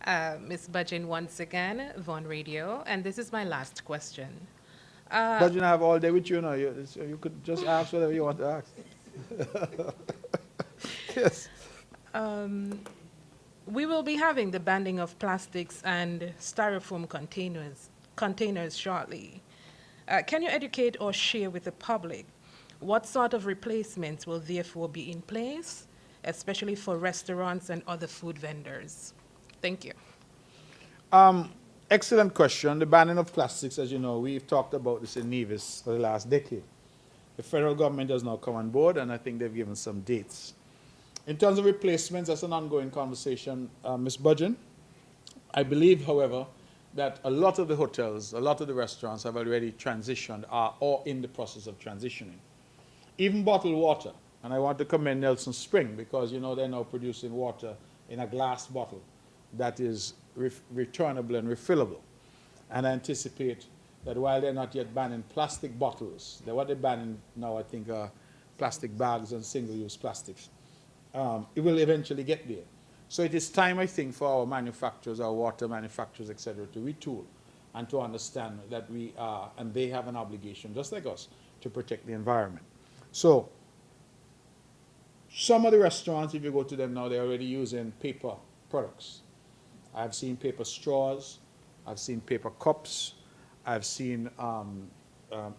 Ms. Budgeon, once again, Vaughan Radio, and this is my last question. Budgeon, I have all day with you now. You could just ask whatever you want to ask. Yes. We will be having the banning of plastics and styrofoam containers shortly. Can you educate or share with the public what sort of replacements will therefore be in place, especially for restaurants and other food vendors? Thank you. Excellent question. The banning of plastics, as you know, we've talked about this in Nevis for the last decade. The federal government has now come on board, and I think they've given some dates. In terms of replacements, that's an ongoing conversation, Ms. Budgeon. I believe, however, that a lot of the hotels, a lot of the restaurants have already transitioned or in the process of transitioning. Even bottled water, and I want to commend Nelson Spring because, you know, they're now producing water in a glass bottle that is returnable and refillable. And I anticipate that while they're not yet banning plastic bottles, what they're banning now, I think, are plastic bags and single-use plastics. It will eventually get there. So it is time, I think, for our manufacturers, our water manufacturers, etc., to retool and to understand that we are, and they have an obligation, just like us, to protect the environment. So some of the restaurants, if you go to them now, they're already using paper products. I've seen paper straws, I've seen paper cups, I've seen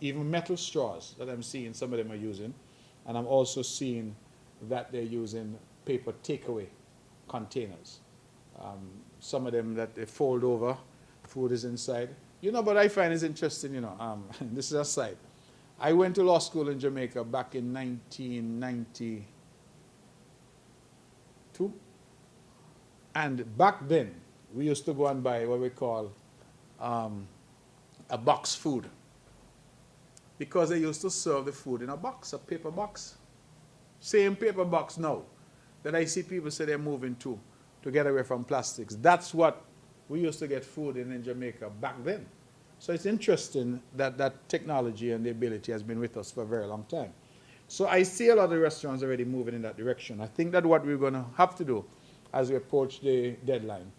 even metal straws that I'm seeing some of them are using, and I'm also seeing that they're using paper takeaway containers. Some of them that they fold over, food is inside. You know, but I find it's interesting, you know, this is a side. I went to law school in Jamaica back in 1992. And back then, we used to go and buy what we call a box food. Because they used to serve the food in a box, a paper box. Same paper box now that I see people say they're moving to get away from plastics. That's what we used to get food in Jamaica back then. So it's interesting that that technology and the ability has been with us for a very long time. So I see a lot of the restaurants already moving in that direction. I think that what we're going to have to do as we approach the deadline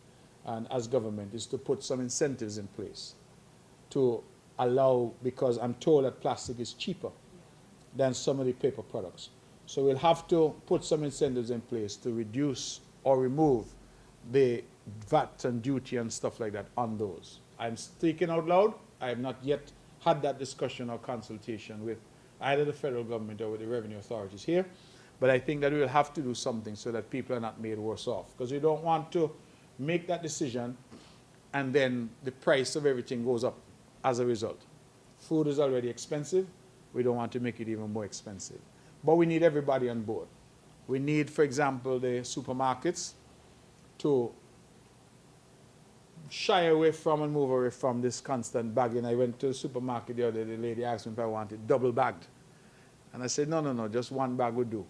and as government is to put some incentives in place to allow, because I'm told that plastic is cheaper than some of the paper products. So we'll have to put some incentives in place to reduce or remove the VAT and duty and stuff like that on those. I'm speaking out loud. I have not yet had that discussion or consultation with either the federal government or with the revenue authorities here. But I think that we will have to do something so that people are not made worse off. Because we don't want to make that decision and then the price of everything goes up as a result. Food is already expensive. We don't want to make it even more expensive. But we need everybody on board. We need, for example, the supermarkets to shy away from and move away from this constant bagging. I went to the supermarket the other day. The lady asked me if I wanted double bagged. And I said, no, just one bag would do.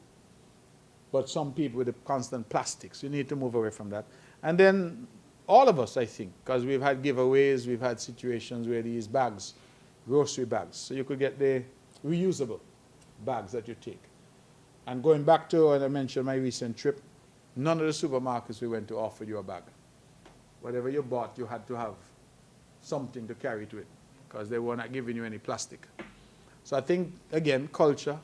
But some people with the constant plastics, we need to move away from that. And then all of us, I think, because we've had giveaways, we've had situations where these bags, grocery bags, so you could get the reusable bags that you take. And going back to, when I mentioned my recent trip, none of the supermarkets we went to offered you a bag. Whatever you bought, you had to have something to carry to it because they were not giving you any plastic. So I think, again, culture,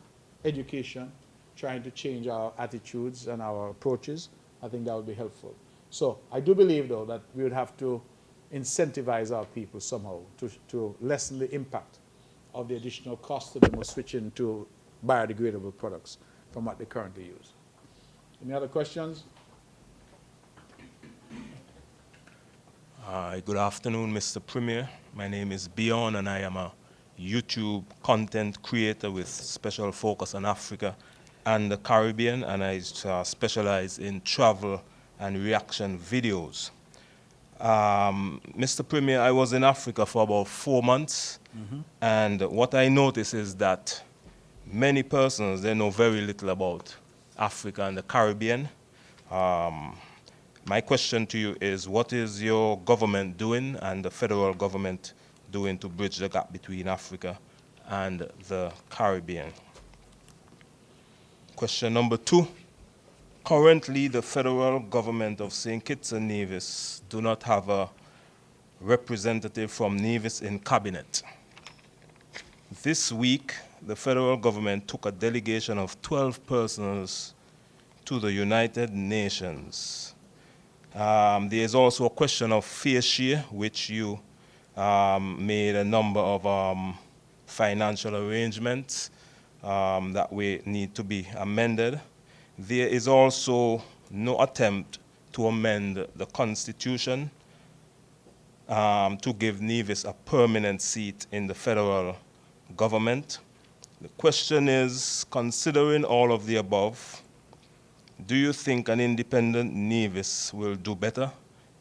education, trying to change our attitudes and our approaches, I think that would be helpful. So I do believe, though, that we would have to incentivize our people somehow to lessen the impact of the additional cost of them switching to biodegradable products from what they currently use. Any other questions? Good afternoon, Mr. Premier. My name is Bjorn, and I am a YouTube content creator with special focus on Africa and the Caribbean, and I specialize in travel and reaction videos. Mr. Premier, I was in Africa for about 4 months, and what I noticed is that many persons, they know very little about Africa and the Caribbean. My question to you is, what is your government doing and the federal government doing to bridge the gap between Africa and the Caribbean? Question number 2. Currently, the federal government of St. Kitts and Nevis do not have a representative from Nevis in cabinet. This week, the federal government took a delegation of 12 persons to the United Nations. There is also a question of fair share, which you made a number of financial arrangements that we need to be amended. There is also no attempt to amend the Constitution to give Nevis a permanent seat in the federal government. The question is, considering all of the above, do you think an independent Nevis will do better?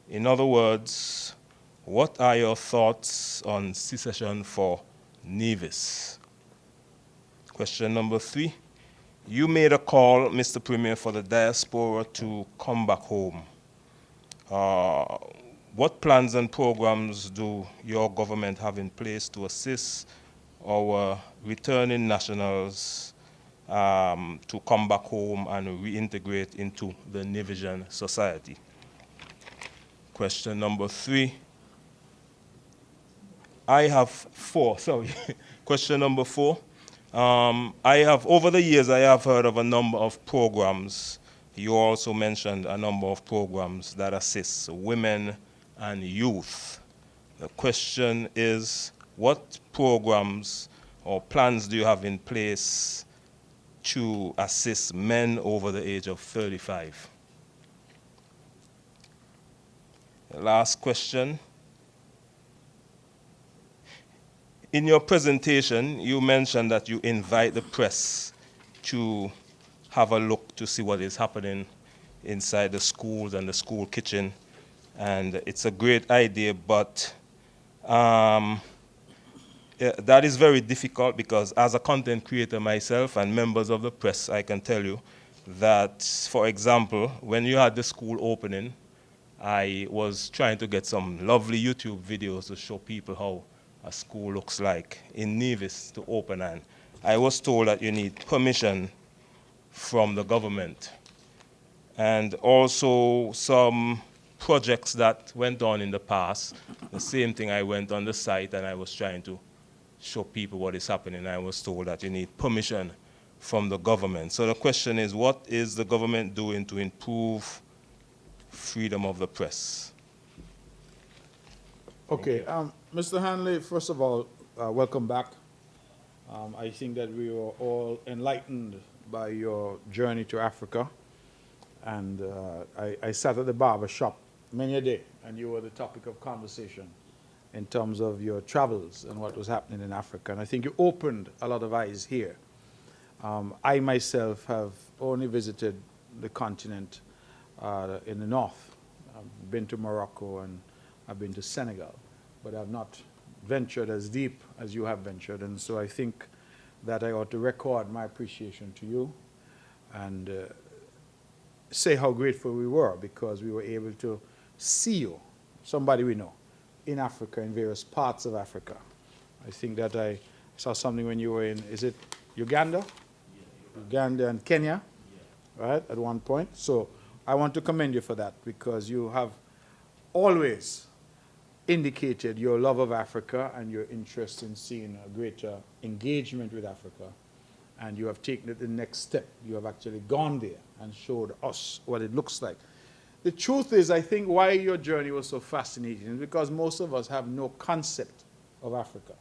In other words, what are your thoughts on secession for Nevis? Question number 3. You made a call, Mr. Premier, for the diaspora to come back home. What plans and programs do your government have in place to assist our returning nationals to come back home and reintegrate into the Nevisian society? Question number 3. I have 4, sorry. Question number 4. Over the years, I have heard of a number of programs. You also mentioned a number of programs that assist women and youth. The question is, what programs or plans do you have in place to assist men over the age of 35? The last question. In your presentation, you mentioned that you invite the press to have a look to see what is happening inside the schools and the school kitchen. And it's a great idea, but that is very difficult because as a content creator myself and members of the press, I can tell you that, for example, when you had the school opening, I was trying to get some lovely YouTube videos to show people how a school looks like in Nevis to open, and I was told that you need permission from the government. And also some projects that went on in the past, the same thing, I went on the site and I was trying to show people what is happening. I was told that you need permission from the government. So the question is, what is the government doing to improve freedom of the press? Okay, Mr. Hanley, first of all, welcome back. I think that we were all enlightened by your journey to Africa. And I sat at the barber shop many a day, and you were the topic of conversation in terms of your travels and what was happening in Africa. And I think you opened a lot of eyes here. I myself have only visited the continent in the north. I've been to Morocco and I've been to Senegal, but I've not ventured as deep as you have ventured. And so I think that I ought to record my appreciation to you and say how grateful we were because we were able to see you, somebody we know, in Africa, in various parts of Africa. I think that I saw something when you were in, is it Uganda? Yeah, Uganda and Kenya, right, at one point. So I want to commend you for that because you have always indicated your love of Africa and your interest in seeing a greater engagement with Africa. And you have taken it the next step. You have actually gone there and showed us what it looks like. The truth is, I think why your journey was so fascinating is because most of us have no concept of Africa.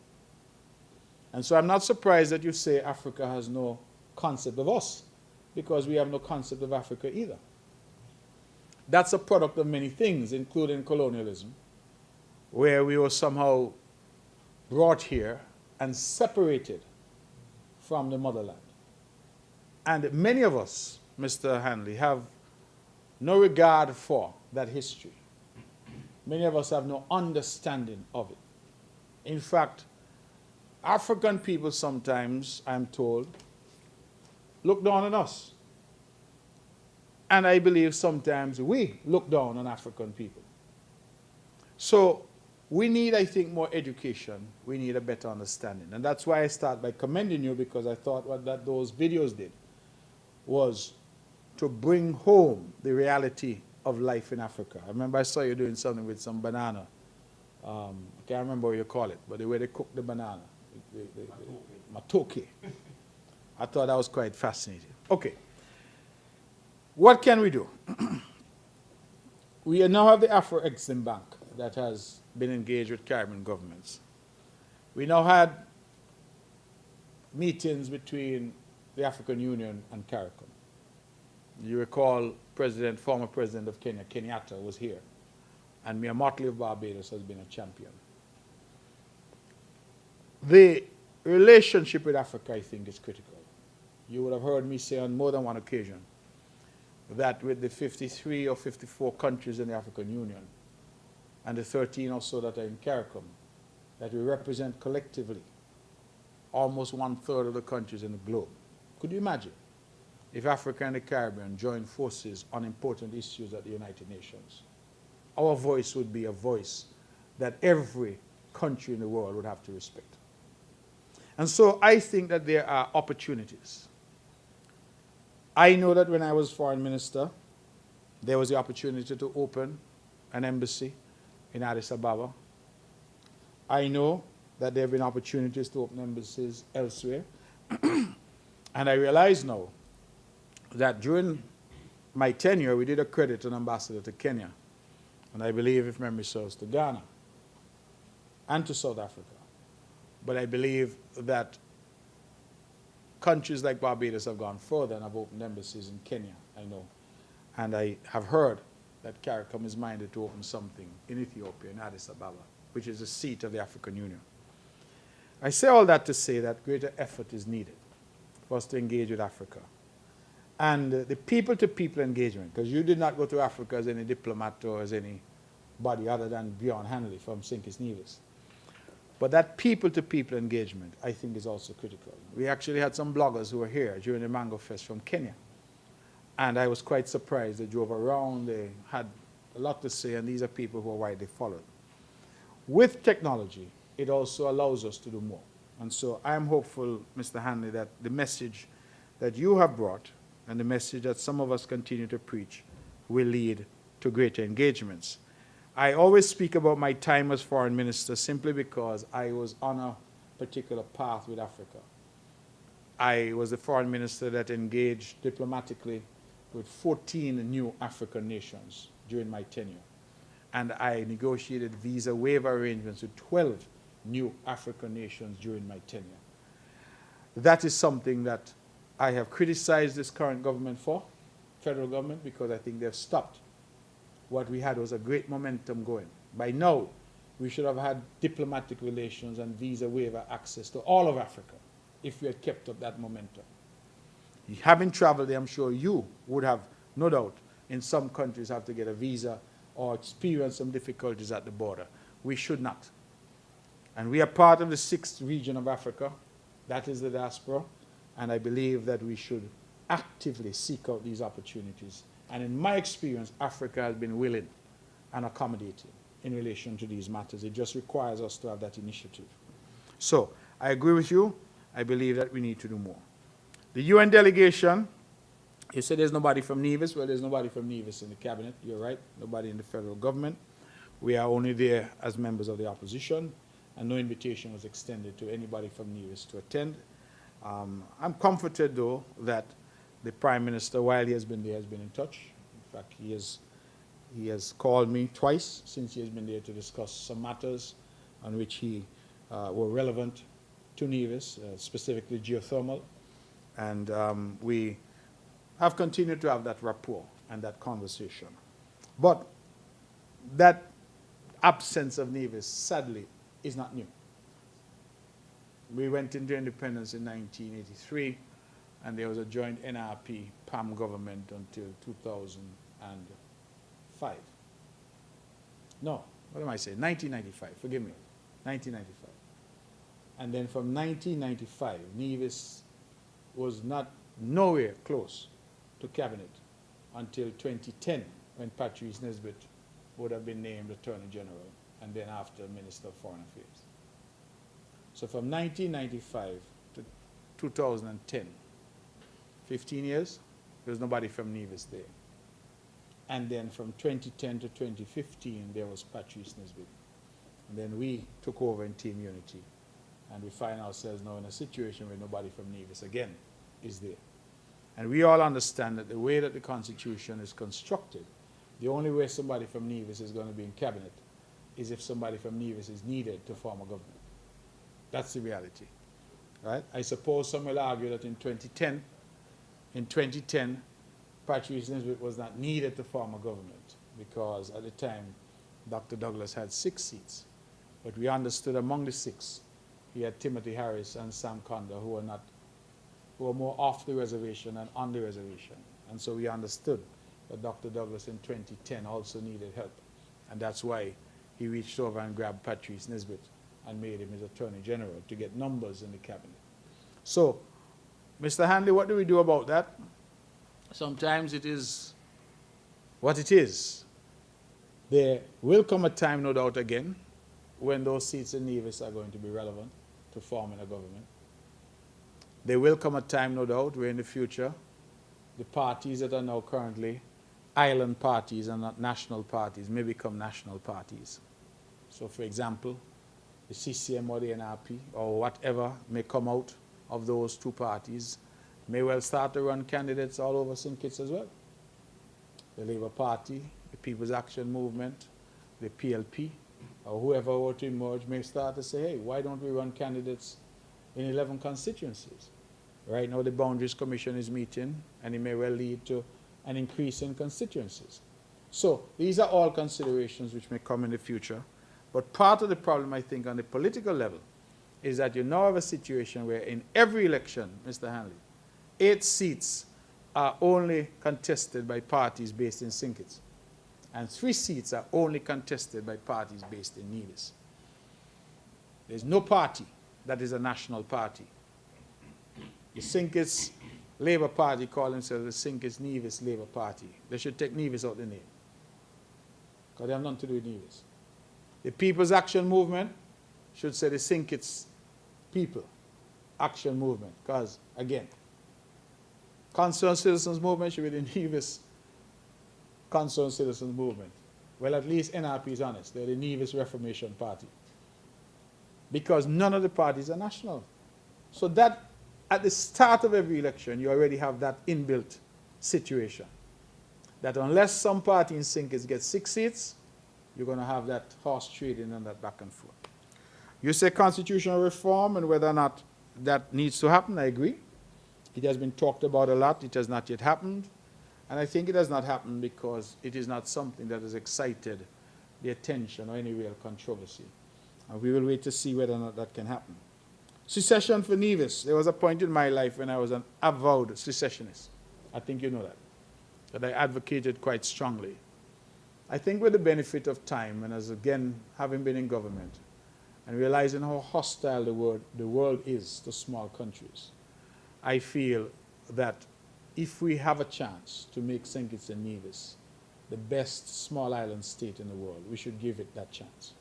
And so I'm not surprised that you say Africa has no concept of us, because we have no concept of Africa either. That's a product of many things, including colonialism, where we were somehow brought here and separated from the motherland. And many of us, Mr. Hanley, have no regard for that history. Many of us have no understanding of it. In fact, African people sometimes, I'm told, look down on us. And I believe sometimes we look down on African people. So we need, I think, more education. We need a better understanding. And that's why I start by commending you, because I thought what those videos did was to bring home the reality of life in Africa. I remember I saw you doing something with some banana. I can't remember what you call it, but the way they cook the banana. Matoke. I thought that was quite fascinating. Okay. What can we do? We now have the Afro-Exim Bank that has been engaged with Caribbean governments. We now had meetings between the African Union and CARICOM. You recall former president of Kenya, Kenyatta, was here. And Mia Motley of Barbados has been a champion. The relationship with Africa, I think, is critical. You would have heard me say on more than one occasion that with the 53 or 54 countries in the African Union and the 13 or so that are in CARICOM, that we represent collectively almost 1/3 of the countries in the globe. Could you imagine if Africa and the Caribbean joined forces on important issues at the United Nations? Our voice would be a voice that every country in the world would have to respect. And so I think that there are opportunities. I know that when I was foreign minister, there was the opportunity to open an embassy in Addis Ababa. I know that there have been opportunities to open embassies elsewhere. And I realize now that during my tenure, we did accredit an ambassador to Kenya, and I believe, if memory serves, to Ghana and to South Africa. But I believe that countries like Barbados have gone further and have opened embassies in Kenya, I know. And I have heard that CARICOM is minded to open something in Ethiopia, in Addis Ababa, which is the seat of the African Union. I say all that to say that greater effort is needed for us to engage with Africa. And the people-to-people engagement, because you did not go to Africa as any diplomat or as anybody other than Bjorn Hanley from St. Kitts Nevis. But that people-to-people engagement, I think, is also critical. We actually had some bloggers who were here during the Mango Fest from Kenya. And I was quite surprised. They drove around, they had a lot to say, and these are people who are widely followed. With technology, it also allows us to do more. And so I'm hopeful, Mr. Hanley, that the message that you have brought and the message that some of us continue to preach will lead to greater engagements. I always speak about my time as foreign minister simply because I was on a particular path with Africa. I was the foreign minister that engaged diplomatically with 14 new African nations during my tenure. And I negotiated visa waiver arrangements with 12 new African nations during my tenure. That is something that I have criticized this current government for, federal government, because I think they've stopped. What we had was a great momentum going. By now, we should have had diplomatic relations and visa waiver access to all of Africa if we had kept up that momentum. Having traveled there, I'm sure you would have, no doubt, in some countries have to get a visa or experience some difficulties at the border. We should not. And we are part of the 6th region of Africa. That is the diaspora. And I believe that we should actively seek out these opportunities. And in my experience, Africa has been willing and accommodating in relation to these matters. It just requires us to have that initiative. So I agree with you. I believe that we need to do more. The UN delegation, you said there's nobody from Nevis. Well, there's nobody from Nevis in the cabinet. You're right. Nobody in the federal government. We are only there as members of the opposition, and no invitation was extended to anybody from Nevis to attend. I'm comforted, though, that the Prime Minister, while he has been there, has been in touch. In fact, he has called me twice since he has been there to discuss some matters on which were relevant to Nevis, specifically geothermal. And we have continued to have that rapport and that conversation. But that absence of Nevis, sadly, is not new. We went into independence in 1983, and there was a joint NRP-PAM government until 2005. No, what am I saying? 1995, forgive me, 1995. And then from 1995, Nevis was nowhere close to cabinet until 2010, when Patrice Nesbitt would have been named Attorney General, and then after Minister of Foreign Affairs. So from 1995 to 2010, 15 years, there was nobody from Nevis there. And then from 2010 to 2015, there was Patrice Nesbitt. And then we took over in Team Unity, and we find ourselves now in a situation where nobody from Nevis again is there. And we all understand that the way that the Constitution is constructed, the only way somebody from Nevis is going to be in cabinet is if somebody from Nevis is needed to form a government. That's the reality, right? I suppose some will argue that in 2010, Patrice Nesbitt was not needed to form a government because at the time, Dr. Douglas had 6 seats. But we understood among the 6, he had Timothy Harris and Sam Conda, who were more off the reservation than on the reservation. And so we understood that Dr. Douglas in 2010 also needed help. And that's why he reached over and grabbed Patrice Nesbitt and made him his Attorney General to get numbers in the cabinet. So, Mr. Handley, what do we do about that? Sometimes it is what it is. There will come a time, no doubt again, when those seats in Nevis are going to be relevant to forming a government. There will come a time, no doubt, where in the future, the parties that are now currently island parties and not national parties may become national parties. So, for example, the CCM or the NRP or whatever may come out of those 2 parties may well start to run candidates all over St. Kitts as well. The Labour Party, the People's Action Movement, the PLP, or whoever were to emerge may start to say, hey, why don't we run candidates in 11 constituencies? Right now the Boundaries Commission is meeting, and it may well lead to an increase in constituencies. So these are all considerations which may come in the future. But part of the problem, I think, on the political level is that you now have a situation where in every election, Mr. Hanley, 8 seats are only contested by parties based in St. Kitts, and 3 seats are only contested by parties based in Nevis. There's no party that is a national party. The St. Kitts Labour Party call themselves the St. Kitts Nevis Labour Party. They should take Nevis out the name, because they have nothing to do with Nevis. The People's Action Movement should say the St. Kitts People Action Movement, because, again, Concerned Citizens Movement should be the Nevis Concerned Citizens Movement. Well, at least NRP is honest. They're the Nevis Reformation Party. Because none of the parties are national. So that, at the start of every election, you already have that inbuilt situation. That unless some party in St. Kitts gets 6 seats, you're going to have that horse trading and that back and forth. You say constitutional reform and whether or not that needs to happen, I agree. It has been talked about a lot. It has not yet happened. And I think it has not happened because it is not something that has excited the attention or any real controversy. And we will wait to see whether or not that can happen. Secession for Nevis. There was a point in my life when I was an avowed secessionist. I think you know that I advocated quite strongly. I think with the benefit of time, and as again, having been in government, and realizing how hostile the world is to small countries, I feel that if we have a chance to make St. Kitts and Nevis the best small island state in the world, we should give it that chance.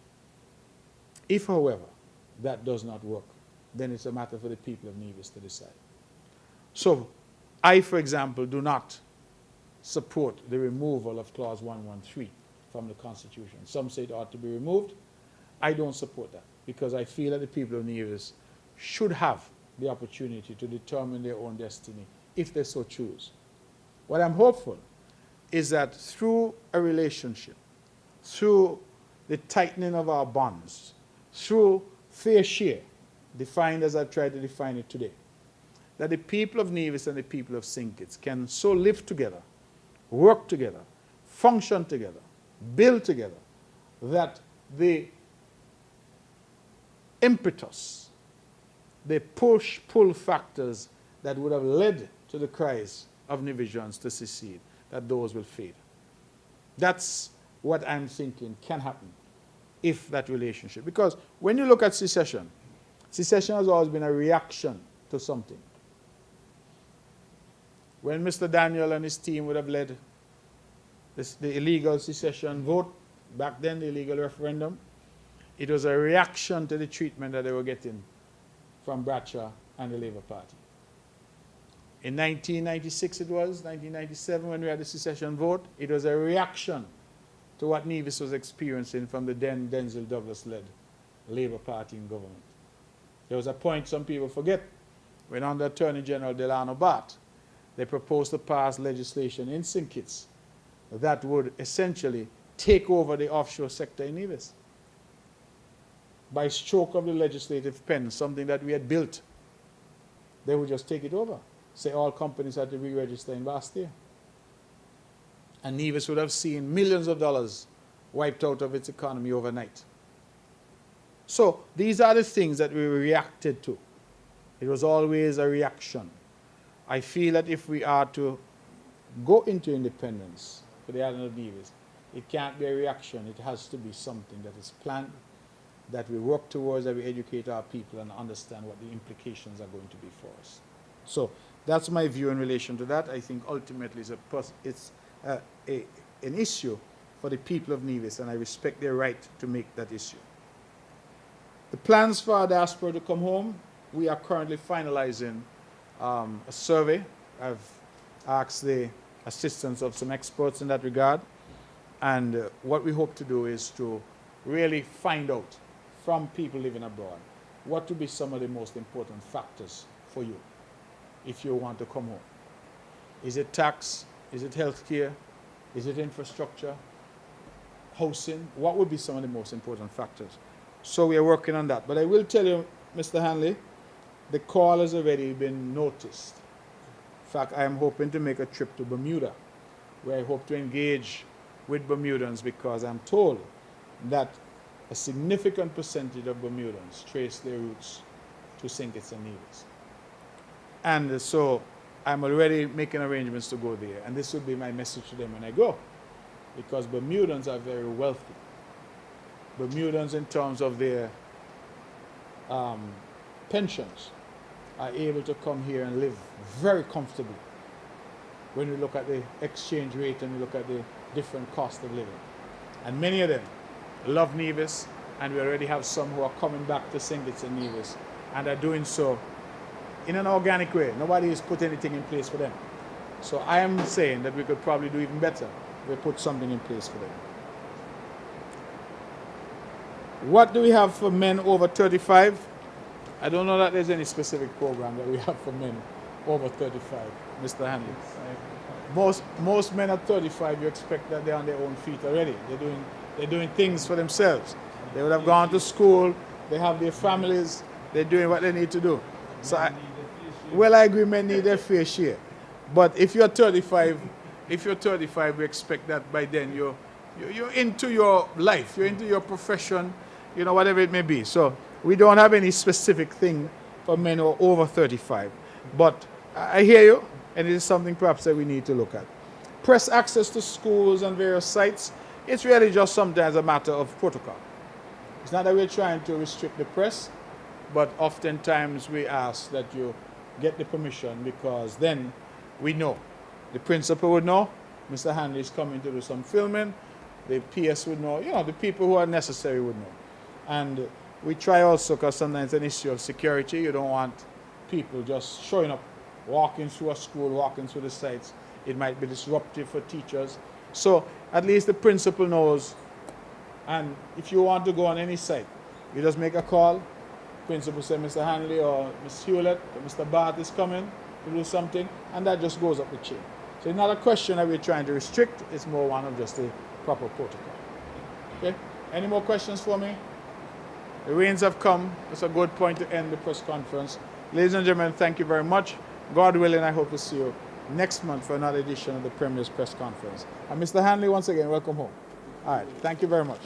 If, however, that does not work, then it's a matter for the people of Nevis to decide. So, I, for example, do not support the removal of Clause 113 from the Constitution. Some say it ought to be removed. I don't support that because I feel that the people of Nevis should have the opportunity to determine their own destiny if they so choose. What I'm hopeful is that through a relationship, through the tightening of our bonds, through fair share, defined as I've tried to define it today, that the people of Nevis and the people of St. Kitts can so live together, work together, function together, build together, that the impetus, the push-pull factors that would have led to the cries of Nevisians to secede, that those will fade. That's what I'm thinking can happen if that relationship. Because when you look at secession, secession has always been a reaction to something. When Mr. Daniel and his team would have led the illegal secession vote, back then the illegal referendum, it was a reaction to the treatment that they were getting from Bradshaw and the Labour Party. In 1996 it was, 1997 when we had the secession vote, it was a reaction to what Nevis was experiencing from the then Denzel Douglas-led Labour Party in government. There was a point some people forget, when under Attorney General Delano Bart, they proposed to pass legislation in St. Kitts that would essentially take over the offshore sector in Nevis. By stroke of the legislative pen, something that we had built, they would just take it over. Say all companies had to re-register in Bastille. And Nevis would have seen millions of dollars wiped out of its economy overnight. So these are the things that we reacted to. It was always a reaction. I feel that if we are to go into independence for the island of Nevis, it can't be a reaction. It has to be something that is planned, that we work towards, that we educate our people and understand what the implications are going to be for us. So that's my view in relation to that. I think ultimately it's an issue for the people of Nevis, and I respect their right to make that issue. The plans for our diaspora to come home, we are currently finalizing a survey. I've asked the assistance of some experts in that regard, and what we hope to do is to really find out from people living abroad what would be some of the most important factors for you if you want to come home. Is it tax? Is it healthcare? Is it infrastructure? Housing? What would be some of the most important factors? So we are working on that. But I will tell you, Mr. Hanley, the call has already been noticed. In fact, I am hoping to make a trip to Bermuda, where I hope to engage with Bermudans, because I'm told that a significant percentage of Bermudans trace their roots to St. Kitts and Nevis. And so I'm already making arrangements to go there. And this will be my message to them when I go, because Bermudans are very wealthy. Bermudans, in terms of their pensions, are able to come here and live very comfortably when we look at the exchange rate and we look at the different cost of living. And many of them love Nevis, and we already have some who are coming back to St. Kitts and Nevis and are doing so in an organic way. Nobody has put anything in place for them. So I am saying that we could probably do even better if we put something in place for them. What do we have for men over 35? I don't know that there's any specific program that we have for men over 35, Mr. Hanley. Most men at 35, you expect that they're on their own feet already. They're doing things for themselves. They would have gone to school, they have their families, they're doing what they need to do. So I agree, men need their fair share. But if you're 35, we expect that by then you're into your life, you're into your profession, you know, whatever it may be. So we don't have any specific thing for men who are over 35. But I hear you, and it is something perhaps that we need to look at. Press access to schools and various sites, it's really just sometimes a matter of protocol. It's not that we're trying to restrict the press, but oftentimes we ask that you get the permission, because then we know. The principal would know, Mr. Hanley is coming to do some filming, the PS would know, you know, the people who are necessary would know. And we try also, because sometimes it's an issue of security, you don't want people just showing up, walking through a school, walking through the sites. It might be disruptive for teachers. So at least the principal knows, and if you want to go on any site, you just make a call. Principal say Mr. Hanley or Ms. Hewlett or Mr. Barth is coming to do something, and that just goes up the chain. So it's not a question that we're trying to restrict, it's more one of just a proper protocol. Okay? Any more questions for me? The rains have come. It's a good point to end the press conference. Ladies and gentlemen, thank you very much. God willing, I hope to see you next month for another edition of the Premier's Press Conference. And Mr. Hanley, once again, welcome home. All right, thank you very much.